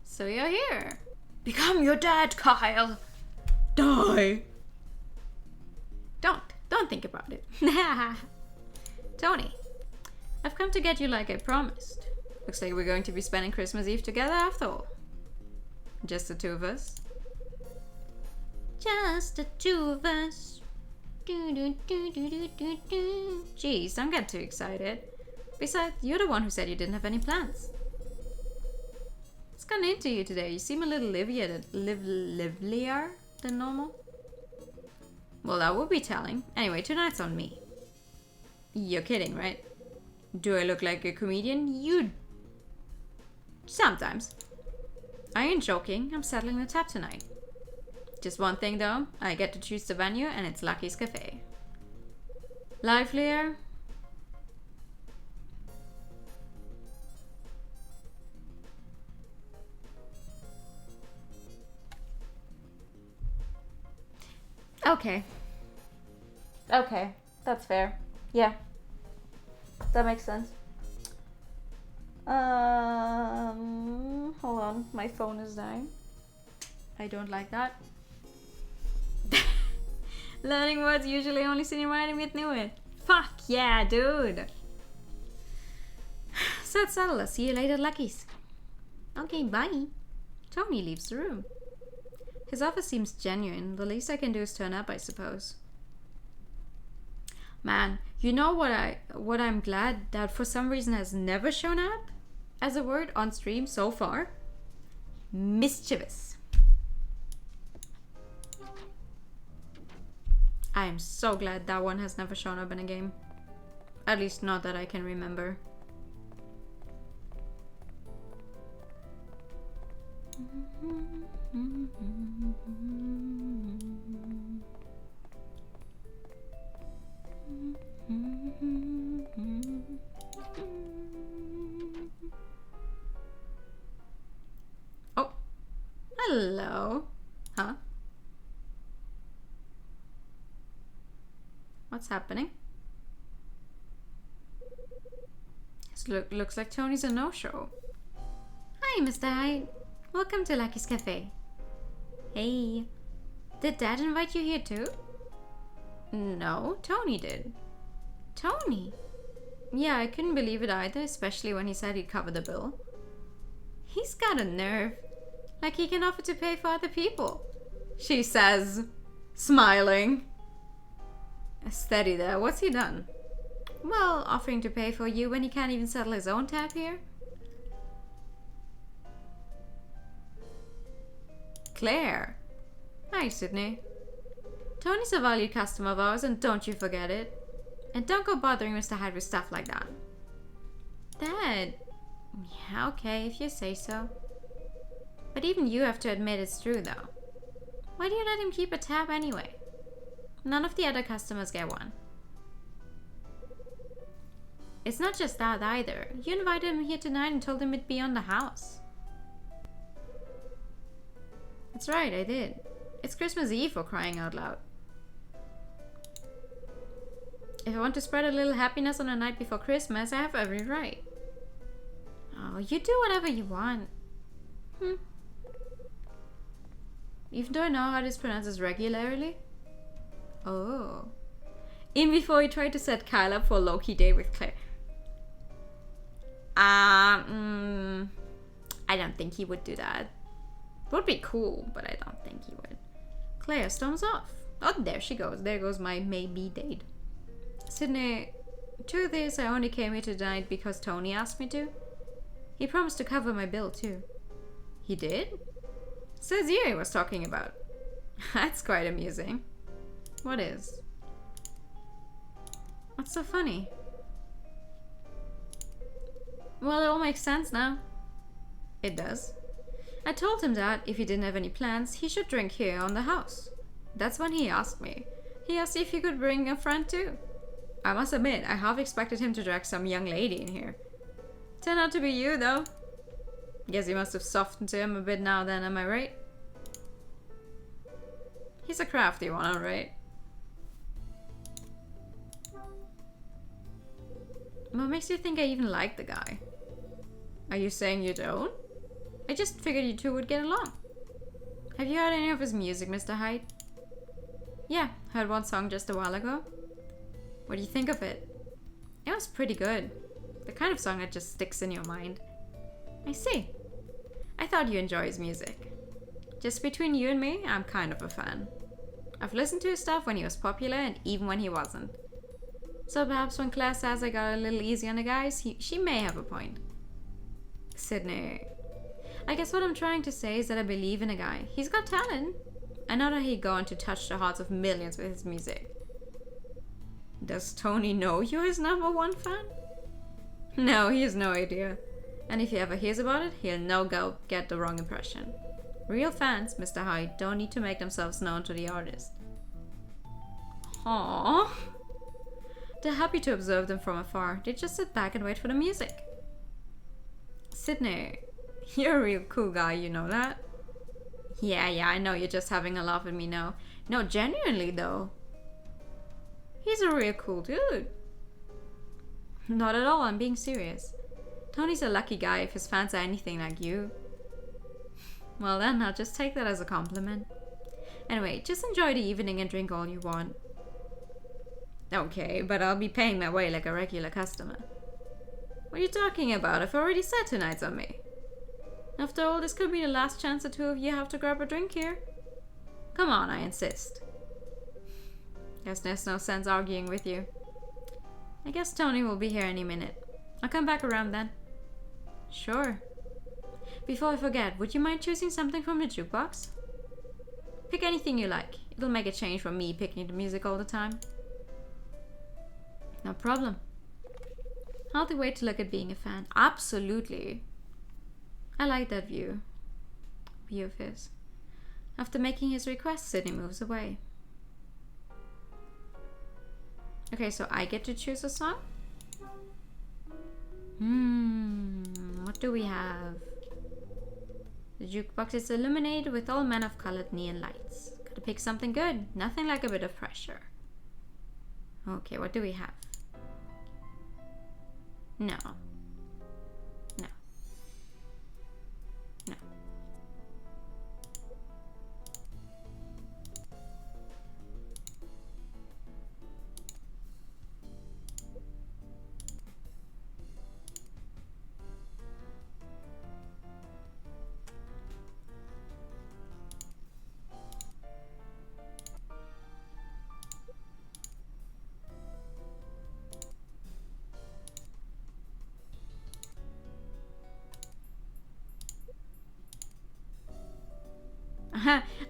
So you're here. Become your dad, Kyle. Die. Don't think about it. Tony, I've come to get you like I promised. Looks like we're going to be spending Christmas Eve together after all. Just the two of us. Just the two of us. Jeez, don't get too excited. Besides, you're the one who said you didn't have any plans. What's gone into you today? You seem a little livelier than normal. Well, that would be telling. Anyway, tonight's on me. You're kidding, right? Do I look like a comedian? You... Sometimes. I ain't joking. I'm settling the tab tonight. Just one thing though. I get to choose the venue and it's Lucky's Cafe. Livelier? Okay. Okay. That's fair. Yeah. That makes sense. Hold on. My phone is dying. I don't like that. Learning words usually only seen in writing with new it. Fuck yeah, dude. So it's settled. I'll see you later, Lucky's. Okay, bye. Tony leaves the room. His offer seems genuine. The least I can do is turn up, I suppose. Man, you know what I'm glad that for some reason has never shown up as a word on stream so far? Mischievous. I am so glad that one has never shown up in a game. At least not that I can remember. Oh, hello. Huh? What's happening? This looks like Tony's a no-show. Hi, Mr. Hyde. Welcome to Lucky's Cafe. Hey, did Dad invite you here too? No, Tony did. Tony? Yeah, I couldn't believe it either, especially when he said he'd cover the bill. He's got a nerve. Like he can offer to pay for other people. She says, smiling. Steady there, what's he done? Well, offering to pay for you when he can't even settle his own tab here? Claire. Hi, Sydney. Tony's a valued customer of ours, and don't you forget it. And don't go bothering Mr. Hyde with stuff like that. Dad. Yeah, okay, if you say so. But even you have to admit it's true, though. Why do you let him keep a tab anyway? None of the other customers get one. It's not just that either. You invited him here tonight and told him it'd be on the house. That's right, I did. It's Christmas Eve, for crying out loud. If I want to spread a little happiness on the night before Christmas, I have every right. Oh, you do whatever you want. Even though I know how this pronounces regularly. Oh. In before he tried to set Kyle up for a low-key date with Claire. I don't think he would do that. Would be cool, but I don't think he would. Claire storms off. Oh, there she goes. There goes my maybe date. Sydney, truth is, I only came here tonight because Tony asked me to. He promised to cover my bill, too. He did? Says you he was talking about. That's quite amusing. What is? What's so funny? Well, it all makes sense now. It does. I told him that if he didn't have any plans, he should drink here on the house. That's when he asked me. He asked if he could bring a friend too. I must admit, I half expected him to drag some young lady in here. Turned out to be you, though. Guess he must have softened to him a bit now then, am I right? He's a crafty one, alright. What makes you think I even like the guy? Are you saying you don't? I just figured you two would get along. Have you heard any of his music, Mr. Hyde? Yeah, heard one song just a while ago. What do you think of it? It was pretty good. The kind of song that just sticks in your mind. I see. I thought you enjoy his music. Just between you and me, I'm kind of a fan. I've listened to his stuff when he was popular and even when he wasn't. So perhaps when Claire says I got a little easy on the guys, she may have a point. Sydney, I guess what I'm trying to say is that I believe in a guy. He's got talent. I know that he'd go on to touch the hearts of millions with his music. Does Tony know you're his #1 fan? No, he has no idea. And if he ever hears about it, he'll no doubt get the wrong impression. Real fans, Mr. Hyde, don't need to make themselves known to the artist. Aww. They're happy to observe them from afar. They just sit back and wait for the music. Sydney, you're a real cool guy, you know that? Yeah, I know you're just having a laugh at me now. No, genuinely though. He's a real cool dude. Not at all, I'm being serious. Tony's a lucky guy if his fans are anything like you. Well then, I'll just take that as a compliment. Anyway, just enjoy the evening and drink all you want. Okay, but I'll be paying my way like a regular customer. What are you talking about? I've already said tonight's on me. After all, this could be the last chance the two of you have to grab a drink here. Come on, I insist. Guess there's no sense arguing with you. I guess Tony will be here any minute. I'll come back around then. Sure. Before I forget, would you mind choosing something from the jukebox? Pick anything you like. It'll make a change from me picking the music all the time. No problem. Hardly wait to look at being a fan. Absolutely. I like that view of his. After making his request, Sydney moves away. Okay, so I get to choose a song? What do we have? The jukebox is illuminated with all manner of colored neon lights. Gotta pick something good. Nothing like a bit of pressure. Okay, what do we have? No. No. No.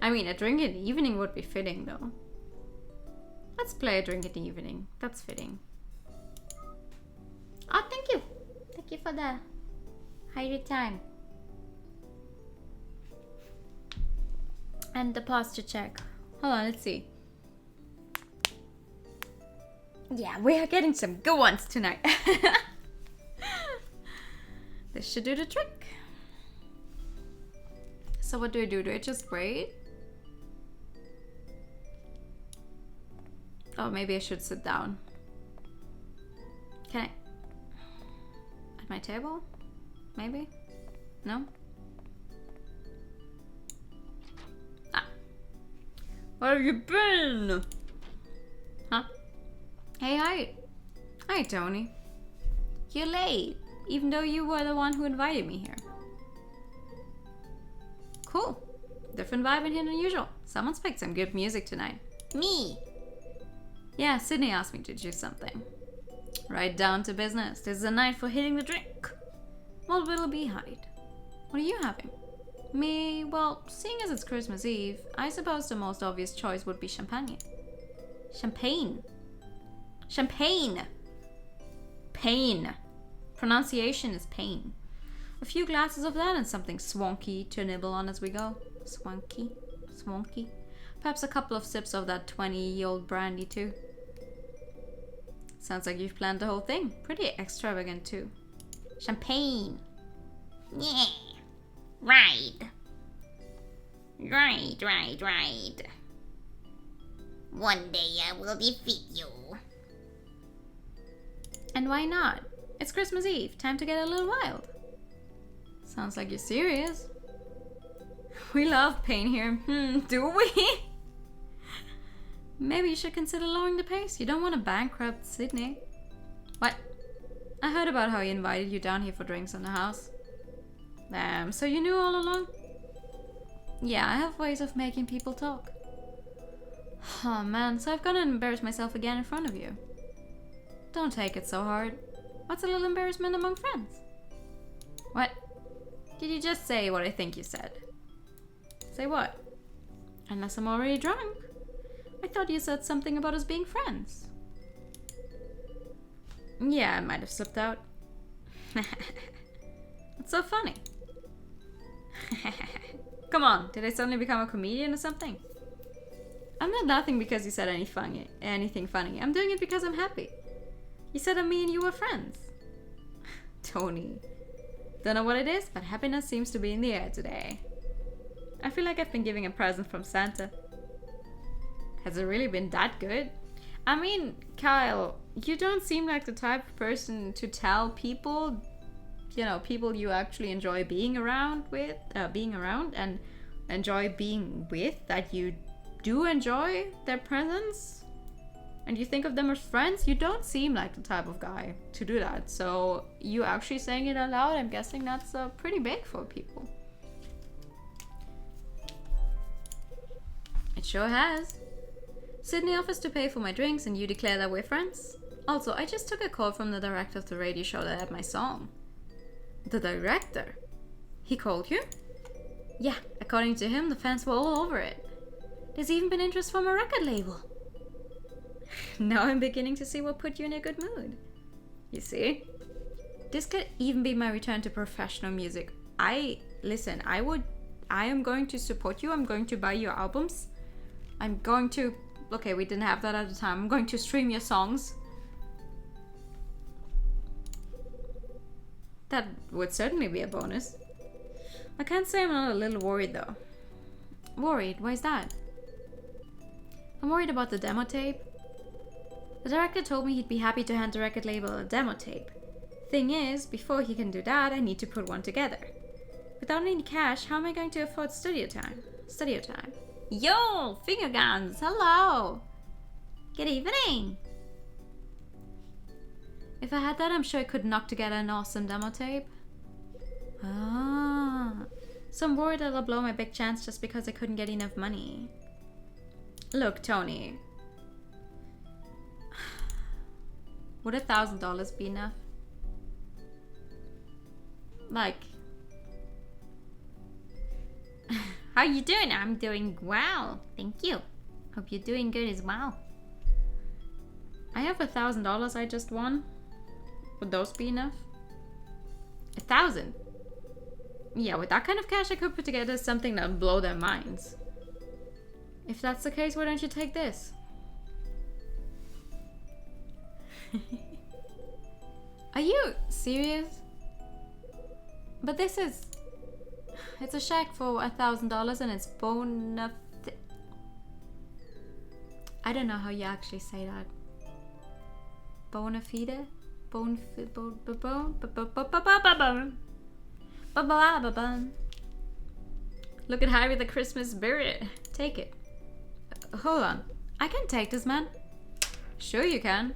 I mean, a drink in the evening would be fitting, though. Let's play a drink in the evening. That's fitting. Oh, thank you. Thank you for the higher time. And the posture check. Hold on, let's see. Yeah, we are getting some good ones tonight. This should do the trick. So what do I do? Do I just wait? Oh, maybe I should sit down. Can I? At my table? Maybe? No? Ah. Where have you been? Huh? Hey, hi. Hi, Tony. You're late, even though you were the one who invited me here. Cool. Different vibe in here than usual. Someone's picked some good music tonight. Me. Yeah, Sydney asked me to choose something. Right down to business. This is a night for hitting the drink. What will it be, Hyde? What are you having? Me? Well, seeing as it's Christmas Eve, I suppose the most obvious choice would be champagne. Champagne. Champagne. Pain. Pronunciation is pain. A few glasses of that and something swanky to nibble on as we go. Swanky? Swanky? Perhaps a couple of sips of that 20-year-old brandy too. Sounds like you've planned the whole thing. Pretty extravagant too. Champagne. Yeah. Right. Right. One day I will defeat you. And why not? It's Christmas Eve. Time to get a little wild. Sounds like you're serious. We love pain here. Do we? Maybe you should consider lowering the pace. You don't want to bankrupt Sydney. What? I heard about how he invited you down here for drinks in the house. So you knew all along? Yeah, I have ways of making people talk. Oh man, so I've gonna embarrass myself again in front of you. Don't take it so hard. What's a little embarrassment among friends? What? Did you just say what I think you said? Say what? Unless I'm already drunk. I thought you said something about us being friends. Yeah, I might have slipped out. What's so funny? Come on, did I suddenly become a comedian or something? I'm not laughing because you said anything funny. I'm doing it because I'm happy. You said that me and you were friends. Tony. Don't know what it is, but happiness seems to be in the air today. I feel like I've been giving a present from Santa. Has it really been that good? I mean, Kyle, you don't seem like the type of person to tell people, people you actually enjoy being around and enjoy being with, that you do enjoy their presence and you think of them as friends. You don't seem like the type of guy to do that. So you actually saying it out loud, I'm guessing that's pretty big for people. It sure has. Sydney offers to pay for my drinks and you declare that we're friends. Also, I just took a call from the director of the radio show that had my song. The director? He called you? Yeah, according to him, the fans were all over it. There's even been interest from a record label. Now I'm beginning to see what put you in a good mood. You see? This could even be my return to professional music. I am going to support you. I'm going to buy your albums. I'm going to... Okay, we didn't have that at the time. I'm going to stream your songs. That would certainly be a bonus. I can't say I'm not a little worried though. Worried? Why is that? I'm worried about the demo tape. The director told me he'd be happy to hand the record label a demo tape. Thing is, before he can do that, I need to put one together. Without any cash, how am I going to afford studio time? Yo, finger guns, hello! Good evening! If I had that, I'm sure I could knock together an awesome demo tape. So I'm worried that I'll blow my big chance just because I couldn't get enough money. Look, Tony. Would $1,000 be enough? Like... How you doing? I'm doing well. Thank you. Hope you're doing good as well. I have $1,000 I just won. Would those be enough? 1,000? Yeah, with that kind of cash I could put together something that would blow their minds. If that's the case, why don't you take this? Are you serious? But this is... It's a check for $1,000 and it's bona fide. I don't know how you actually say that. Bona fide? Look at Harry the Christmas spirit. Take it. Hold on. I can take this, man. Sure you can.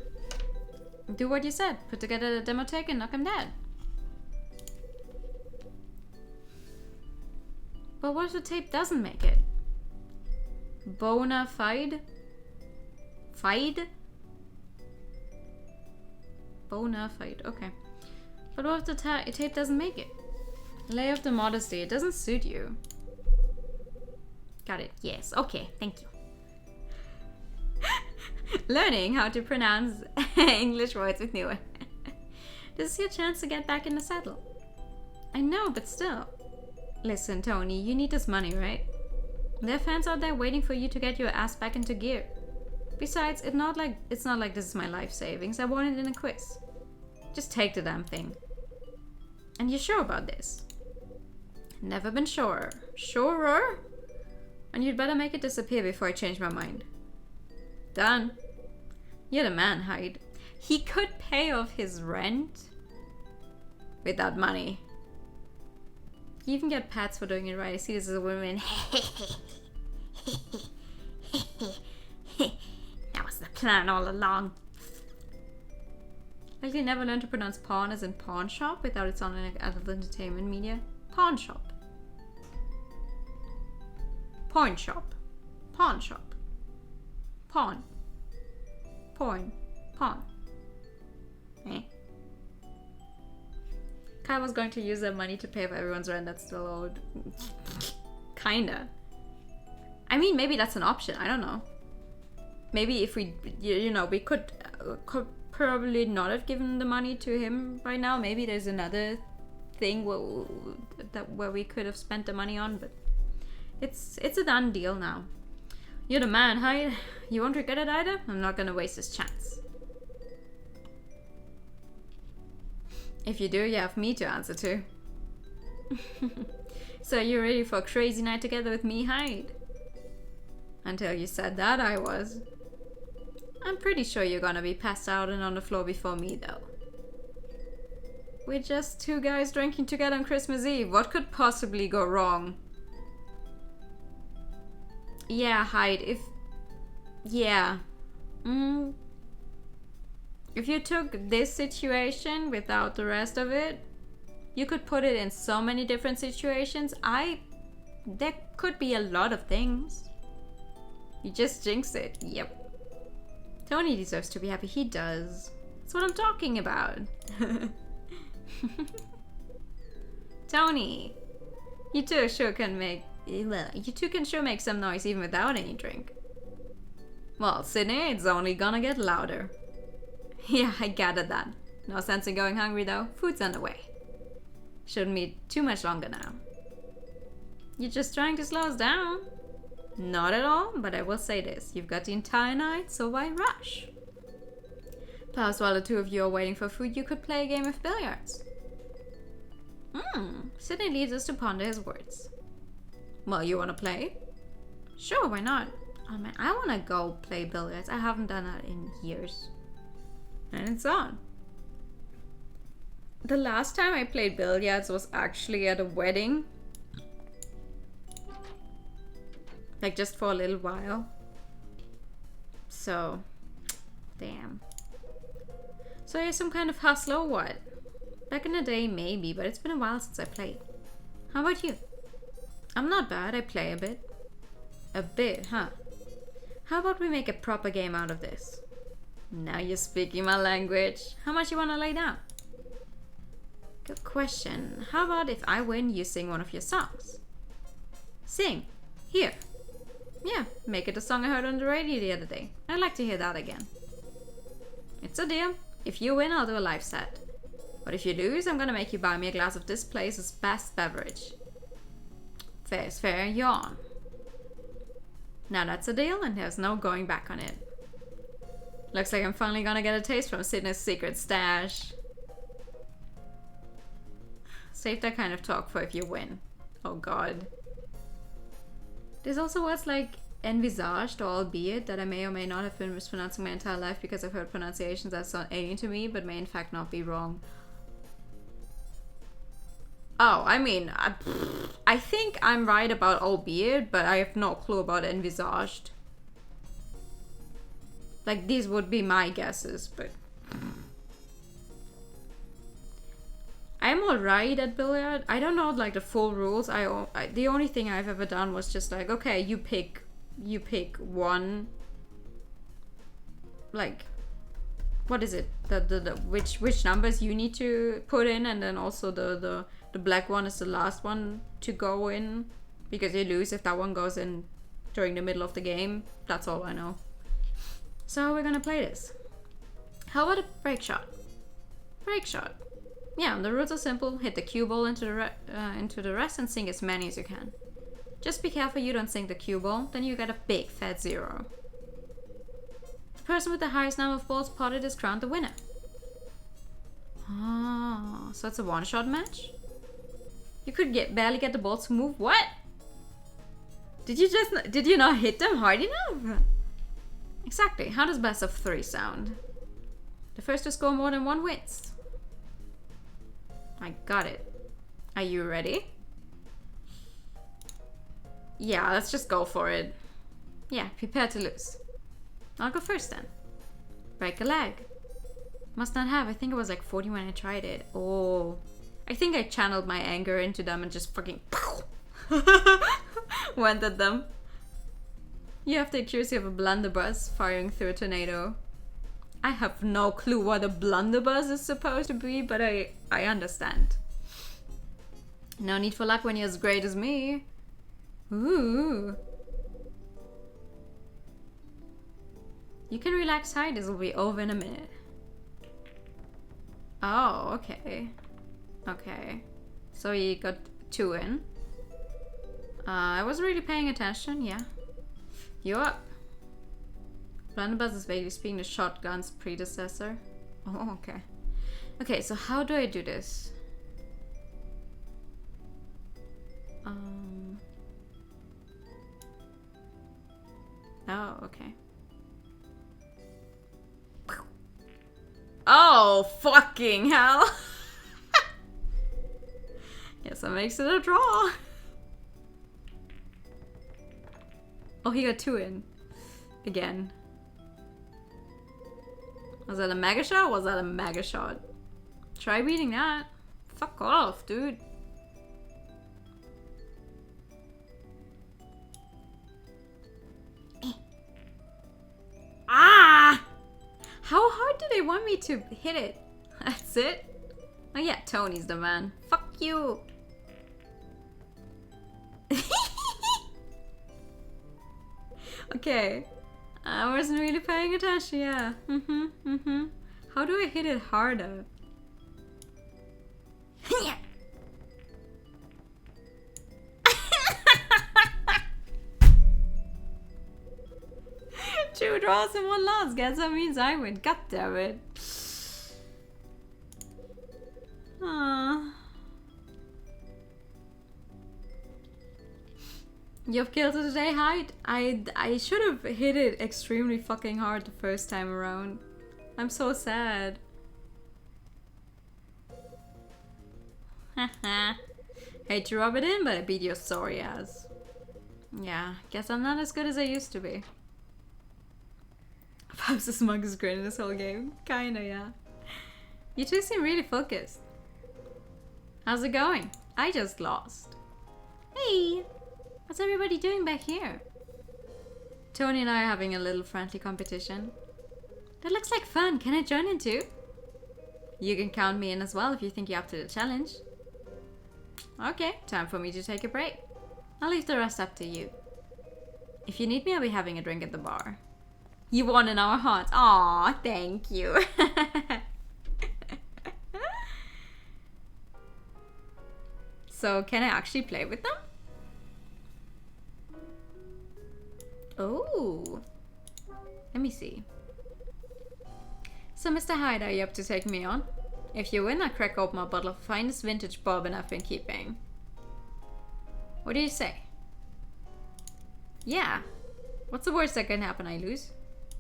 Do what you said. Put together the demo tape and knock him dead. But what if the tape doesn't make it? Bona fide? Fide? Bona fide, okay. But what if the tape doesn't make it? Lay off the modesty, it doesn't suit you. Got it, yes, okay, thank you. Learning how to pronounce English words with Newer. This is your chance to get back in the saddle. I know, but still. Listen, Tony, you need this money, right? There are fans out there waiting for you to get your ass back into gear. Besides, it's not like this is my life savings. I won it in a quiz. Just take the damn thing. And you're sure about this? Never been surer. Surer? And you'd better make it disappear before I change my mind. Done. You're the man, Hyde. He could pay off his rent with that money. You even get pats for doing it right. I see this as a woman. That was the plan all along. Like they never learned to pronounce pawn as in pawn shop without it sounding like adult entertainment media. Pawn shop. Pawn shop. Pawn shop. Pawn. Pawn. Pawn. Eh. Kai was going to use that money to pay for everyone's rent that's still owed. Kinda. I mean, maybe that's an option. I don't know. Maybe if we, you know, we could probably not have given the money to him right now. Maybe there's another thing where we could have spent the money on, but it's a done deal now. You're the man, Hyde. You won't regret it either? I'm not gonna waste this chance. If you do, you have me to answer to. So you're ready for a crazy night together with me, Hyde? Until you said that, I was. I'm pretty sure you're gonna be passed out and on the floor before me, though. We're just two guys drinking together on Christmas Eve. What could possibly go wrong? Yeah, Hyde, if... Yeah. If you took this situation without the rest of it, you could put it in so many different situations. There could be a lot of things. You just jinxed it. Yep. Tony deserves to be happy. He does. That's what I'm talking about. Tony, you two sure can make some noise even without any drink. Well, Sydney, it's only gonna get louder. Yeah, I gathered that. No sense in going hungry though. Food's on the way. Shouldn't be too much longer now. You're just trying to slow us down. Not at all, but I will say this. You've got the entire night, so why rush? Plus, while the two of you are waiting for food, you could play a game of billiards. Sydney leaves us to ponder his words. Well, you wanna play? Sure, why not? Oh man, I wanna go play billiards. I haven't done that in years. And it's on. The last time I played billiards was actually at a wedding. Like just for a little while. So, damn. So you're some kind of hustler or what? Back in the day, maybe, but it's been a while since I played. How about you? I'm not bad, I play a bit. A bit, huh? How about we make a proper game out of this? Now you're speaking my language. How much you wanna lay down? Good question. How about if I win, you sing one of your songs? Sing. Here. Yeah, make it a song I heard on the radio the other day. I'd like to hear that again. It's a deal. If you win, I'll do a live set. But if you lose, I'm gonna make you buy me a glass of this place's best beverage. Fair's fair, you're on. Now that's a deal, and there's no going back on it. Looks like I'm finally gonna get a taste from Sydney's secret stash. Save that kind of talk for if you win. Oh god. There's also words like envisaged or albeit that I may or may not have been mispronouncing my entire life because I've heard pronunciations that sound alien to me but may in fact not be wrong. Oh, I mean, I think I'm right about albeit, but I have no clue about envisaged. Like, these would be my guesses, but... I'm alright at billiard. I don't know, like, the full rules. The only thing I've ever done was just like, okay, you pick one... Like... What is it? Which numbers you need to put in, and then also the black one is the last one to go in, because you lose if that one goes in during the middle of the game. That's all I know. So we're gonna play this. How about a break shot? Break shot. Yeah, the rules are simple. Hit the cue ball into the rest and sink as many as you can. Just be careful you don't sink the cue ball, then you get a big fat 0. The person with the highest number of balls potted is crowned the winner. Oh, so it's a one-shot match? You could barely get the balls to move. What? Did you not hit them hard enough? Exactly. How does best of 3 sound? The first to score more than 1 wins. I got it. Are you ready? Yeah, let's just go for it. Yeah, prepare to lose. I'll go first then. Break a leg. Must not have. I think it was like 40 when I tried it. Oh. I think I channeled my anger into them and just fucking went at them. You have the accuracy of a blunderbuss firing through a tornado. I have no clue what a blunderbuss is supposed to be, but I understand. No need for luck when you're as great as me. Ooh. You can relax, hi, this will be over in a minute. Oh, okay. Okay. So you got 2 in. I wasn't really paying attention, yeah. You're up. Blunderbuss is vaguely speaking the shotgun's predecessor. Oh, okay. Okay, so how do I do this? Oh, okay. Oh, fucking hell! Guess that makes it a draw. Oh, he got 2 in. Again. Was that a mega shot or was that a mega shot? Try beating that. Fuck off, dude. Ah! How hard do they want me to hit it? That's it? Oh yeah, Tony's the man. Fuck you. Okay. I wasn't really paying attention, yeah. How do I hit it harder? Two draws and 1 loss. Guess that means I win. God damn it. Aww. You've killed it today, Hyde. I should have hit it extremely fucking hard the first time around. I'm so sad. Hate to rub it in, but I beat your sorry ass. Yeah, guess I'm not as good as I used to be. Perhaps the smuggest grin in this whole game. Kinda, yeah. You two seem really focused. How's it going? I just lost. Hey! What's everybody doing back here? Tony and I are having a little friendly competition. That looks like fun. Can I join in too? You can count me in as well if you think you're up to the challenge. Okay, time for me to take a break. I'll leave the rest up to you. If you need me, I'll be having a drink at the bar. You won in our hearts. Aw, thank you. So, can I actually play with them? Oh. Let me see. So, Mr. Hyde, are you up to take me on? If you win, I'll crack open a bottle of finest vintage bourbon I've been keeping. What do you say? Yeah. What's the worst that can happen? I lose?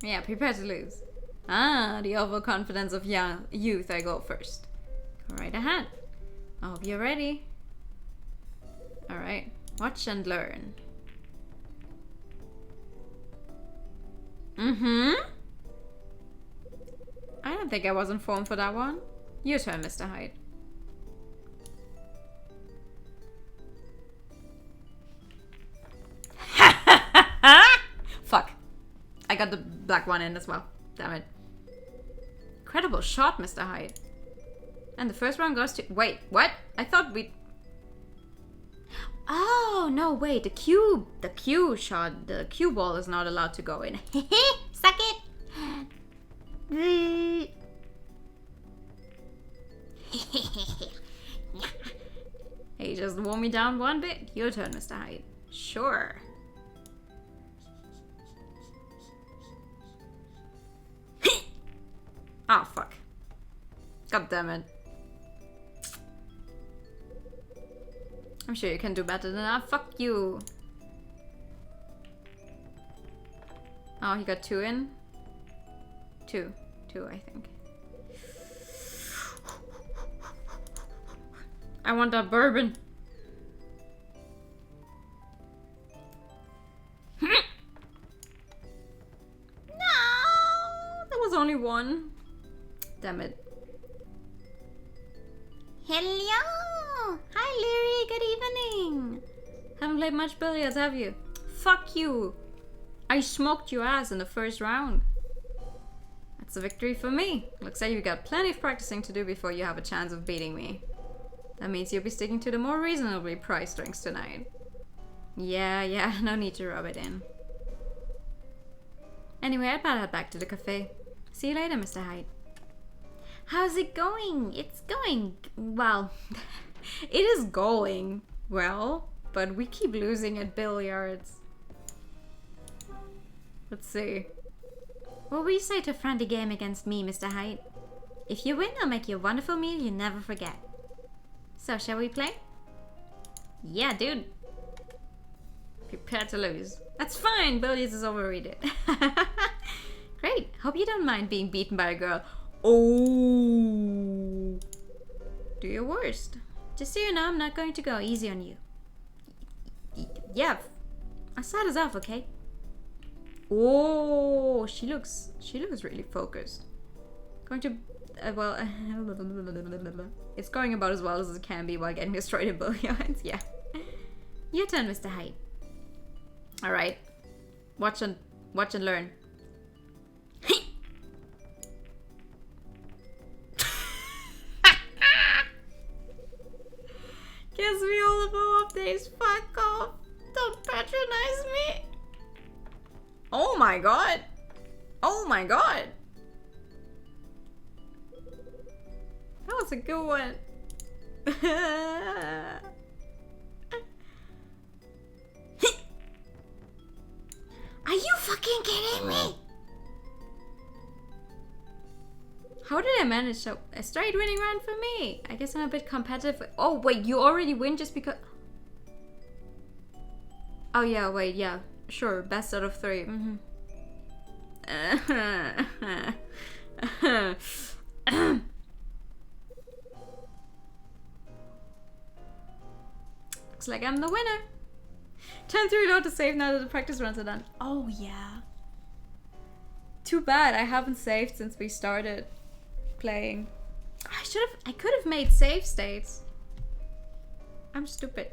Yeah, prepare to lose. Ah, the overconfidence of young youth. I go first. Go right ahead. I hope you're ready. Alright. Watch and learn. I don't think I was informed for that one. Your turn, Mr. Hyde. Fuck. I got the black one in as well. Damn it. Incredible shot, Mr. Hyde. And the first round goes to... Wait, what? I thought we... Oh, no, wait. The cue shot. The cue ball is not allowed to go in. Suck it. Hey, just wore me down one bit. Your turn, Mr. Hyde. Sure. Oh, fuck. God damn it. I'm sure you can do better than that. Fuck you. Oh, he got 2 in? 2. 2, I think. I want that bourbon. No! There was only 1. Damn it. Hello! Hi, Leary. Good evening. Haven't played much billiards, have you? Fuck you. I smoked your ass in the first round. That's a victory for me. Looks like you've got plenty of practicing to do before you have a chance of beating me. That means you'll be sticking to the more reasonably priced drinks tonight. Yeah, no need to rub it in. Anyway, I'd better head back to the cafe. See you later, Mr. Hyde. How's it going? It's going well. It is going well, but we keep losing at billiards. Let's see. What will you say to a friendly game against me, Mr. Hyde? If you win, I'll make you a wonderful meal you never forget. So, shall we play? Yeah, dude. Prepare to lose. That's fine, billiards is overrated. Great, hope you don't mind being beaten by a girl. Oh. Do your worst. Just so you know, I'm not going to go easy on you. Yeah, I start us off, okay? Oh, she looks really focused. Going to, it's going about as well as it can be while getting destroyed in billiards. Yeah. Your turn, Mr. Hyde. All right. Watch and learn. Gives me all of the updates. Fuck off. Don't patronize me. Oh my god. Oh my god. That was a good one. Are you fucking kidding me? How did I manage a straight winning round for me? I guess I'm a bit competitive. Oh wait, you already win just because... Oh yeah, wait, yeah. Sure, best out of 3. Looks like I'm the winner. Time to reload to save now that the practice runs are done. Oh yeah. Too bad I haven't saved since we started playing. I could have made save states. I'm stupid.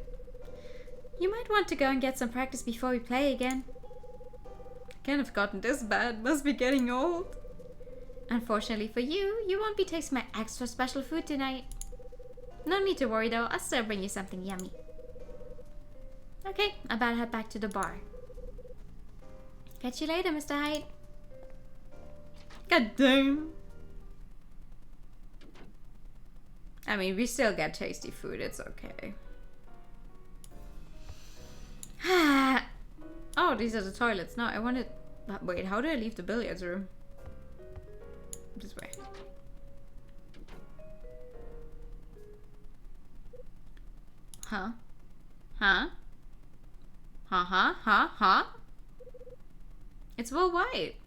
You might want to go and get some practice before we play again. Can't have gotten this bad. Must be getting old. Unfortunately for you, you won't be tasting my extra special food tonight. No need to worry though, I'll still bring you something yummy. Okay, I better head back to the bar. Catch you later, Mr. Hyde. God damn. I mean, we still get tasty food, it's okay. Oh, these are the toilets. No, I wanted... Wait, how do I leave the billiards room? This way. Huh? Huh? Huh? It's Will White.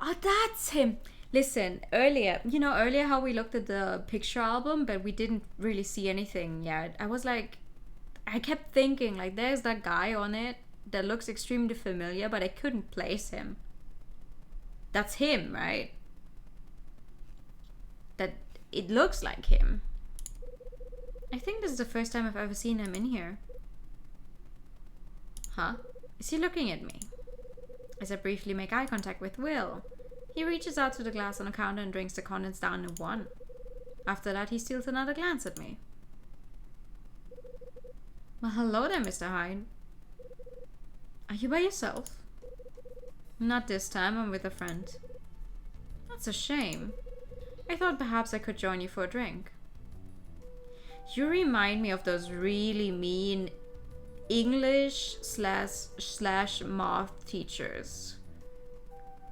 Oh, that's him. Listen, earlier how we looked at the picture album, but we didn't really see anything yet. I kept thinking, like, there's that guy on it that looks extremely familiar, but I couldn't place him. That's him, right? That it looks like him. I think this is the first time I've ever seen him in here. Huh? Is he looking at me? As I briefly make eye contact with Will, he reaches out to the glass on the counter and drinks the contents down in one. After that, he steals another glance at me. Well, hello there, Mr. Hyde. Are you by yourself? Not this time, I'm with a friend. That's a shame. I thought perhaps I could join you for a drink. You remind me of those really mean English slash math teachers.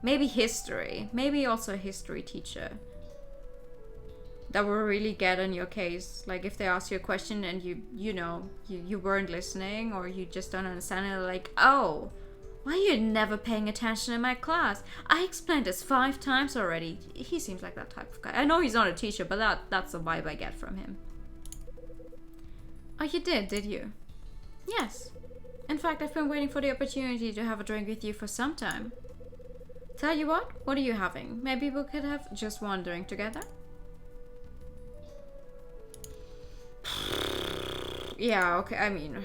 Maybe history. Maybe also a history teacher. That will really get on your case. Like if they ask you a question and you weren't listening or you just don't understand it, like, oh, why are you never paying attention in my class? I explained this 5 times already. He seems like that type of guy. I know he's not a teacher, but that's the vibe I get from him. Oh, you did you? Yes. In fact, I've been waiting for the opportunity to have a drink with you for some time. Tell you what are you having? Maybe we could have just one drink together? Yeah, okay, I mean,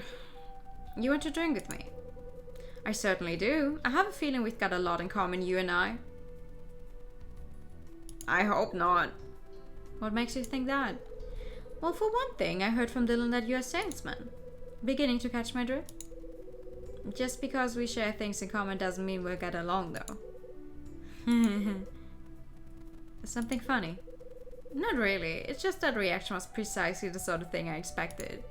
you want to drink with me? I certainly do. I have a feeling we've got a lot in common, you and I. I hope not. What makes you think that? Well, for one thing, I heard from Dylan that you're a salesman. Beginning to catch my drift? Just because we share things in common doesn't mean we'll get along, though. Something funny? Not really. It's just that reaction was precisely the sort of thing I expected.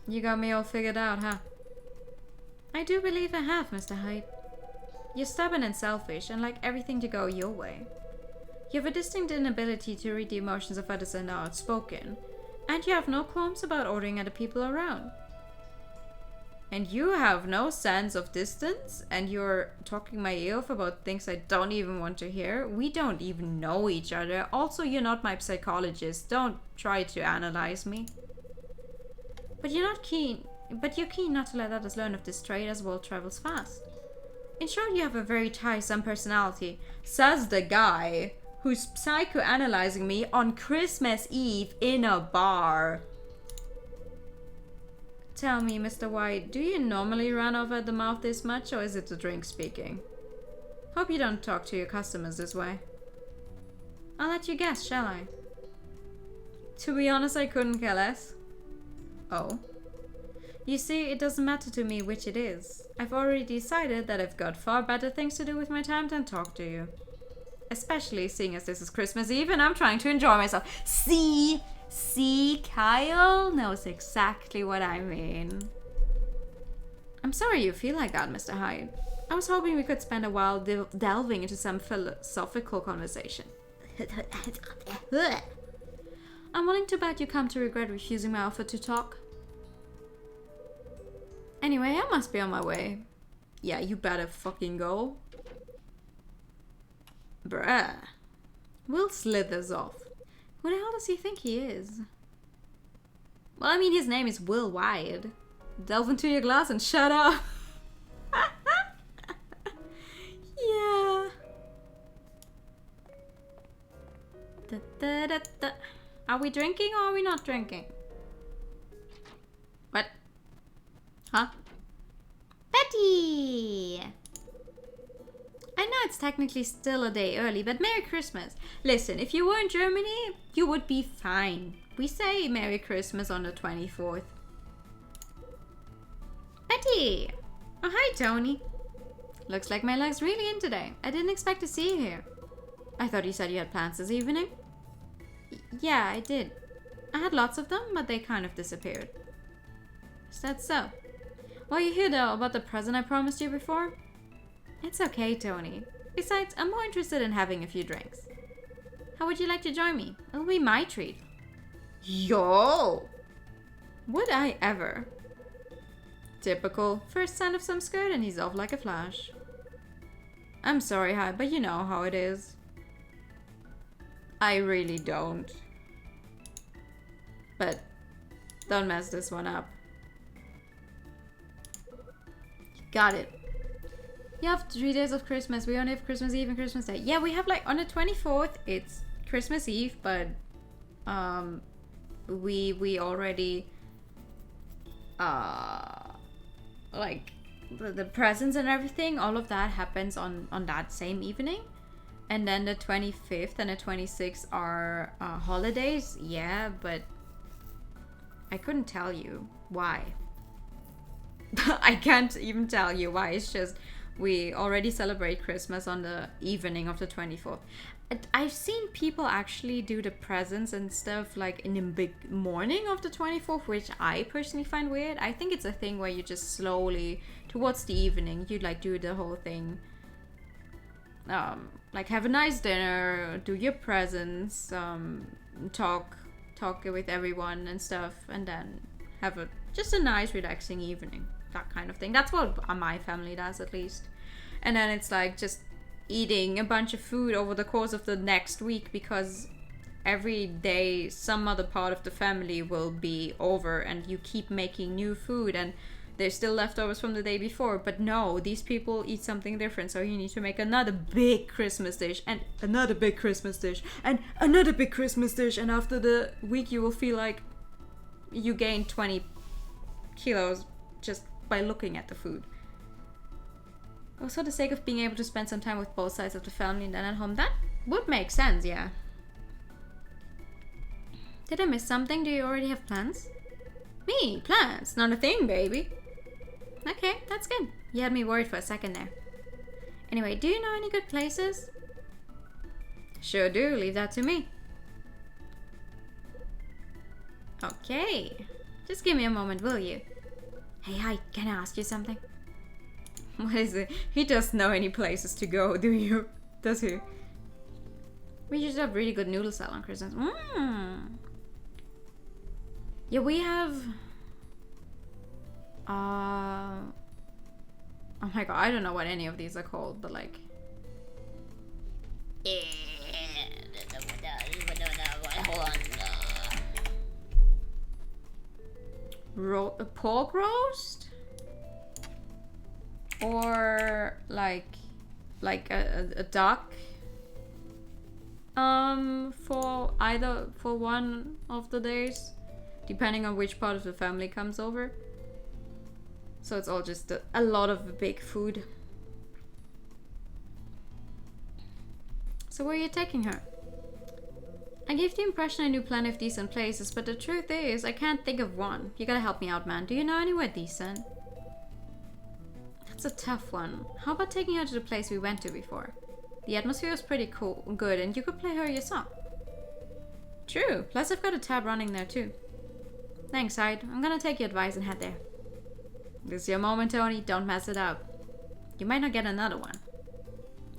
You got me all figured out, huh? I do believe I have, Mr. Hyde. You're stubborn and selfish and like everything to go your way. You have a distinct inability to read the emotions of others and are outspoken. And you have no qualms about ordering other people around. And you have no sense of distance, and you're talking my ear off about things I don't even want to hear. We don't even know each other. Also, you're not my psychologist. Don't try to analyze me. But you're keen not to let others learn of this trait as the world travels fast. In short, you have a very tiresome personality, says the guy who's psychoanalyzing me on Christmas Eve in a bar. Tell me, Mr. White, do you normally run off at the mouth this much, or is it the drink speaking? Hope you don't talk to your customers this way. I'll let you guess, shall I? To be honest, I couldn't care less. Oh? You see, it doesn't matter to me which it is. I've already decided that I've got far better things to do with my time than talk to you. Especially seeing as this is Christmas Eve and I'm trying to enjoy myself. See, Kyle knows exactly what I mean. I'm sorry you feel like that, Mr. Hyde. I was hoping we could spend a while delving into some philosophical conversation. I'm willing to bet you come to regret refusing my offer to talk. Anyway, I must be on my way. Yeah, you better fucking go. Bruh. Will slithers off. Who the hell does he think he is? Well, I mean, his name is Will Wide. Delve into your glass and shut up. Yeah. Da. Are we drinking or are we not drinking? What? Huh? Betty! I know it's technically still a day early, but Merry Christmas. Listen, if you were in Germany, you would be fine. We say Merry Christmas on the 24th. Betty! Oh, hi, Tony. Looks like my leg's really in today. I didn't expect to see you here. I thought you said you had plans this evening. Yeah, I did. I had lots of them, but they kind of disappeared. Is that so? Well, you hear though about the present I promised you before? It's okay, Tony. Besides, I'm more interested in having a few drinks. How would you like to join me? It'll be my treat. Yo! Would I ever? Typical. First sign of some skirt and he's off like a flash. I'm sorry, Hi, but you know how it is. I really don't. But don't mess this one up. Got it. You have 3 days of Christmas. We only have Christmas Eve and Christmas Day. Yeah, we have like on the 24th, it's Christmas Eve, but we already like the presents and everything, all of that happens on that same evening. And then the 25th and the 26th are holidays. Yeah, but I couldn't tell you why. I can't even tell you why. It's just we already celebrate Christmas on the evening of the 24th. I've seen people actually do the presents and stuff like in the big morning of the 24th, which I personally find weird. I think it's a thing where you just slowly, towards the evening, you like do the whole thing. Like have a nice dinner, do your presents, talk with everyone and stuff, and then have just a nice relaxing evening. That kind of thing. That's what my family does, at least. And then it's like just eating a bunch of food over the course of the next week, because every day some other part of the family will be over and you keep making new food and there's still leftovers from the day before. But no, these people eat something different, so you need to make another big Christmas dish and another big Christmas dish and another big Christmas dish, and after the week you will feel like, you gain 20 kilos just by looking at the food. Also, for the sake of being able to spend some time with both sides of the family and then at home, that would make sense, yeah. Did I miss something? Do you already have plans? Me? Plans? Not a thing, baby. Okay, that's good. You had me worried for a second there. Anyway, do you know any good places? Sure do. Leave that to me. Okay. Just give me a moment, will you? Hey, hi. Can I ask you something? What is it? He doesn't know any places to go, do you? Does he? We usually have really good noodle salad on Christmas. Yeah, we have... Oh my god, I don't know what any of these are called, but like... pork roast? Or like a duck? For one of the days, depending on which part of the family comes over. So it's all just a lot of big food. So where are you taking her? I gave the impression I knew plenty of decent places, but the truth is, I can't think of one. You gotta help me out, man. Do you know anywhere decent? That's a tough one. How about taking her to the place we went to before? The atmosphere was pretty good, and you could play her your song. True. Plus I've got a tab running there too. Thanks, Hyde. I'm gonna take your advice and head there. This is your moment, Tony. Don't mess it up. You might not get another one.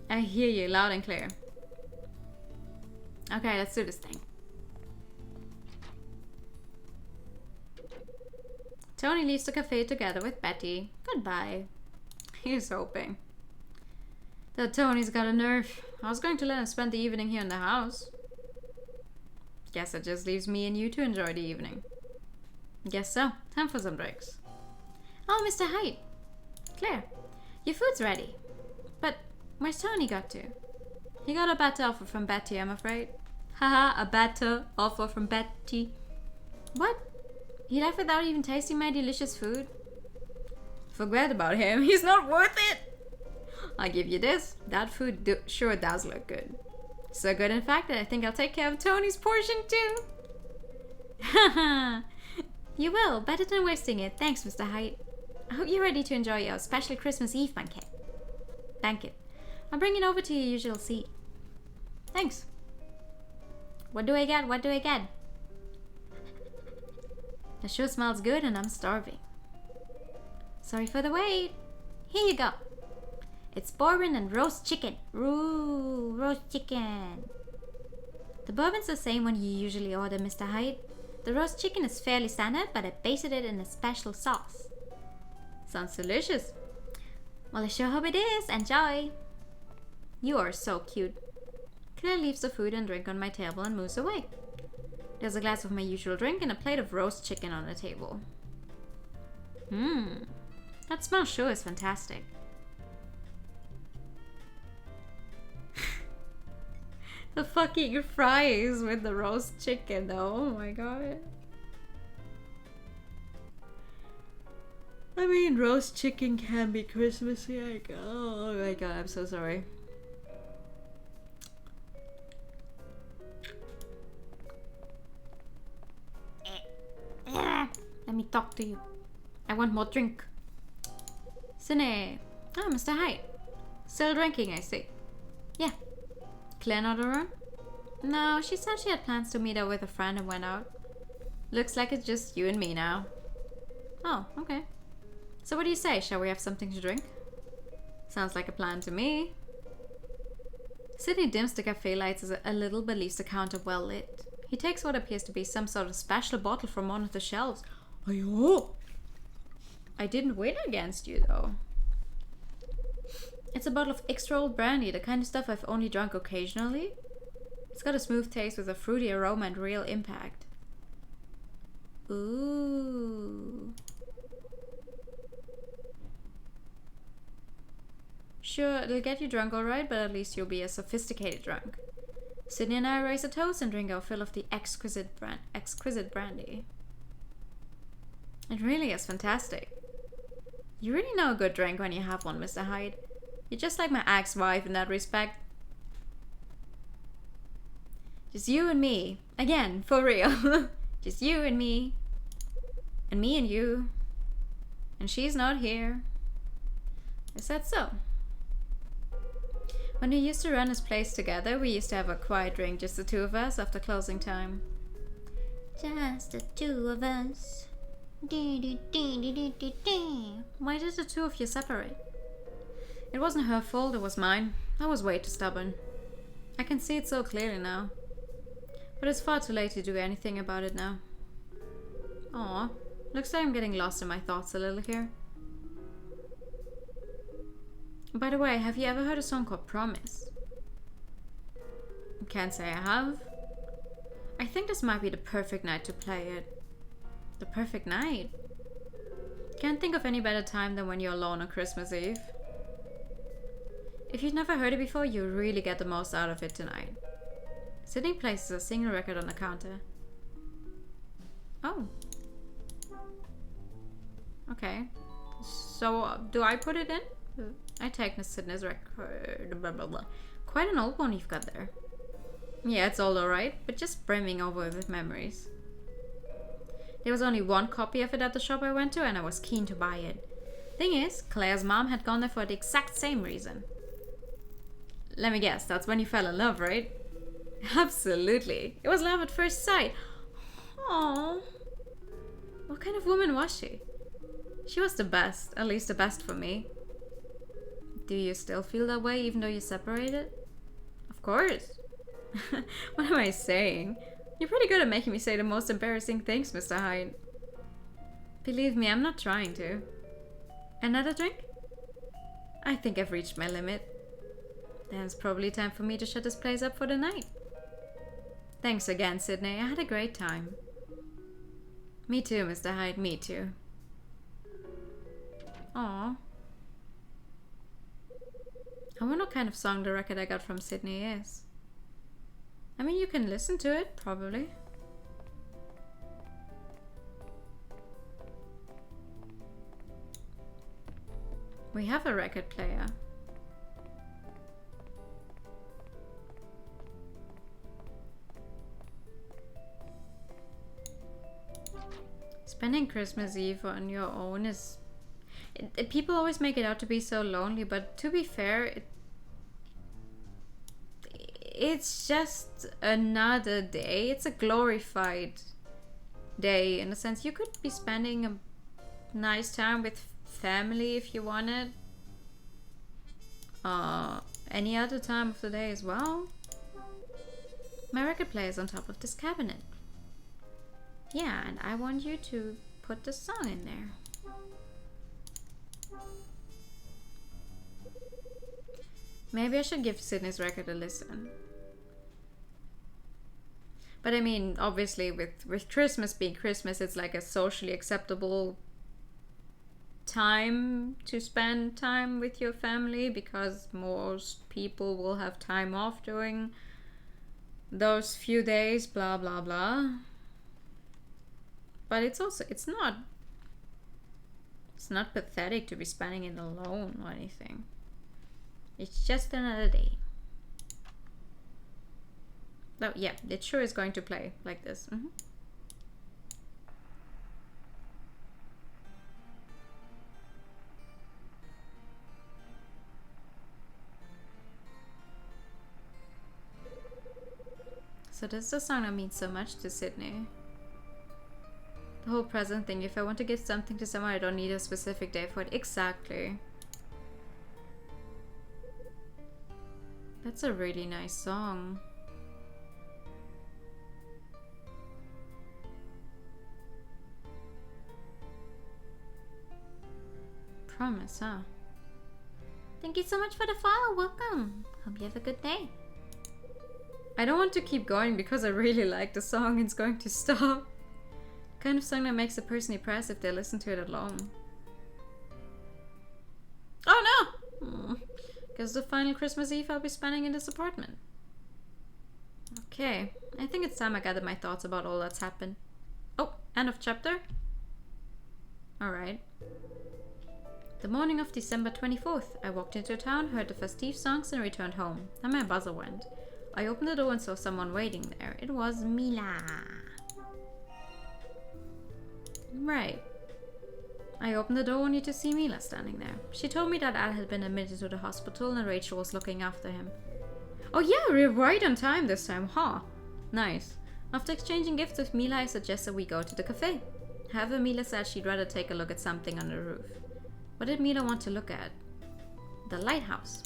I hear you loud and clear. Okay, let's do this thing. Tony leaves the cafe together with Betty. Goodbye. Here's hoping. That Tony's got a nerve. I was going to let him spend the evening here in the house. Guess it just leaves me and you to enjoy the evening. Guess so. Time for some drinks. Oh, Mr. Hyde. Claire, your food's ready. But where's Tony got to? He got a better offer from Betty, I'm afraid. Haha, a better offer from Betty. What? He left without even tasting my delicious food? Forget about him. He's not worth it. I'll give you this. That food sure does look good. So good, in fact, that I think I'll take care of Tony's portion too. Haha. You will. Better than wasting it. Thanks, Mr. Hyde. I hope you're ready to enjoy your special Christmas Eve banquet. Thank you. I'll bring it over to your usual seat. Thanks. What do I get? What do I get? It sure smells good and I'm starving. Sorry for the wait. Here you go. It's bourbon and roast chicken. Ooh, roast chicken. The bourbon's the same one you usually order, Mr. Hyde. The roast chicken is fairly standard, but I basted it in a special sauce. Sounds delicious. Well, I sure hope it is. Enjoy. You are so cute. Claire leaves the food and drink on my table and moves away. There's a glass of my usual drink and a plate of roast chicken on the table. That smell sure is fantastic. The fucking fries with the roast chicken though, oh my god. I mean, roast chicken can be Christmassy, oh my god, I'm so sorry. Let me talk to you. I want more drink. Sine. Oh, Mr. Hyde. Still drinking, I see. Yeah. Claire not around? No, she said she had plans to meet up with a friend and went out. Looks like it's just you and me now. Oh, okay. So what do you say? Shall we have something to drink? Sounds like a plan to me. Sydney dims the cafe lights a little but leaves the counter well lit. He takes what appears to be some sort of special bottle from one of the shelves. Ayo! I didn't win against you though. It's a bottle of extra old brandy, the kind of stuff I've only drunk occasionally. It's got a smooth taste with a fruity aroma and real impact. Ooh. Sure, it'll get you drunk alright, but at least you'll be a sophisticated drunk. Sydney and I raise a toast and drink our fill of the exquisite brandy. It really is fantastic. You really know a good drink when you have one, Mr. Hyde. You're just like my ex-wife in that respect. Just you and me. Again, for real. Just you and me. And me and you. And she's not here. I said so. When we used to run his place together, we used to have a quiet drink, just the two of us, after closing time. Just the two of us. Why did the two of you separate? It wasn't her fault, it was mine. I was way too stubborn. I can see it so clearly now. But it's far too late to do anything about it now. Aw, looks like I'm getting lost in my thoughts a little here. By the way, have you ever heard a song called Promise? Can't say I have. I think this might be the perfect night to play it. The perfect night? Can't think of any better time than when you're alone on Christmas Eve. If you've never heard it before, you'll really get the most out of it tonight. Sydney places a single record on the counter. Oh. Okay. So, do I put it in? I take Sydney's record. Blah, blah, blah. Quite an old one you've got there. Yeah, it's all alright, but just brimming over with memories. There was only one copy of it at the shop I went to, and I was keen to buy it. Thing is, Claire's mom had gone there for the exact same reason. Let me guess, that's when you fell in love, right? Absolutely. It was love at first sight. Aww. What kind of woman was she? She was the best, at least the best for me. Do you still feel that way even though you're separated? Of course. What am I saying? You're pretty good at making me say the most embarrassing things, Mr. Hyde. Believe me, I'm not trying to. Another drink? I think I've reached my limit. Then it's probably time for me to shut this place up for the night. Thanks again, Sydney. I had a great time. Me too, Mr. Hyde. Me too. Aww. I wonder what kind of song the record I got from Sydney is. I mean, you can listen to it, probably. We have a record player. Spending Christmas Eve on your own is... people always make it out to be so lonely, but to be fair, it's just another day. It's a glorified day in a sense. You could be spending a nice time with family if you wanted. Any other time of the day as well. My record player is on top of this cabinet. Yeah, and I want you to put the song in there. Maybe I should give Sydney's record a listen. But I mean, obviously with Christmas being Christmas, it's like a socially acceptable time to spend time with your family because most people will have time off during those few days, blah blah blah. But it's not pathetic to be spending it alone or anything. It's just another day. Oh yeah, it sure is going to play like this. So this is a song that means so much to Sydney. The whole present thing. If I want to give something to someone, I don't need a specific day for it. Exactly. That's a really nice song. Promise, huh? Thank you so much for the follow. Welcome. Hope you have a good day. I don't want to keep going because I really like the song. It's going to stop. Kind of song that makes a person depressed if they listen to it alone. Oh no! Because the final Christmas Eve I'll be spending in this apartment. Okay, I think it's time I gathered my thoughts about all that's happened. Oh, end of chapter. Alright. The morning of December 24th, I walked into town, heard the festive songs, and returned home. Then my buzzer went. I opened the door and saw someone waiting there. It was Mila. Right. I opened the door only to see Mila standing there. She told me that Al had been admitted to the hospital and Rachel was looking after him. Oh yeah, we're right on time this time, huh? Nice. After exchanging gifts with Mila, I suggested we go to the cafe. However, Mila said she'd rather take a look at something on the roof. What did Mila want to look at? The lighthouse.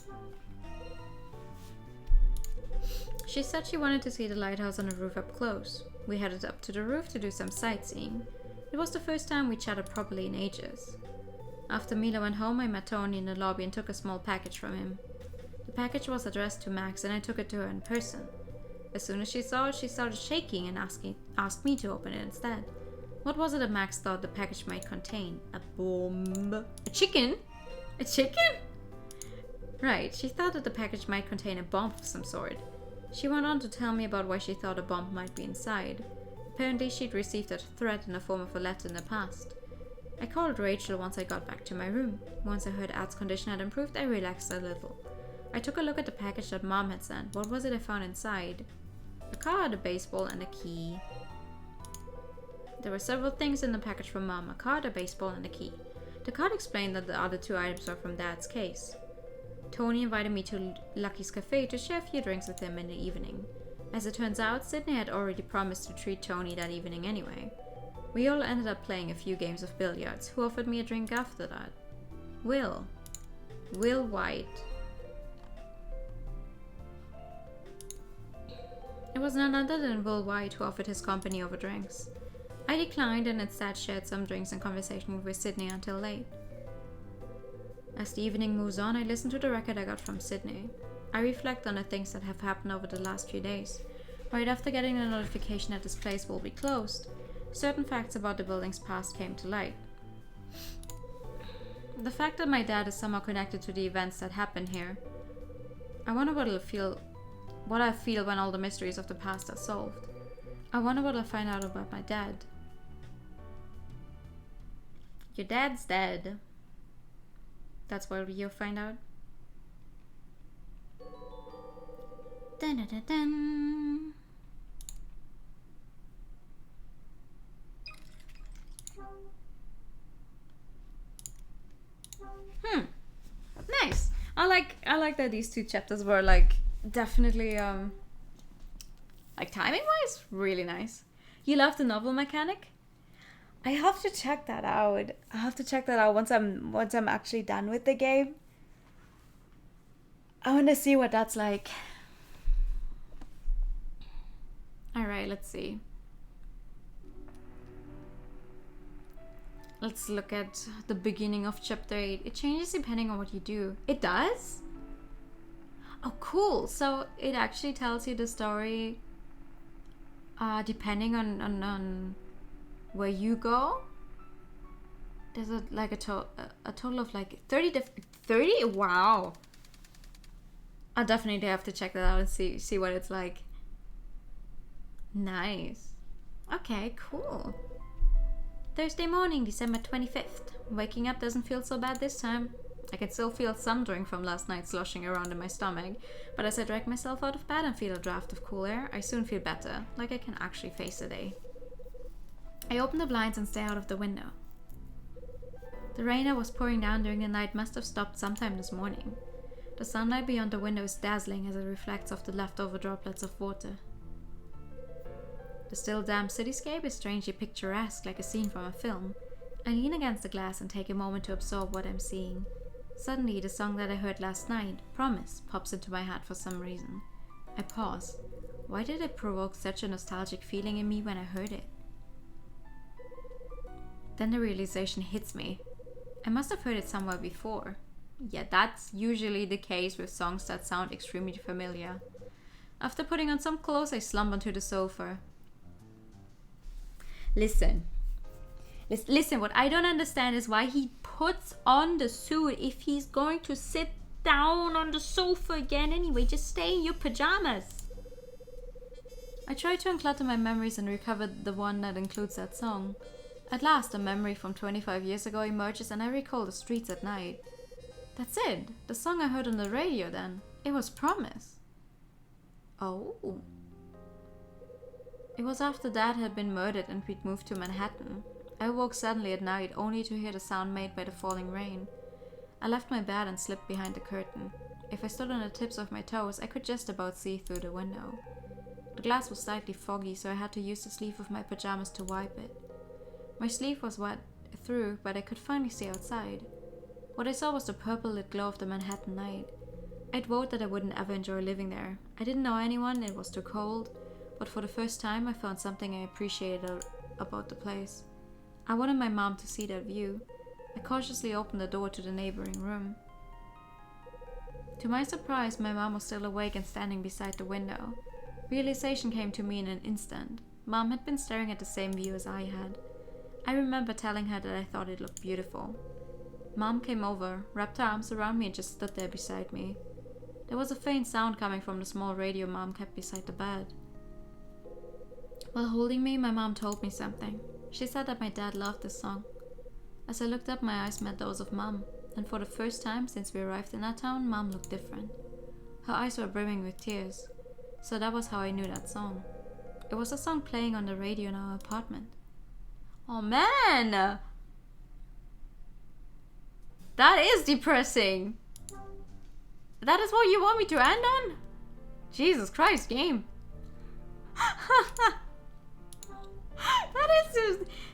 She said she wanted to see the lighthouse on the roof up close. We headed up to the roof to do some sightseeing. It was the first time we chatted properly in ages. After Mila went home, I met Tony in the lobby and took a small package from him. The package was addressed to Max and I took it to her in person. As soon as she saw it, she started shaking and asked me to open it instead. What was it that Max thought the package might contain? A bomb? A chicken? A chicken? Right, she thought that the package might contain a bomb of some sort. She went on to tell me about why she thought a bomb might be inside. Apparently she'd received a threat in the form of a letter in the past. I called Rachel once I got back to my room. Once I heard Ad's condition had improved, I relaxed a little. I took a look at the package that Mom had sent. What was it I found inside? A card, a baseball, and a key. There were several things in the package from Mom, a card, a baseball, and a key. The card explained that the other two items were from Dad's case. Tony invited me to Lucky's Cafe to share a few drinks with him in the evening. As it turns out, Sydney had already promised to treat Tony that evening anyway. We all ended up playing a few games of billiards. Who offered me a drink after that? Will. Will White. It was none other than Will White who offered his company over drinks. I declined and instead shared some drinks and conversation with Sydney until late. As the evening moves on, I listen to the record I got from Sydney. I reflect on the things that have happened over the last few days. Right after getting the notification that this place will be closed, certain facts about the building's past came to light. The fact that my dad is somehow connected to the events that happened here. I wonder what I feel when all the mysteries of the past are solved. I wonder what I'll find out about my dad. Your dad's dead. That's what you'll find out. Dun, dun, dun, dun. Nice. I like that these two chapters were like definitely like timing wise really nice. You love the novel mechanic? I have to check that out. I have to check that out once I'm actually done with the game. I want to see what that's like. Alright, let's see. Let's look at the beginning of chapter 8. It changes depending on what you do. It does? Oh, cool. So it actually tells you the story depending on where you go. There's a total of like 30 30? Wow. I definitely have to check that out and see what it's like. Nice. Okay, cool. Thursday morning, December 25th. Waking up doesn't feel so bad this time. I can still feel some drink from last night sloshing around in my stomach, but as I drag myself out of bed and feel a draft of cool air, I soon feel better, like I can actually face the day. I open the blinds and stare out of the window. The rain that was pouring down during the night must have stopped sometime this morning. The sunlight beyond the window is dazzling as it reflects off the leftover droplets of water. The still damp cityscape is strangely picturesque, like a scene from a film. I lean against the glass and take a moment to absorb what I'm seeing. Suddenly, the song that I heard last night, Promise, pops into my head for some reason. I pause. Why did it provoke such a nostalgic feeling in me when I heard it? Then the realization hits me. I must have heard it somewhere before. Yeah, that's usually the case with songs that sound extremely familiar. After putting on some clothes, I slump onto the sofa. Listen, what I don't understand is why he puts on the suit if he's going to sit down on the sofa again anyway. Just stay in your pajamas. I try to unclutter my memories and recover the one that includes that song. At last, a memory from 25 years ago emerges and I recall the streets at night. That's it, the song I heard on the radio then. It was Promise. Oh. It was after Dad had been murdered and we'd moved to Manhattan. I awoke suddenly at night only to hear the sound made by the falling rain. I left my bed and slipped behind the curtain. If I stood on the tips of my toes, I could just about see through the window. The glass was slightly foggy, so I had to use the sleeve of my pajamas to wipe it. My sleeve was wet through, but I could finally see outside. What I saw was the purple-lit glow of the Manhattan night. I'd vowed that I wouldn't ever enjoy living there. I didn't know anyone, it was too cold, but for the first time I found something I appreciated about the place. I wanted my mom to see that view. I cautiously opened the door to the neighboring room. To my surprise, my mom was still awake and standing beside the window. Realization came to me in an instant. Mom had been staring at the same view as I had. I remember telling her that I thought it looked beautiful. Mom came over, wrapped her arms around me and just stood there beside me. There was a faint sound coming from the small radio Mom kept beside the bed. While holding me, my mom told me something. She said that my dad loved this song. As I looked up, my eyes met those of Mom, and for the first time since we arrived in that town, Mom looked different. Her eyes were brimming with tears, so that was how I knew that song. It was a song playing on the radio in our apartment. Oh man! That is depressing! That is what you want me to end on? Jesus Christ, game.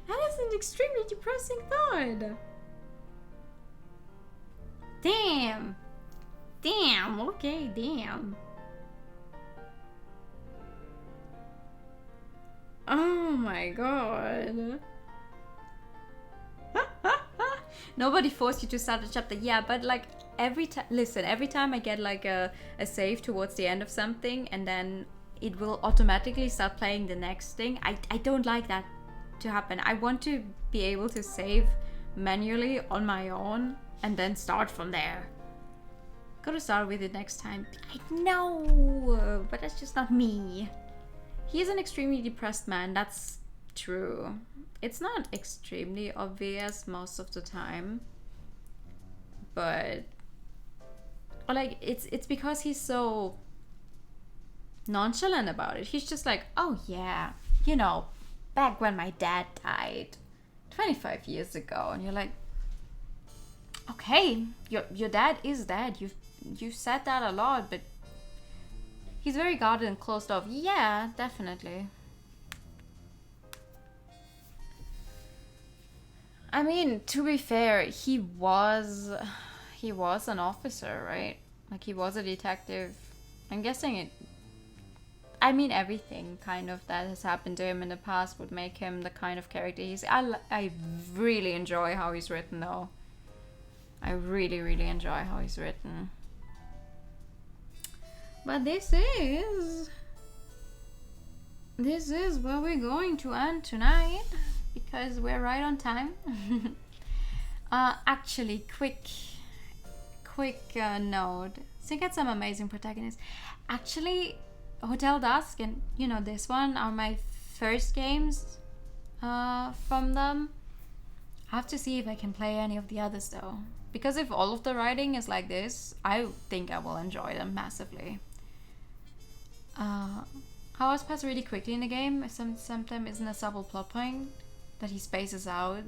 That is an extremely depressing thought. Damn. Damn, okay, damn. Oh my god. Nobody forced you to start a chapter. Yeah, but like every time I get like a save towards the end of something and then it will automatically start playing the next thing. I don't like that to happen. I want to be able to save manually on my own and then start from there. Gotta start with it next time. I know, but that's just not me. He's an extremely depressed man, that's true. It's not extremely obvious most of the time, but like it's because he's so nonchalant about it. He's just like, oh yeah, you know, back when my dad died 25 years ago, and you're like, okay, your dad is dead. You've said that a lot, but he's very guarded and closed off. Yeah, definitely. I mean, to be fair, he was an officer, right? Like, he was a detective. I'm guessing everything kind of that has happened to him in the past would make him the kind of character he's. I really enjoy how he's written, though. I really, really enjoy how he's written. But this is where we're going to end tonight, because we're right on time. Actually, quick note. So you get some amazing protagonists. Actually, Hotel Dusk and this one are my first games from them. I have to see if I can play any of the others though, because if all of the writing is like this, I think I will enjoy them massively. Hours pass really quickly in the game. Sometimes isn't a subtle plot point that he spaces out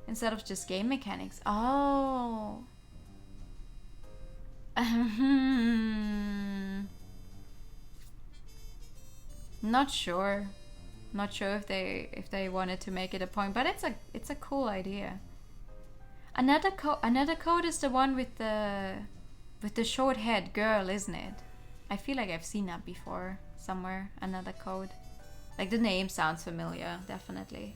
instead of just game mechanics. Oh. Not sure if they wanted to make it a point, but it's a cool idea. Another code is the one with the short-haired girl, isn't it? I feel like I've seen that before somewhere. Another code, like the name sounds familiar, definitely.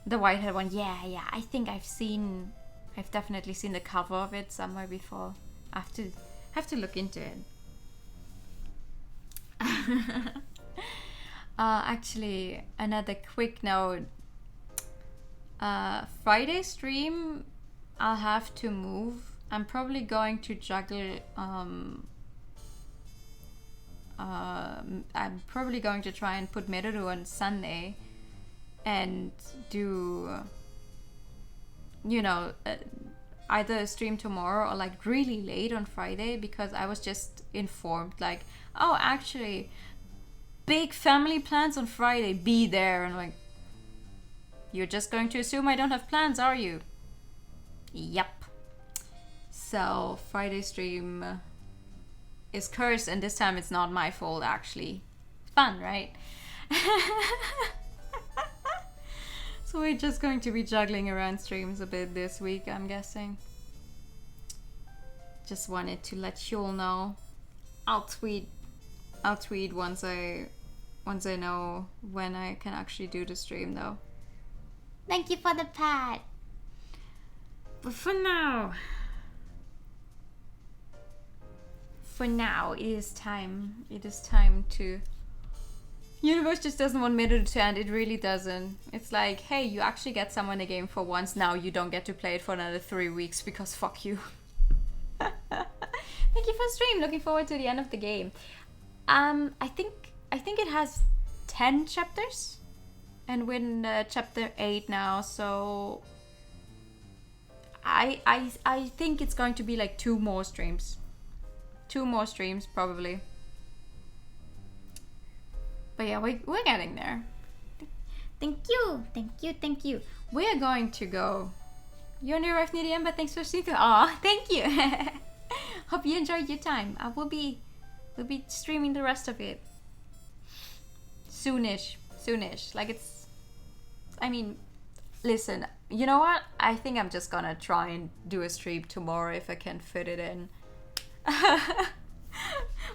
The white-haired one, yeah. I think I've definitely seen the cover of it somewhere before. I have to look into it. Actually, another quick note. Friday stream, I'll have to move. I'm probably going to juggle. I'm probably going to try and put Meru on Sunday, and do, either stream tomorrow or like really late on Friday, because I was just informed like, oh, actually, big family plans on Friday, be there. And like, you're just going to assume I don't have plans, are you? Yep. So Friday stream is cursed, and this time it's not my fault actually. Fun, right? So we're just going to be juggling around streams a bit this week, I'm guessing. Just wanted to let you all know. I'll tweet once I know when I can actually do the stream though. Thank you for the pat. But for now, it is time. It is time to. Universe just doesn't want Middle to end. It really doesn't. It's like, hey, you actually get someone a game for once. Now you don't get to play it for another 3 weeks because fuck you. Thank you for stream. Looking forward to the end of the game. I think it has 10 chapters, and we're in chapter 8 now. So I think it's going to be like 2 more streams. 2 more streams probably. But yeah, we're getting there. Thank you. We're going to go. You're new arrived near the end, but thanks for seeing. Aw, thank you. Hope you enjoyed your time. We'll be streaming the rest of it soonish. Like listen, you know what? I think I'm just gonna try and do a stream tomorrow if I can fit it in.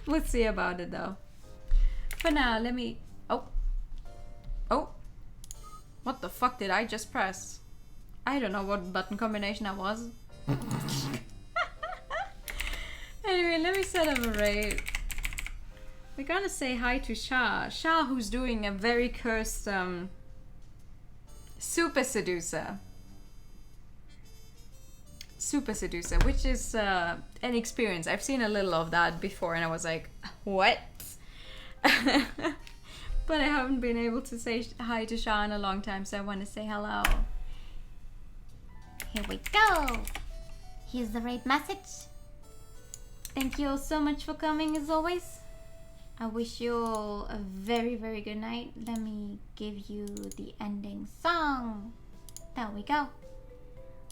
We'll see about it though. For now, let me... Oh. What the fuck did I just press? I don't know what button combination that was. Anyway, let me set up a raid. We're gonna say hi to Shah. Shah, who's doing a very cursed Super Seducer. Super Seducer, which is an experience. I've seen a little of that before and I was like, what? But I haven't been able to say hi to Shah in a long time, so I want to say hello. Here we go. Here's the raid message. Thank you all so much for coming as always. I wish you all a very, very good night. Let me give you the ending song. There we go.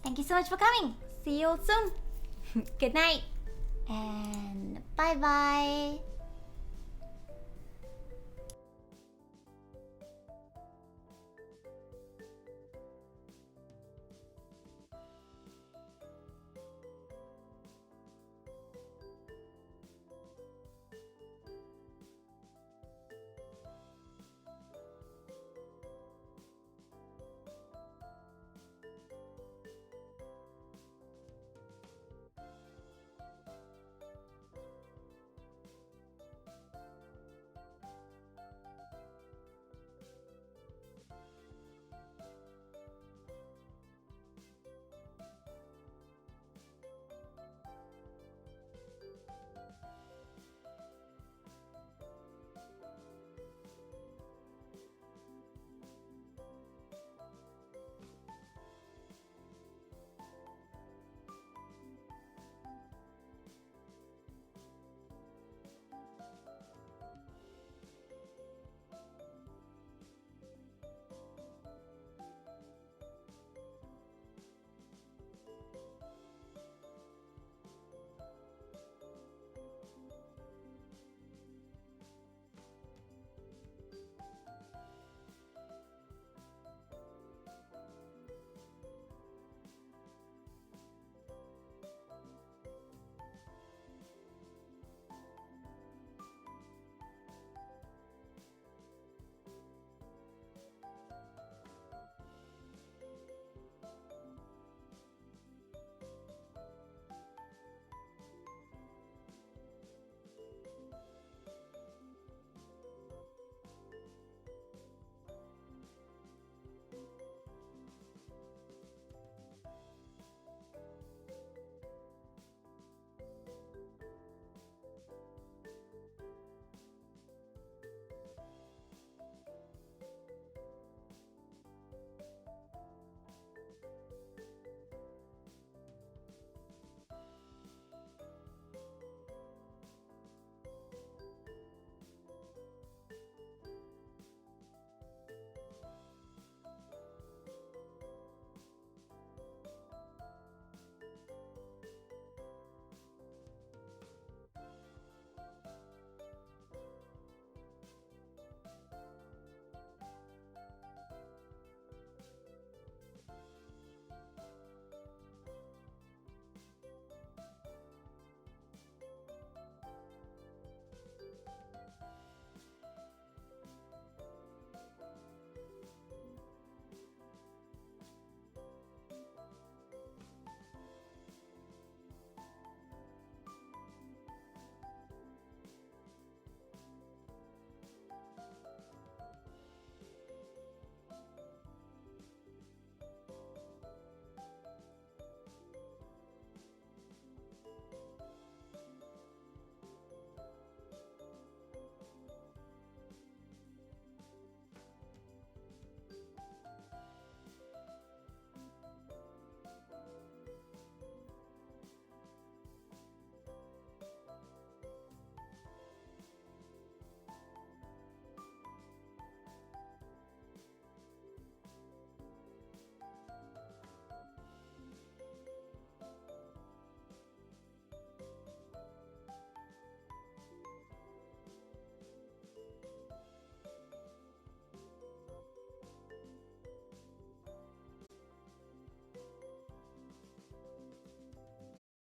Thank you so much for coming. See you all soon. Good night. And bye-bye.